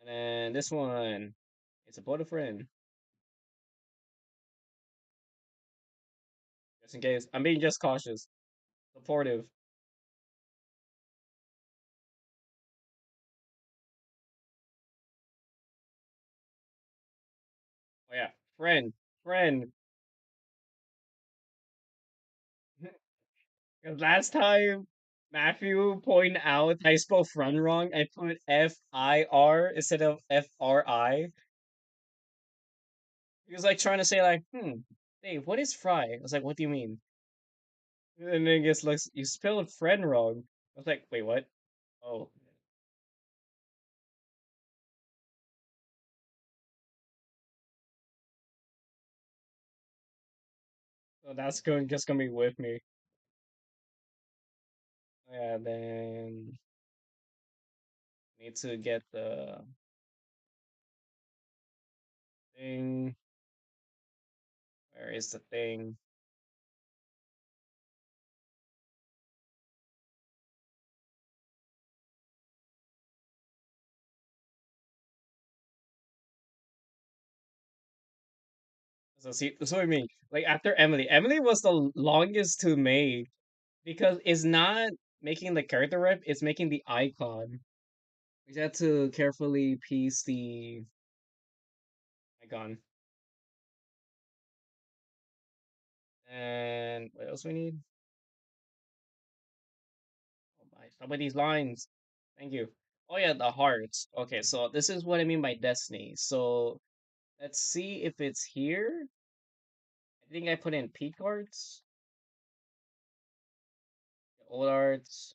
And then this one, it's about a friend. Just in case. I'm being just cautious. Supportive. Oh yeah. Friend. Friend. 'Cause last time Matthew pointed out I spelled friend wrong. I put FIR instead of FRI. He was like trying to say like, Dave, what is fry? I was like, what do you mean? And then he just looks, you spelled friend wrong. I was like, wait, what? Oh, so that's going just gonna be with me. Yeah, then need to get the thing. Where is the thing? So see, that's what I mean. Like after Emily, Emily was the longest to make because it's not making the character rep, it's making the icon. We had to carefully piece the icon. And what else we need? Oh my, some of these lines. Thank you. Oh yeah, the hearts. Okay, so this is what I mean by destiny. So let's see if it's here. I think I put in peak arts, old arts,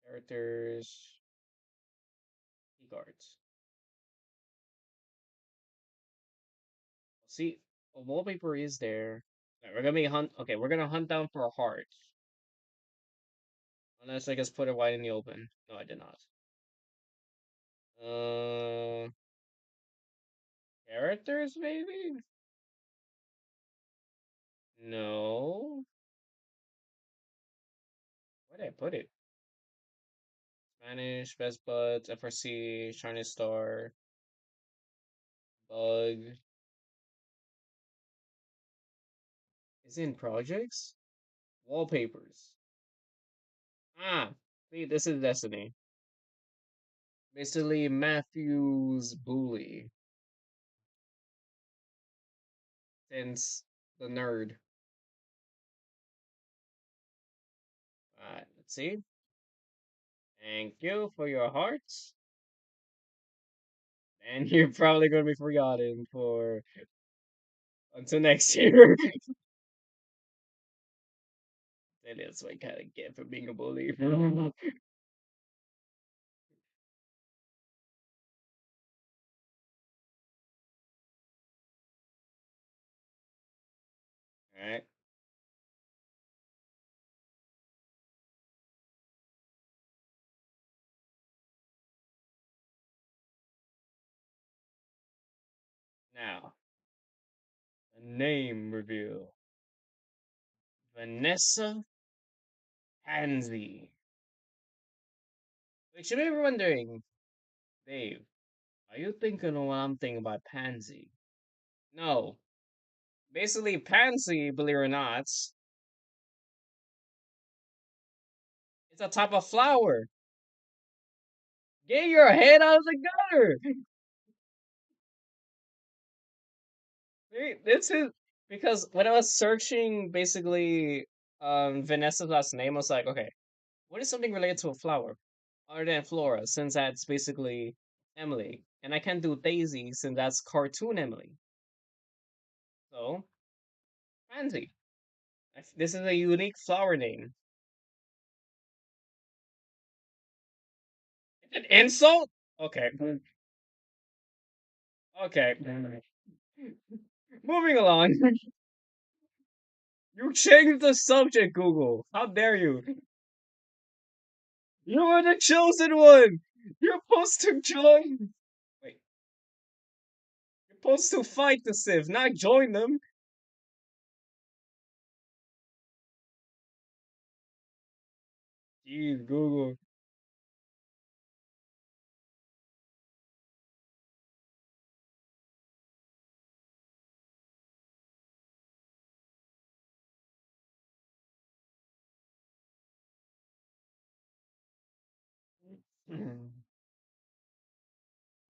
characters, peak arts. See, a wallpaper is there. Alright, we're gonna be hunt. Okay, we're gonna hunt down for a heart. Unless I just put it wide in the open. No, I did not. Uh, characters maybe? No. Where did I put it? Spanish, Best Buds, FRC, Shining Star. Bug is in projects. Wallpapers. Ah, see, this is Destiny. Basically, Matthew's bully. Since the nerd. Alright, let's see. Thank you for your hearts. And you're probably gonna be forgotten for until next year. That is what I kind of get for being a bully. Alright, now, a name reveal. Vanessa Pansy. Which you may be wondering, Dave, are you thinking of what I'm thinking about Pansy? No. Basically, Pansy, believe it or not, it's a type of flower. Get your head out of the gutter! This is because when I was searching basically Vanessa's last name, I was like, okay, what is something related to a flower other than Flora, since that's basically Emily, and I can't do Daisy since that's cartoon Emily. So Pansy. This is a unique flower name. It's an insult. Okay. Okay. Moving along. You changed the subject, Google. How dare you? You were the chosen one. You're supposed to join. Wait. You're supposed to fight the Sith, not join them. Jeez, Google.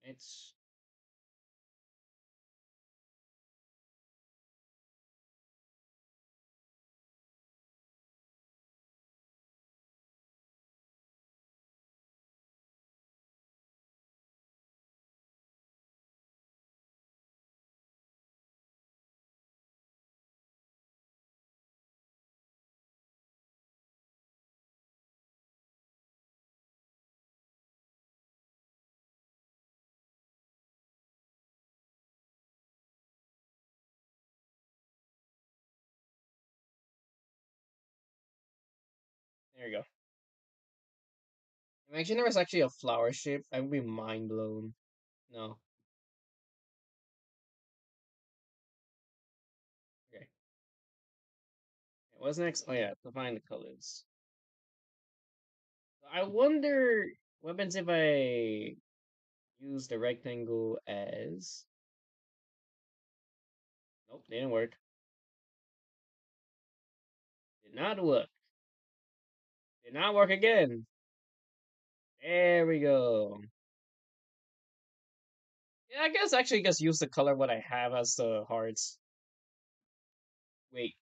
It's there you go. Imagine there was actually a flower shape. I would be mind blown. No. Okay. What's next? Oh yeah, to find the colors. I wonder what happens if I use the rectangle as. Nope, didn't work. Did not work. Did not work again. There we go. Yeah, I guess actually just use the color what I have as the hearts. Wait.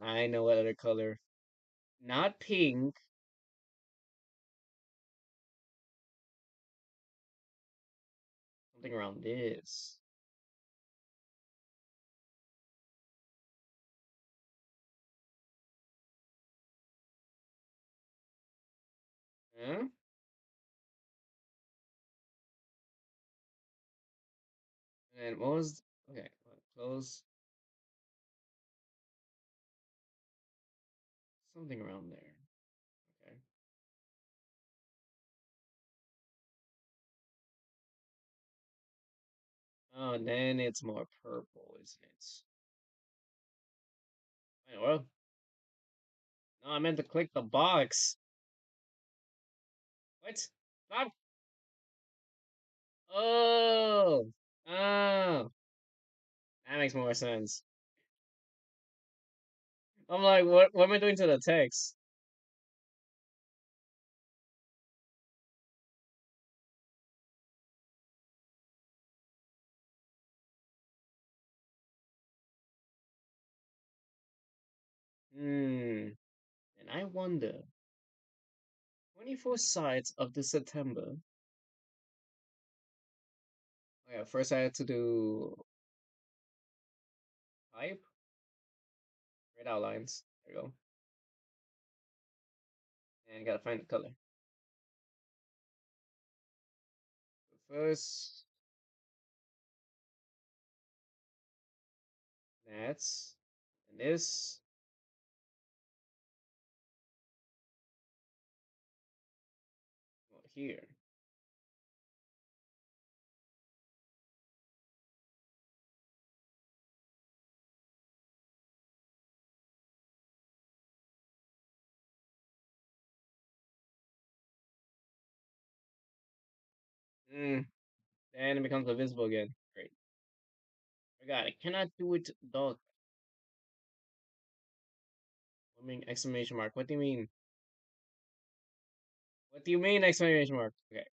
I know what other color. Not pink. Something around this. Huh? And then what was okay, close something around there. Okay. Oh, and then it's more purple, isn't it? Wait, well, no, I meant to click the box. What? Stop. Oh, oh, that makes more sense. I'm like, what am I doing to the text? Hmm. And I wonder, 24 sides of the September. Oh, yeah, first I had to do type, red outlines. There you go. And gotta find the color. First, that's, and this, well, here. Hmm. Then it becomes invisible again. Great. I got it. Cannot do it, dog. I mean, exclamation mark. What do you mean? What do you mean, exclamation mark? Okay.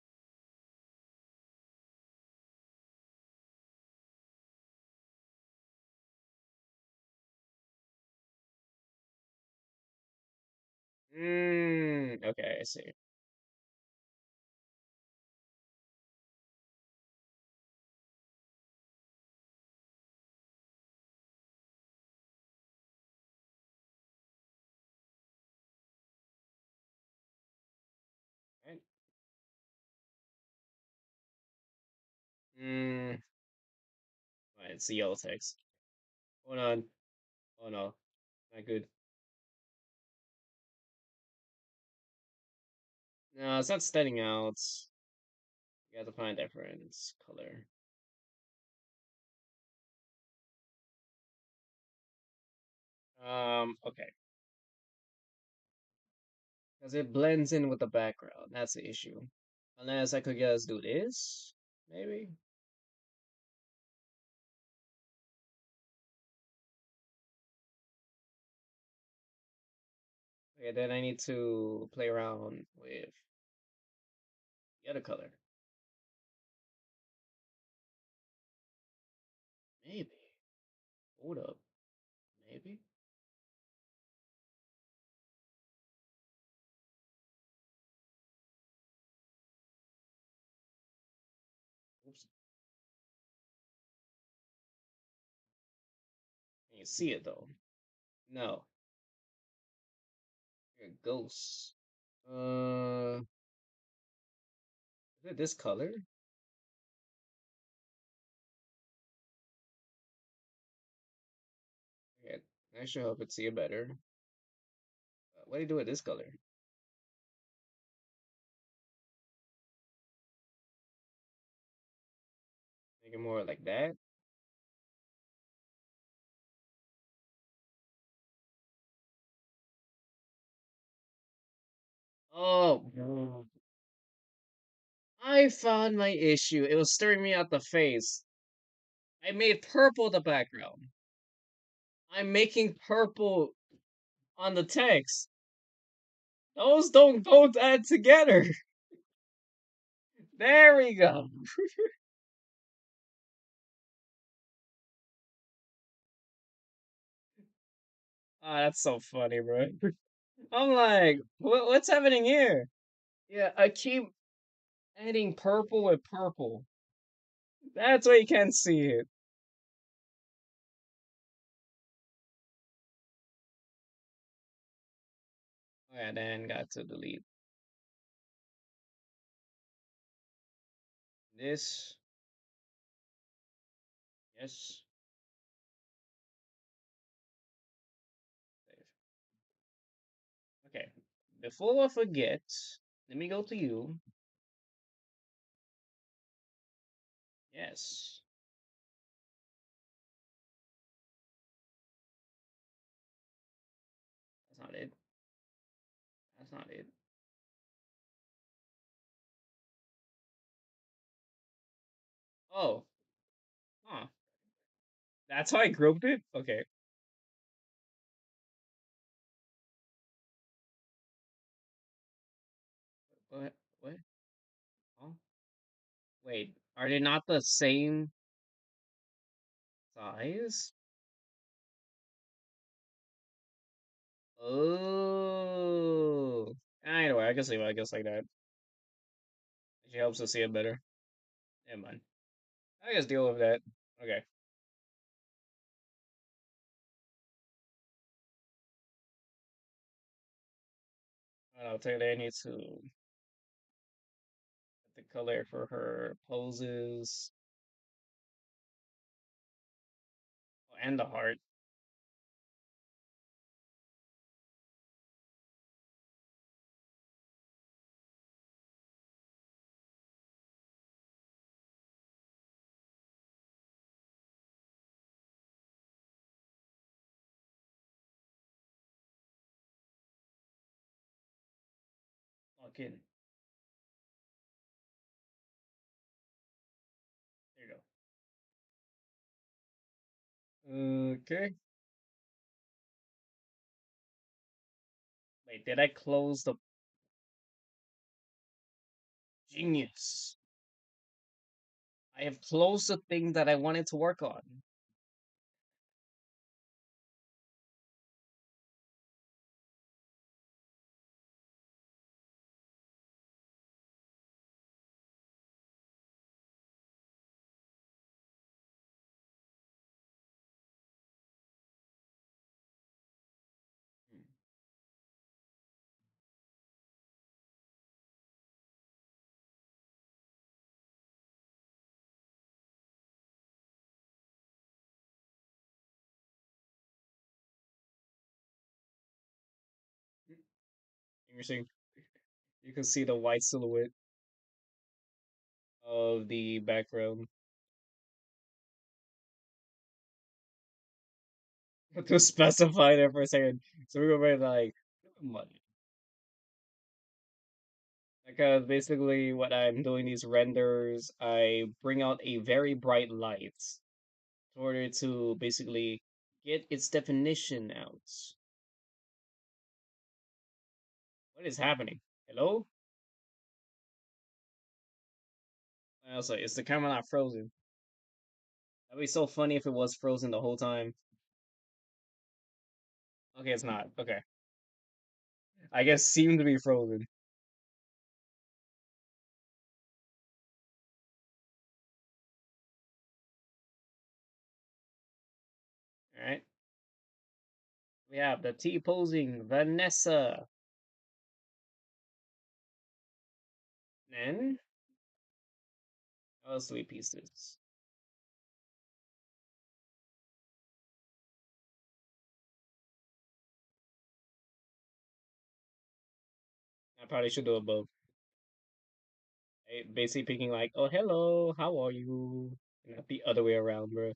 Okay, I see. Right. Hmm. Right, it's the yellow text. Hold on. Oh no, not good. No, it's not standing out. You have to find a different color. Okay. Because it blends in with the background. That's the issue. Unless I could just do this, maybe. Okay, then I need to play around with the other color. Maybe. Hold up. Maybe. Oops. Can you see it though? No. You're a ghost. Is it this color? Okay, I should help it see it better. What do you do with this color? Make it more like that? Oh, I found my issue. It was staring me at the face. I made purple the background. I'm making purple on the text. Those don't both add together. There we go. Ah, that's so funny, bro. I'm like, what's happening here? Yeah, I keep adding purple with purple. That's why you can't see it. Oh, yeah, then got to delete this. Yes. Save. Okay. Before I forget, let me go to you. Yes. That's not it. That's not it. Oh, huh. That's how I grouped it? Okay. What? What? Oh, wait. Are they not the same size? Oh. Anyway, I can see why I guess like that. She helps us see it better. Never mind. I guess deal with that. Okay. I'll tell you I need to get the color for her poses. Oh, and the heart. Okay. There you go. Okay. Wait, did I close the genius? I have closed the thing that I wanted to work on. Hmm. Interesting. You can see the white silhouette of the background. To specify there for a second. So we were like, money. Because basically, what I'm doing these renders, I bring out a very bright light in order to basically get its definition out. What is happening? Hello? Also, is the camera not frozen? That'd be so funny if it was frozen the whole time. Okay, it's not. Okay. I guess seemed to be frozen. Alright. We have the T posing Vanessa. Then, how else do we piece this? I probably should do a both. Basically picking like, oh hello, how are you? And not the other way around, bro.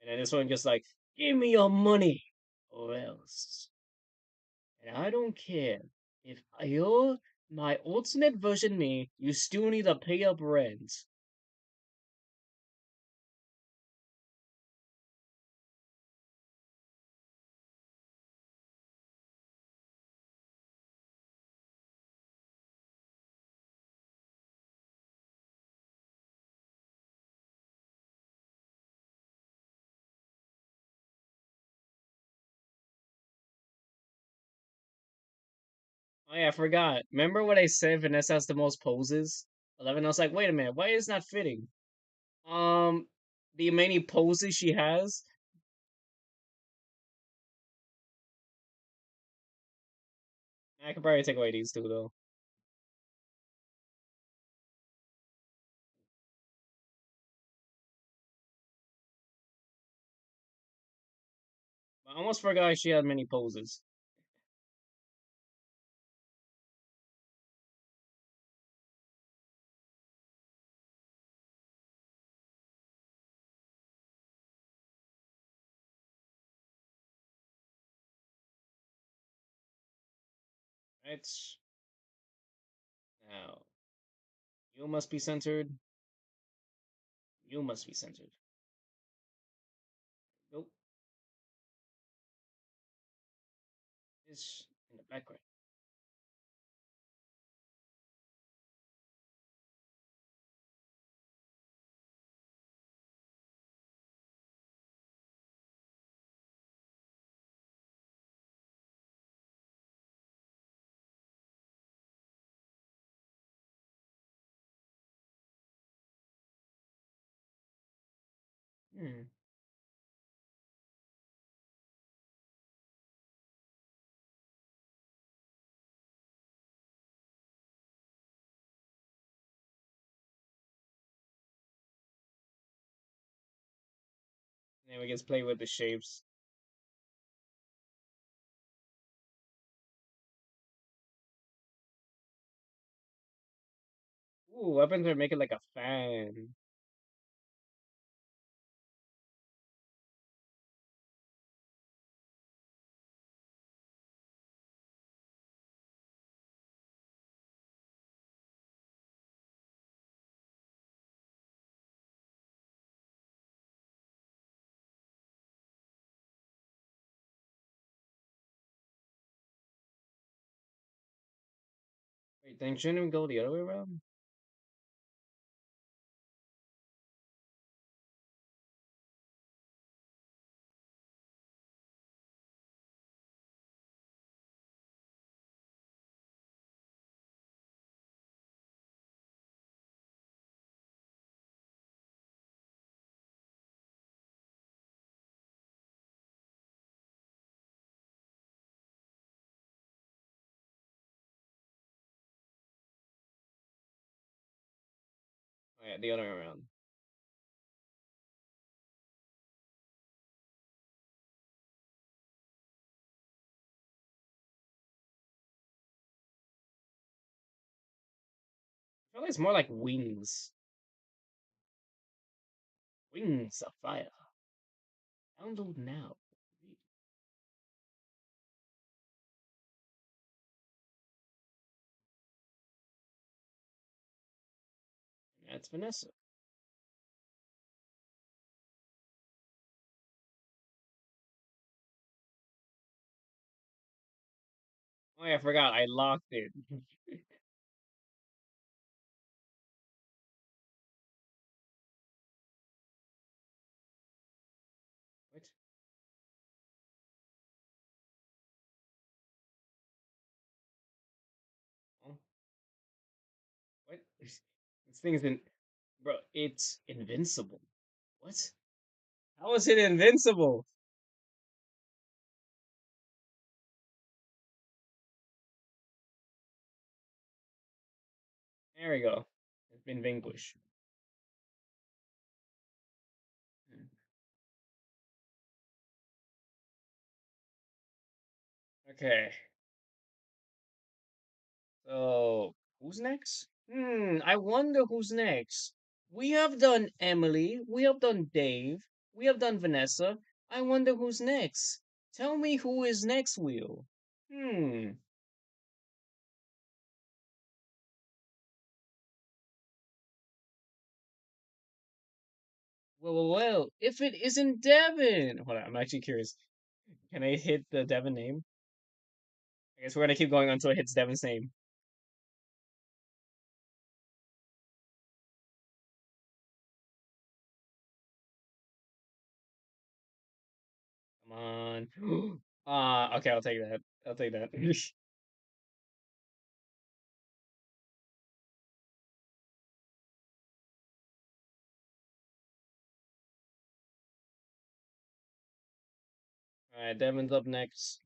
And then this one just like, give me your money or else. And I don't care. If you're my ultimate version me, you still need to pay up rent. Oh yeah, I forgot. Remember what I said Vanessa has the most poses? 11. I was like, wait a minute, why is it not fitting? Um, the many poses she has. I could probably take away these two though. I almost forgot she had many poses. Right? Now, you must be centered. You must be censored. Nope. It's in the background. Hmm. Then we get to play with the shapes. Ooh, weapons are making like a fan. Wait, then shouldn't we go the other way around? Oh yeah, the other way around. I feel like it's more like wings. Wings of fire. Download now. That's Vanessa. Oh yeah, I forgot. I locked it. What? Oh, what? This thing isn't. Bro, it's invincible. What? How is it invincible? There we go. It's been vanquished. Okay. So, who's next? I wonder who's next. We have done Emily, we have done Dave, we have done Vanessa. I wonder who's next. Tell me who is next, Wheel. Hmm. Well, if it isn't Devin. Hold on, I'm actually curious. Can I hit the Devin name? I guess we're gonna keep going until it hits Devin's name. Come on. Okay, I'll take that. I'll take that. Alright, Devin's up next.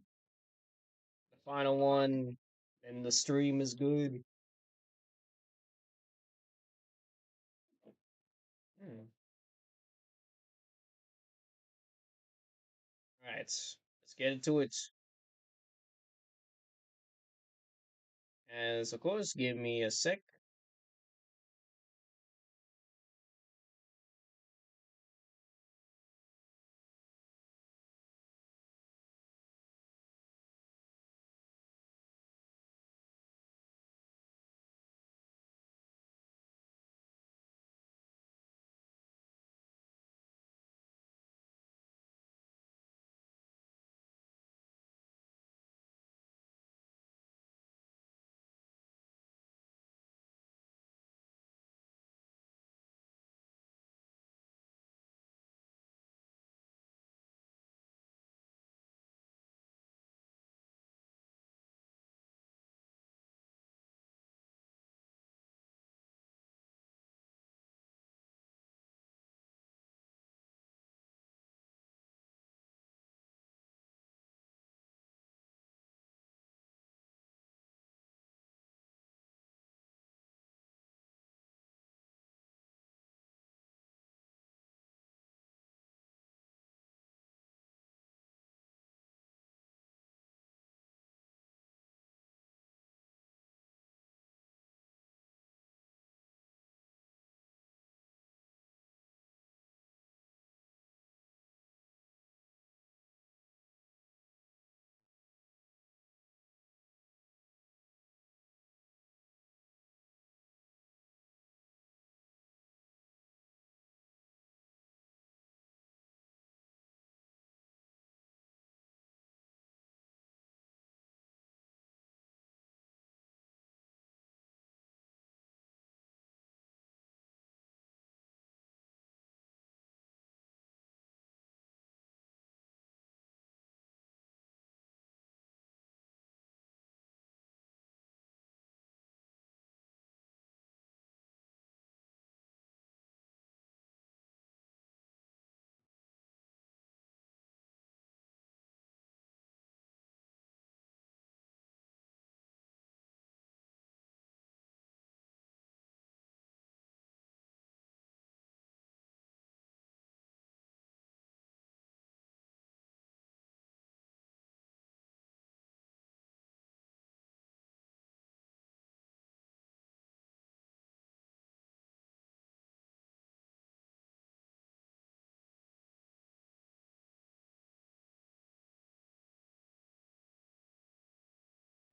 The final one. And the stream is good. Hmm. Alright, let's get into it. As of course, give me a sec.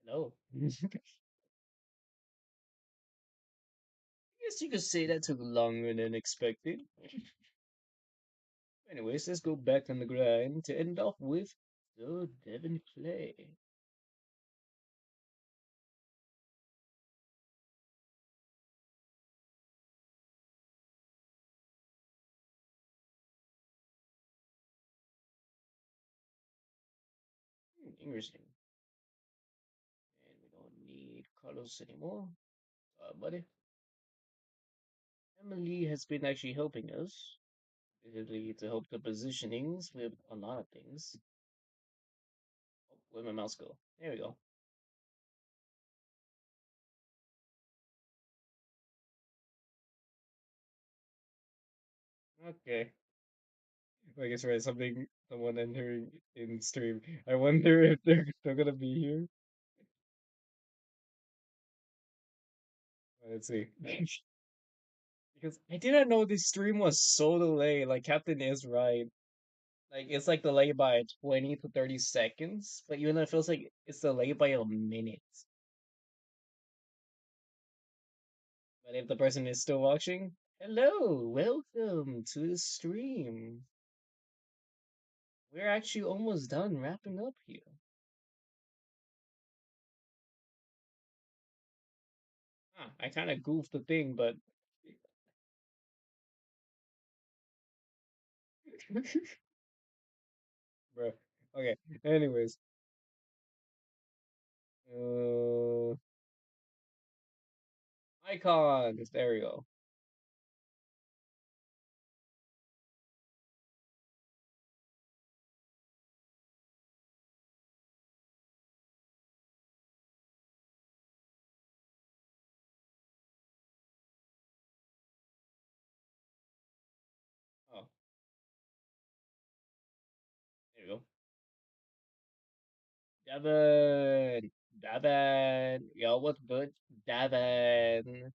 Hello. Guess you could say that took longer than expected. Anyways, let's go back on the grind to end off with the Devin play. Interesting. And we don't need Carlos anymore. Buddy. Emily has been actually helping us. Basically, to help the positionings with a lot of things. Oh, where'd my mouse go? There we go. Okay. I guess right, someone entering in stream. I wonder if they're still gonna be here. Let's see. Because I didn't know this stream was so delayed. Like Captain is right. Like it's like delayed by 20 to 30 seconds, but even though it feels like it's delayed by a minute. But if the person is still watching, hello, welcome to the stream. We're actually almost done wrapping up here. Huh, I kind of goofed the thing, but bro. Okay. Anyways, uh, icons. There we go. Oh, there we go. Devin, Devin, yo, what's good, Devin?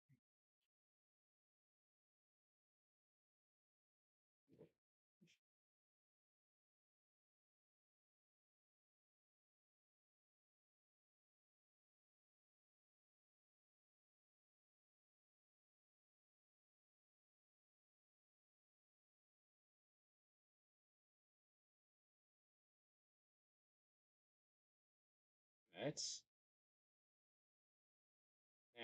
That's now.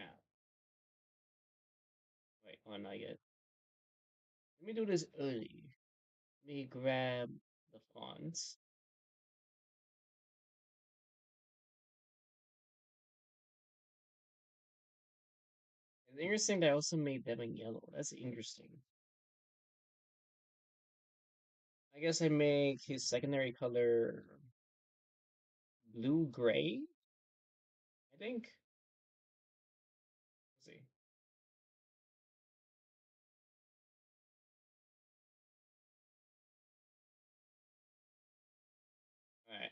Wait, oh, not yet. Let me do this early. Let me grab the fonts. It's interesting that I also made them in yellow. That's interesting. I guess I make his secondary color blue gray. I think. Let's see. All right,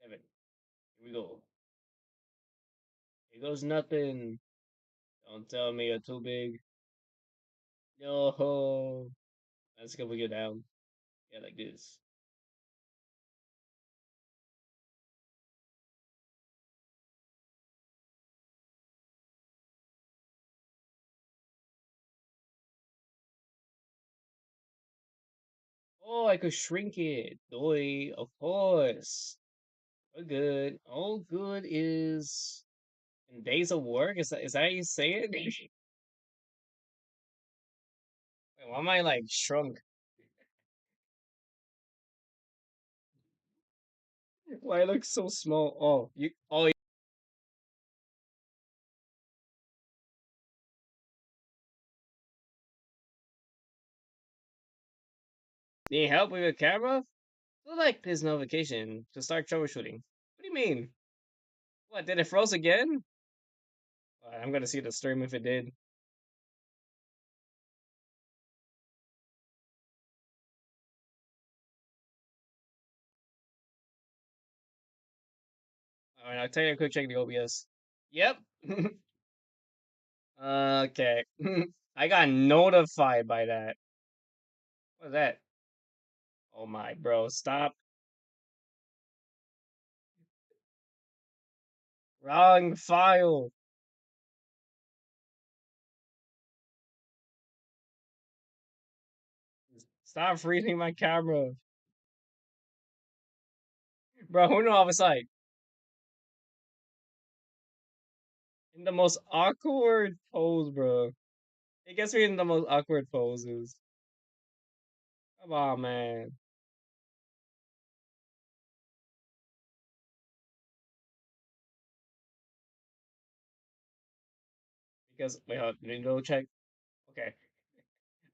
Devin. Here we go. Here goes nothing. Don't tell me you're too big. Yo, let's go get down. Yeah, like this. Oh, I could shrink it. Doy, of course. We're good. All good is in days of work. Is that how you say it? Wait, why am I like shrunk? Why I look so small? Oh, you. Oh, you need help with your camera? Select this notification to start troubleshooting. What do you mean? What, did it froze again? I'm gonna see the stream if it did. Alright, I'll tell you a quick check the OBS. Yep. Okay. I got notified by that. What is that? Oh my, bro, stop. Wrong file. Stop freezing my camera. Bro, who knew I was like in the most awkward pose, bro? It gets me in the most awkward poses. Come on, man. Because wait, hold, let me go check. Okay,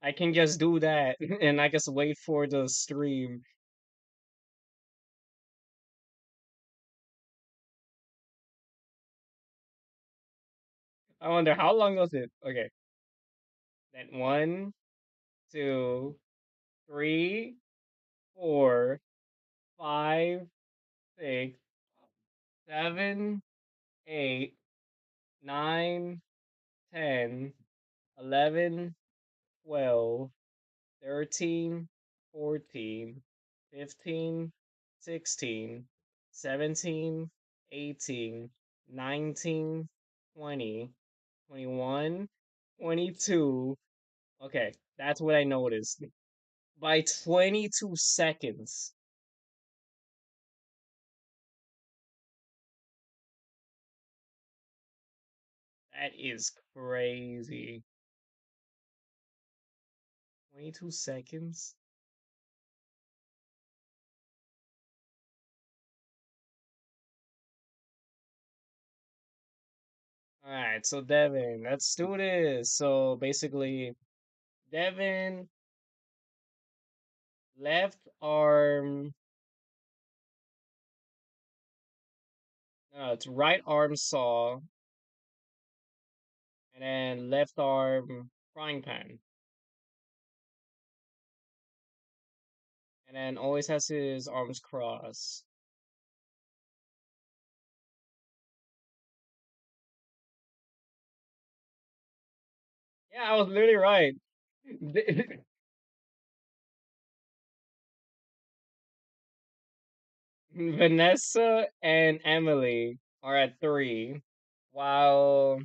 I can just do that, and I just wait for the stream. I wonder how long was it? Okay, then one, two, three, four, five, six, seven, eight, nine, 10, 11, 12, 13, 14, 15, 16, 17, 18, 19, 20, 21, 22. Okay, that's what I noticed. By 22 seconds. That is crazy. 22 seconds? Alright, so Devin, let's do this. So basically, Devin, left arm, no, it's right arm saw, and then left arm frying pan, and then always has his arms crossed. Yeah, I was literally right. Vanessa and Emily are at three, while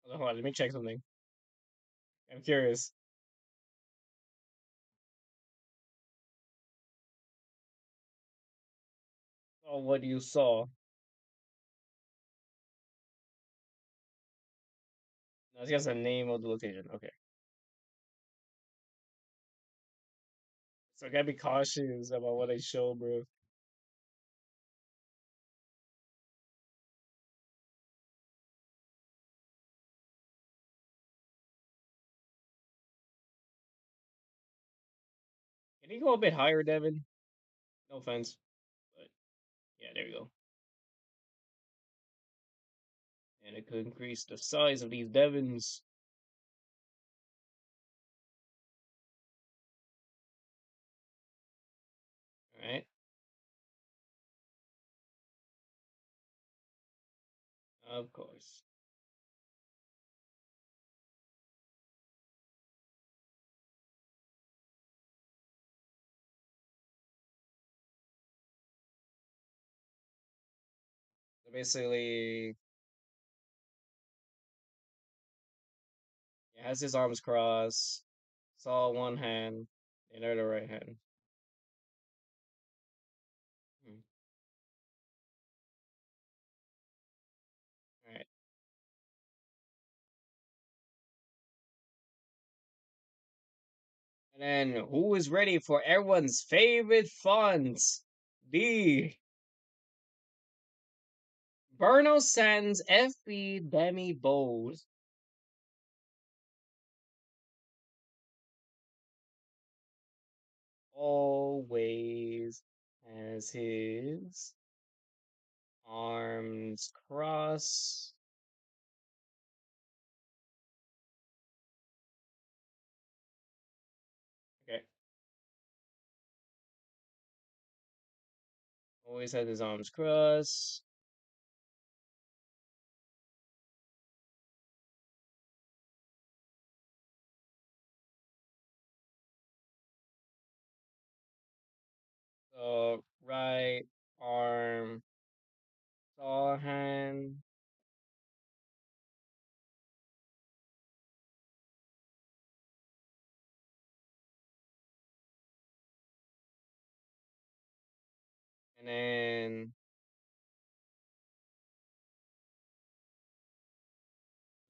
hold on, let me check something. I'm curious. Oh, what you saw? That's just the name of the location. Okay, so I gotta be cautious about what I show, bro. Can you go a bit higher, Devin? No offense, but yeah, there you go. And it could increase the size of these Devons. All right, of course. So basically, he has his arms crossed, saw one hand, the other right hand. Hmm. All right. And then who is ready for everyone's favorite fonts? The Berno Sans FB Demi Bose. Always has his arms crossed. Okay. Always has his arms crossed. So right arm saw hand, and then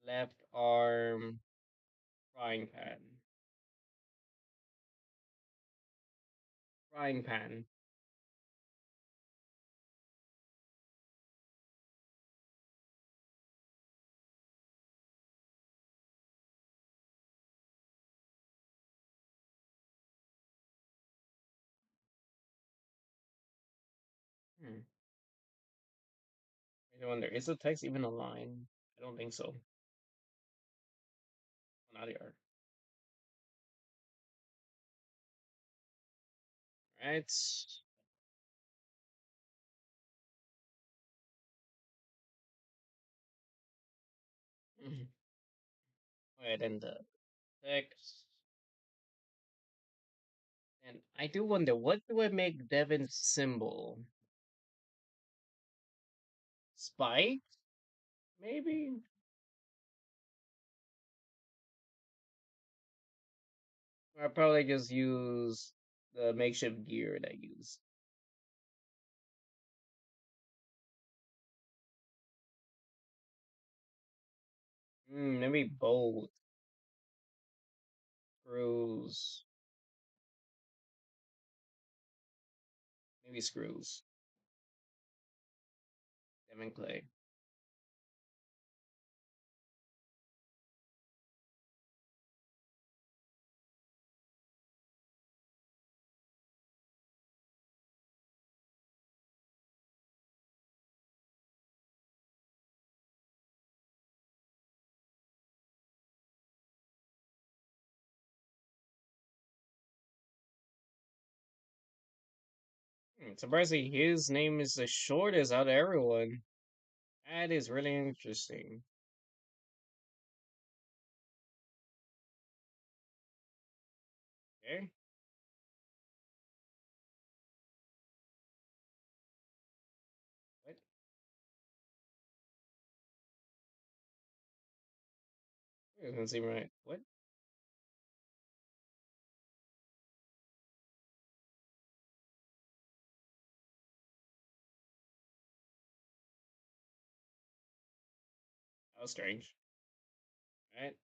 left arm frying pan. Frying pan. Hmm. I wonder, is the text even a line? I don't think so. Not here. Right. Mhm. Alright, and the text. And I do wonder, what do I make Devin's symbol? Spike? Maybe? Or I probably just use the makeshift gear that I use. Maybe bolt, screws, maybe screws. Devin clay. Surprisingly, his name is the shortest out of everyone. That is really interesting. Okay. What? It doesn't seem right. What? That was strange. Right?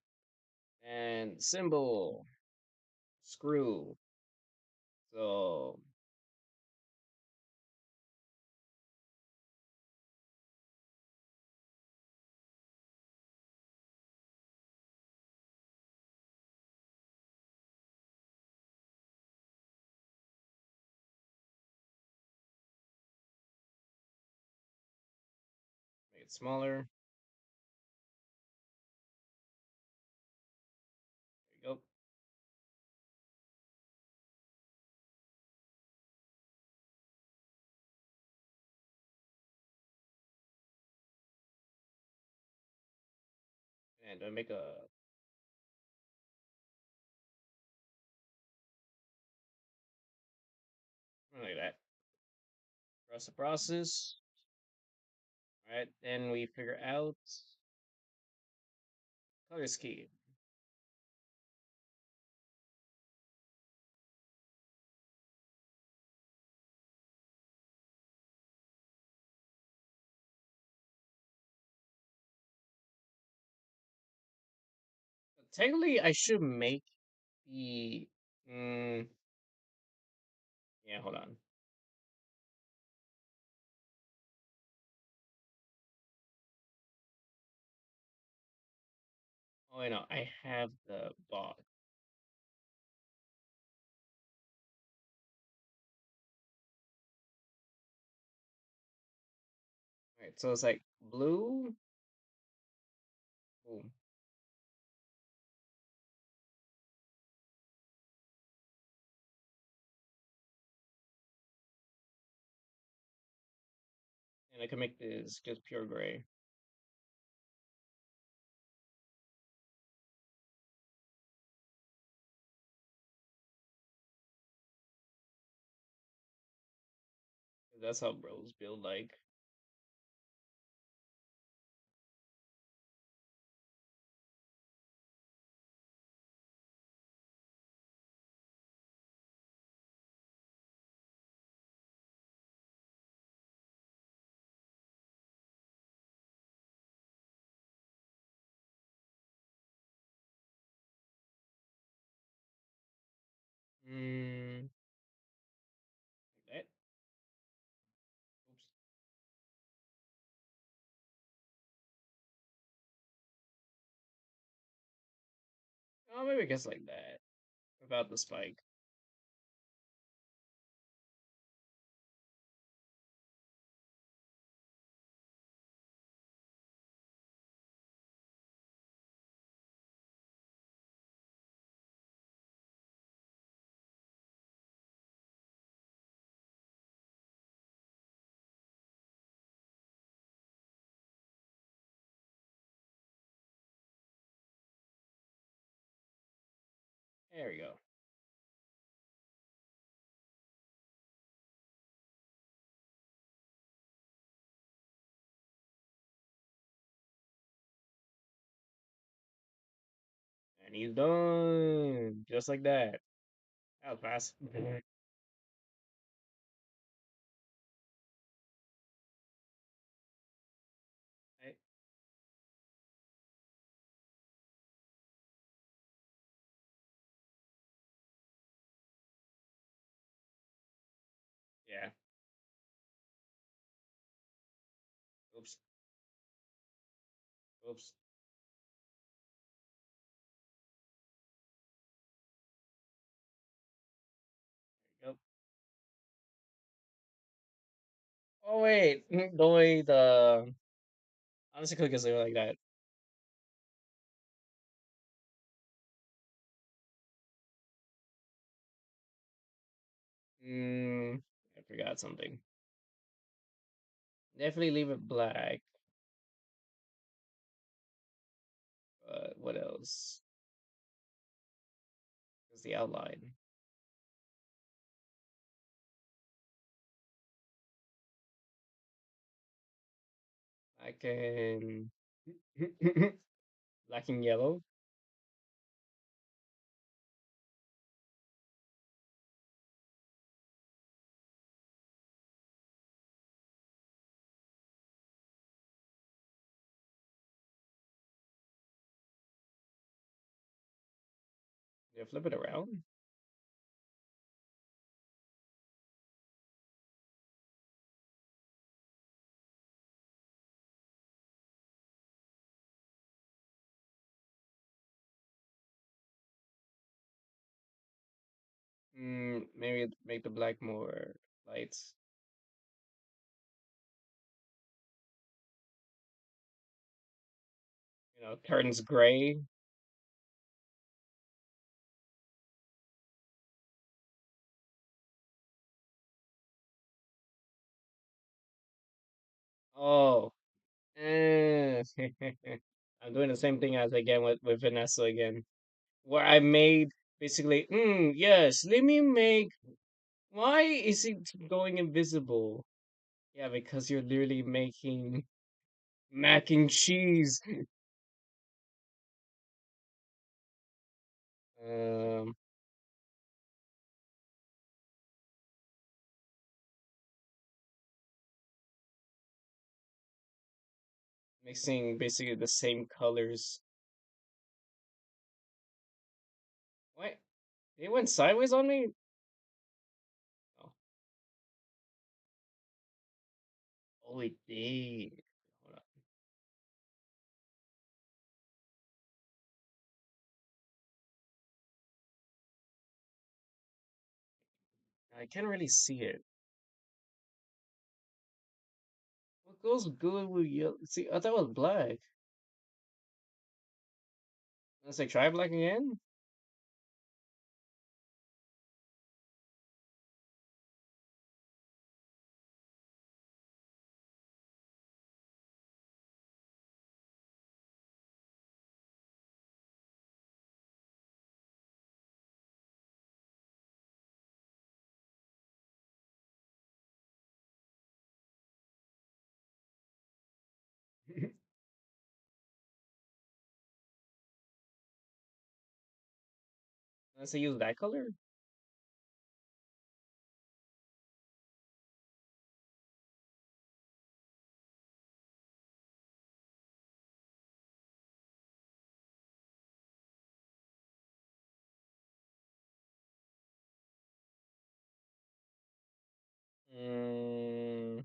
And symbol, screw. So, make it smaller. There you go. And I make a like that. Trust the process. All right. Then we figure out color scheme. Technically, I should make the. Mm, yeah, hold on. Oh, I know. I have the box. All right. So it's like blue. Boom. And I can make this just pure gray. That's how bros build like. Mm, like that. Oops. Oh, maybe I guess like that. Without the spike. There we go. And he's done. Just like that. That was fast. Right? Yeah. Oops. Oops. There you go. Oh wait. The way the honestly cookies are like that. I forgot something. Definitely leave it black. But what else? Is the outline. I can black and yellow. Yeah, flip it around. Maybe make the black more light. Turns gray. Oh, eh. I'm doing the same thing as again with Vanessa again, where I made basically, yes, let me make. Why is it going invisible? Yeah, because you're literally making mac and cheese. Um, Mixing basically the same colors. What? It went sideways on me? Oh, oh it did. Hold on. I can't really see it. What goes good with yellow? See, I thought it was black. Let's say try black again. Let's say use that color. Mm,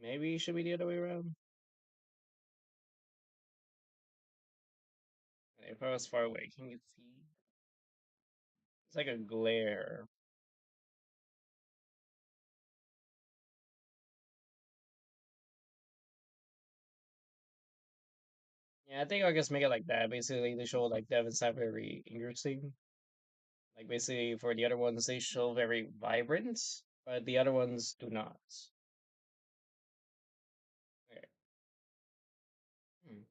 maybe it should be the other way around. If I was far away, can you see? It's like a glare. Yeah, I think I'll just make it like that. Basically, they show like Devin's not very interesting. Like basically for the other ones, they show very vibrant, but the other ones do not. Okay. Hmm.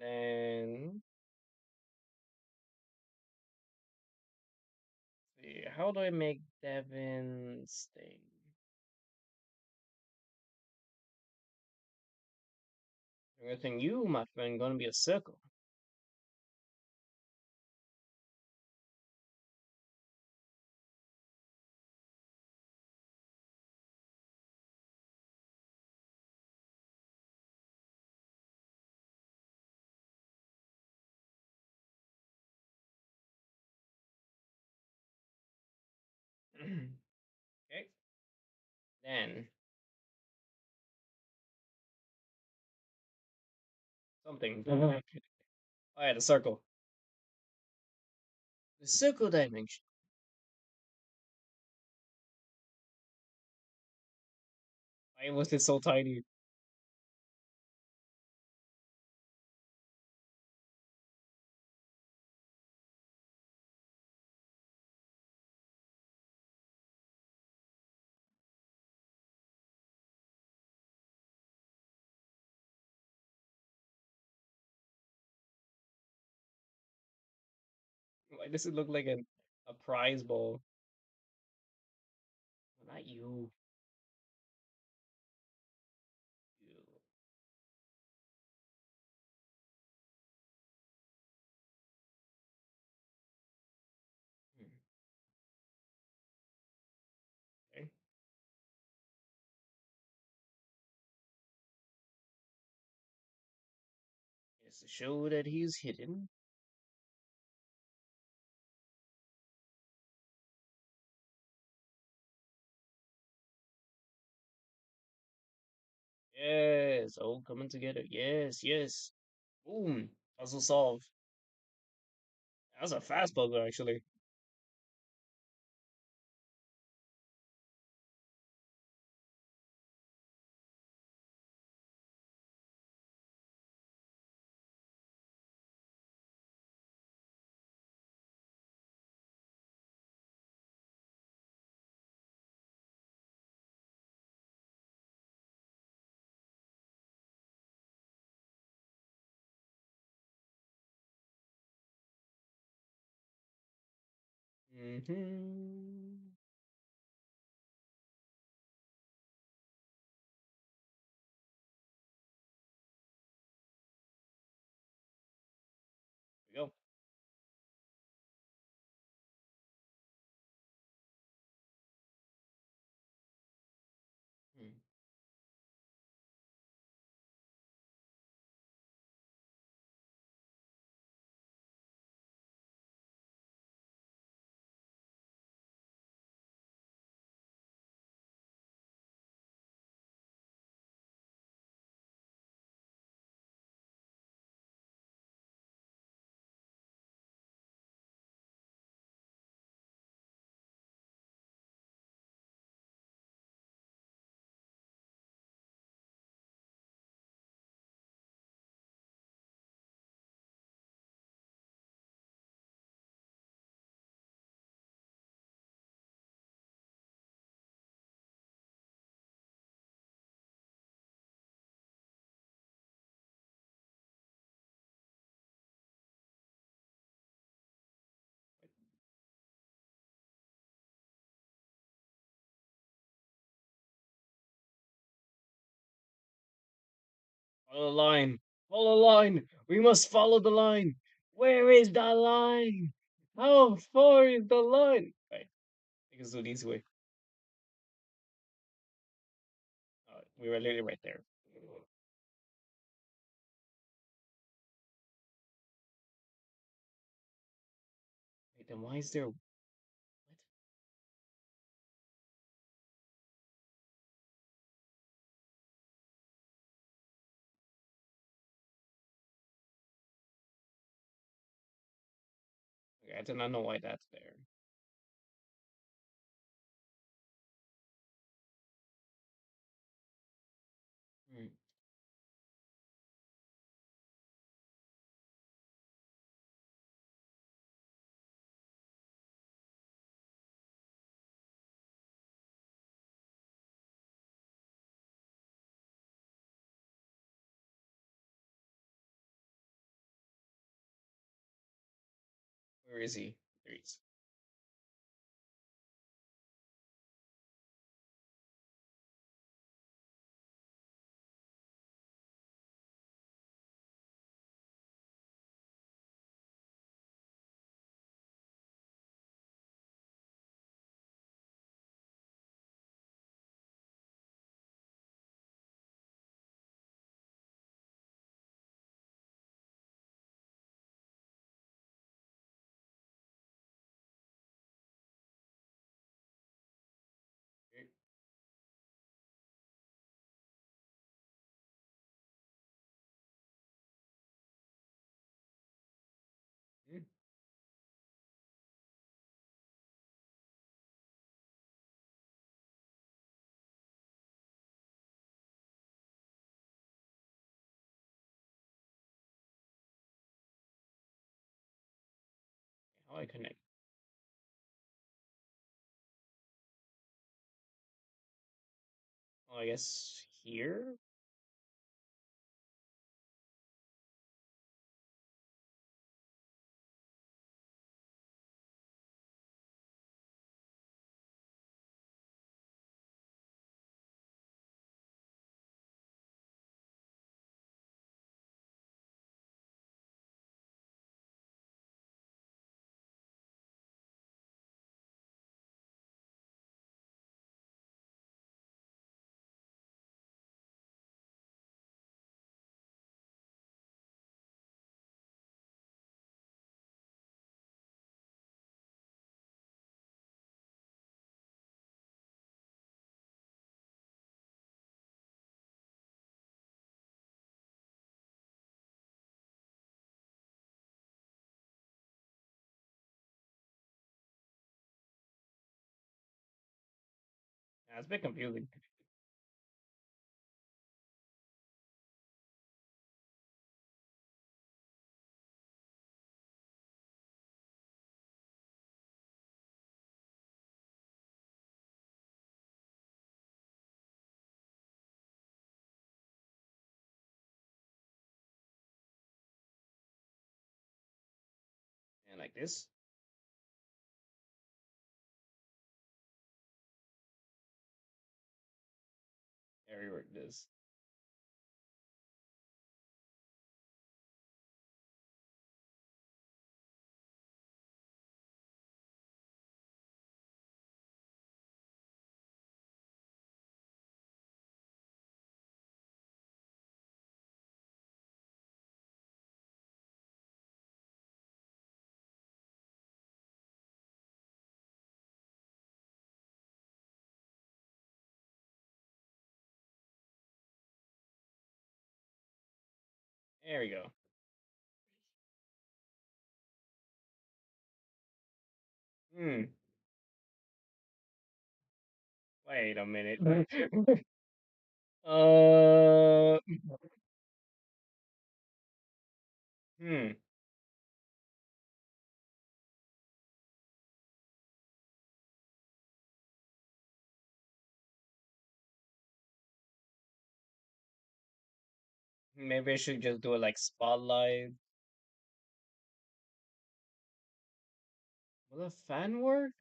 And then see, how do I make Devin's thing? Everything you, my friend, gonna be a circle. Okay. Then something. Oh yeah, the circle. The circle dimension. Why was it so tiny? Why does it look like a prize ball? Not you. You. Hmm. Okay. It's to show that he's hidden. Yes, all coming together. Yes, yes. Boom. Puzzle solved. That was a fast puzzle, actually. Mm-hmm. We go. Hmm. Follow the line. Follow the line. We must follow the line. Where is the line? How far is the line? Right. I guess do this way. We were literally right there. Wait, then why is there what? Okay, I do not know why that's there. Hmm. Where is he? There he is. Okay. Hmm. How I connect? Oh, I guess here? Yeah, it's a bit confusing. And like this. There we work this. There we go. Hmm. Wait a minute. uh. Hmm. Maybe I should just do it like spotlight. Will a fan work?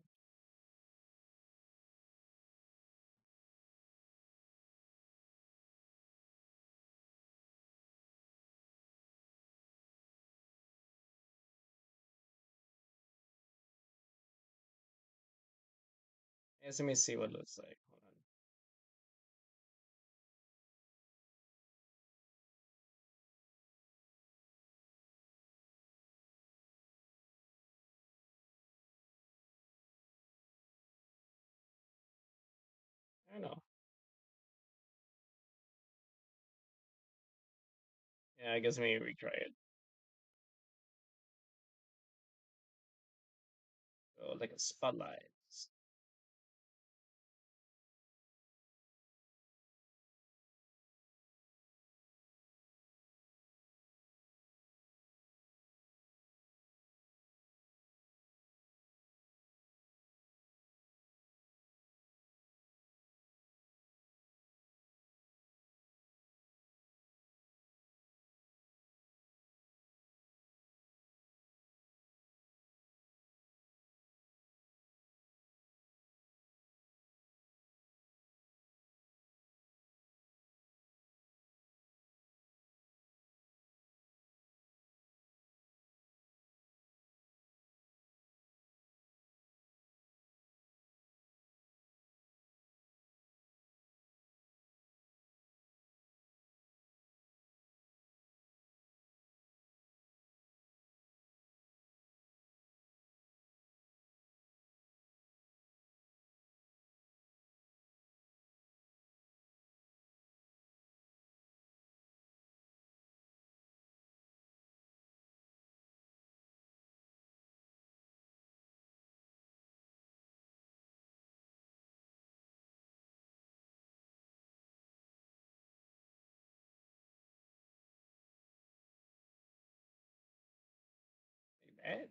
Guess let me see what it looks like. Hold on. I don't know. Yeah, I guess let me retry it. So like a spotlight. Like that.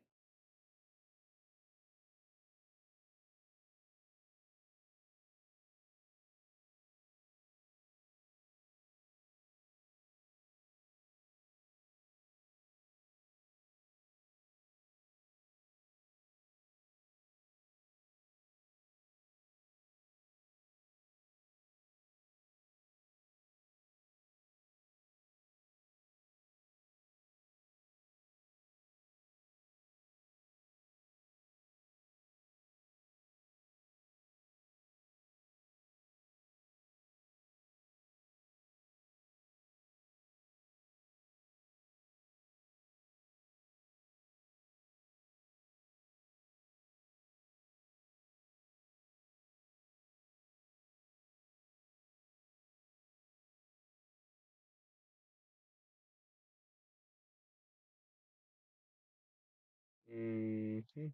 Mm-hmm.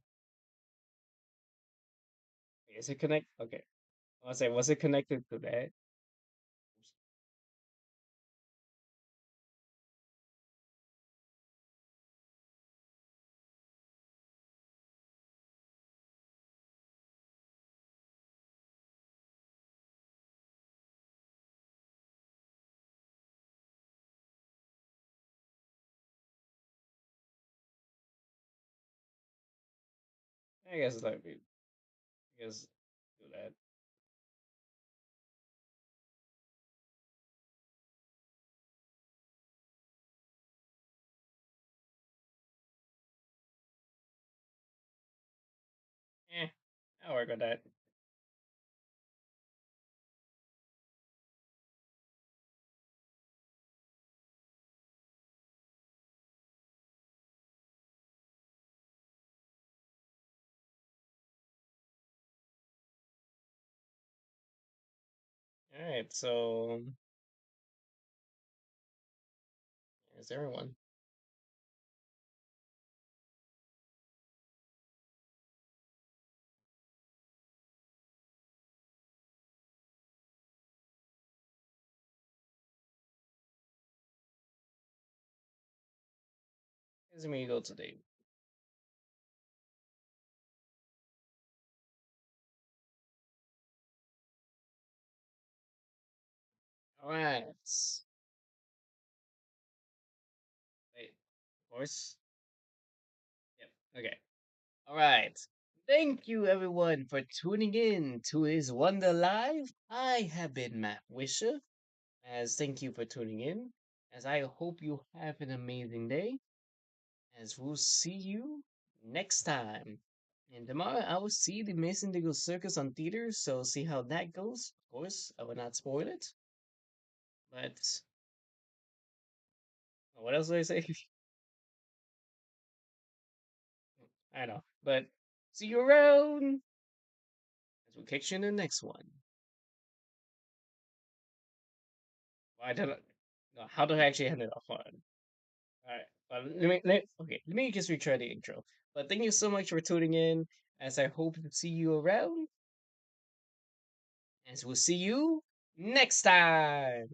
Is it connect? Okay. I was say, was it connected to that? I guess that be. I guess do that. Eh, I'll work on that. All right. So, is everyone? Is me go today? All right. Wait. Of course. Yep. Okay. All right. Thank you, everyone, for tuning in to his Wonder Live. I have been Matt Wisher, as thank you for tuning in, as I hope you have an amazing day, as we'll see you next time. And tomorrow I will see the Mason Dingle Circus on theaters, so see how that goes. Of course, I will not spoil it. But what else did I say? I know. But see you around as we catch you in the next one. Why did I, no, how do I actually end it off on? Alright. Well, let me just retry the intro. But thank you so much for tuning in, as I hope to see you around, as we'll see you next time.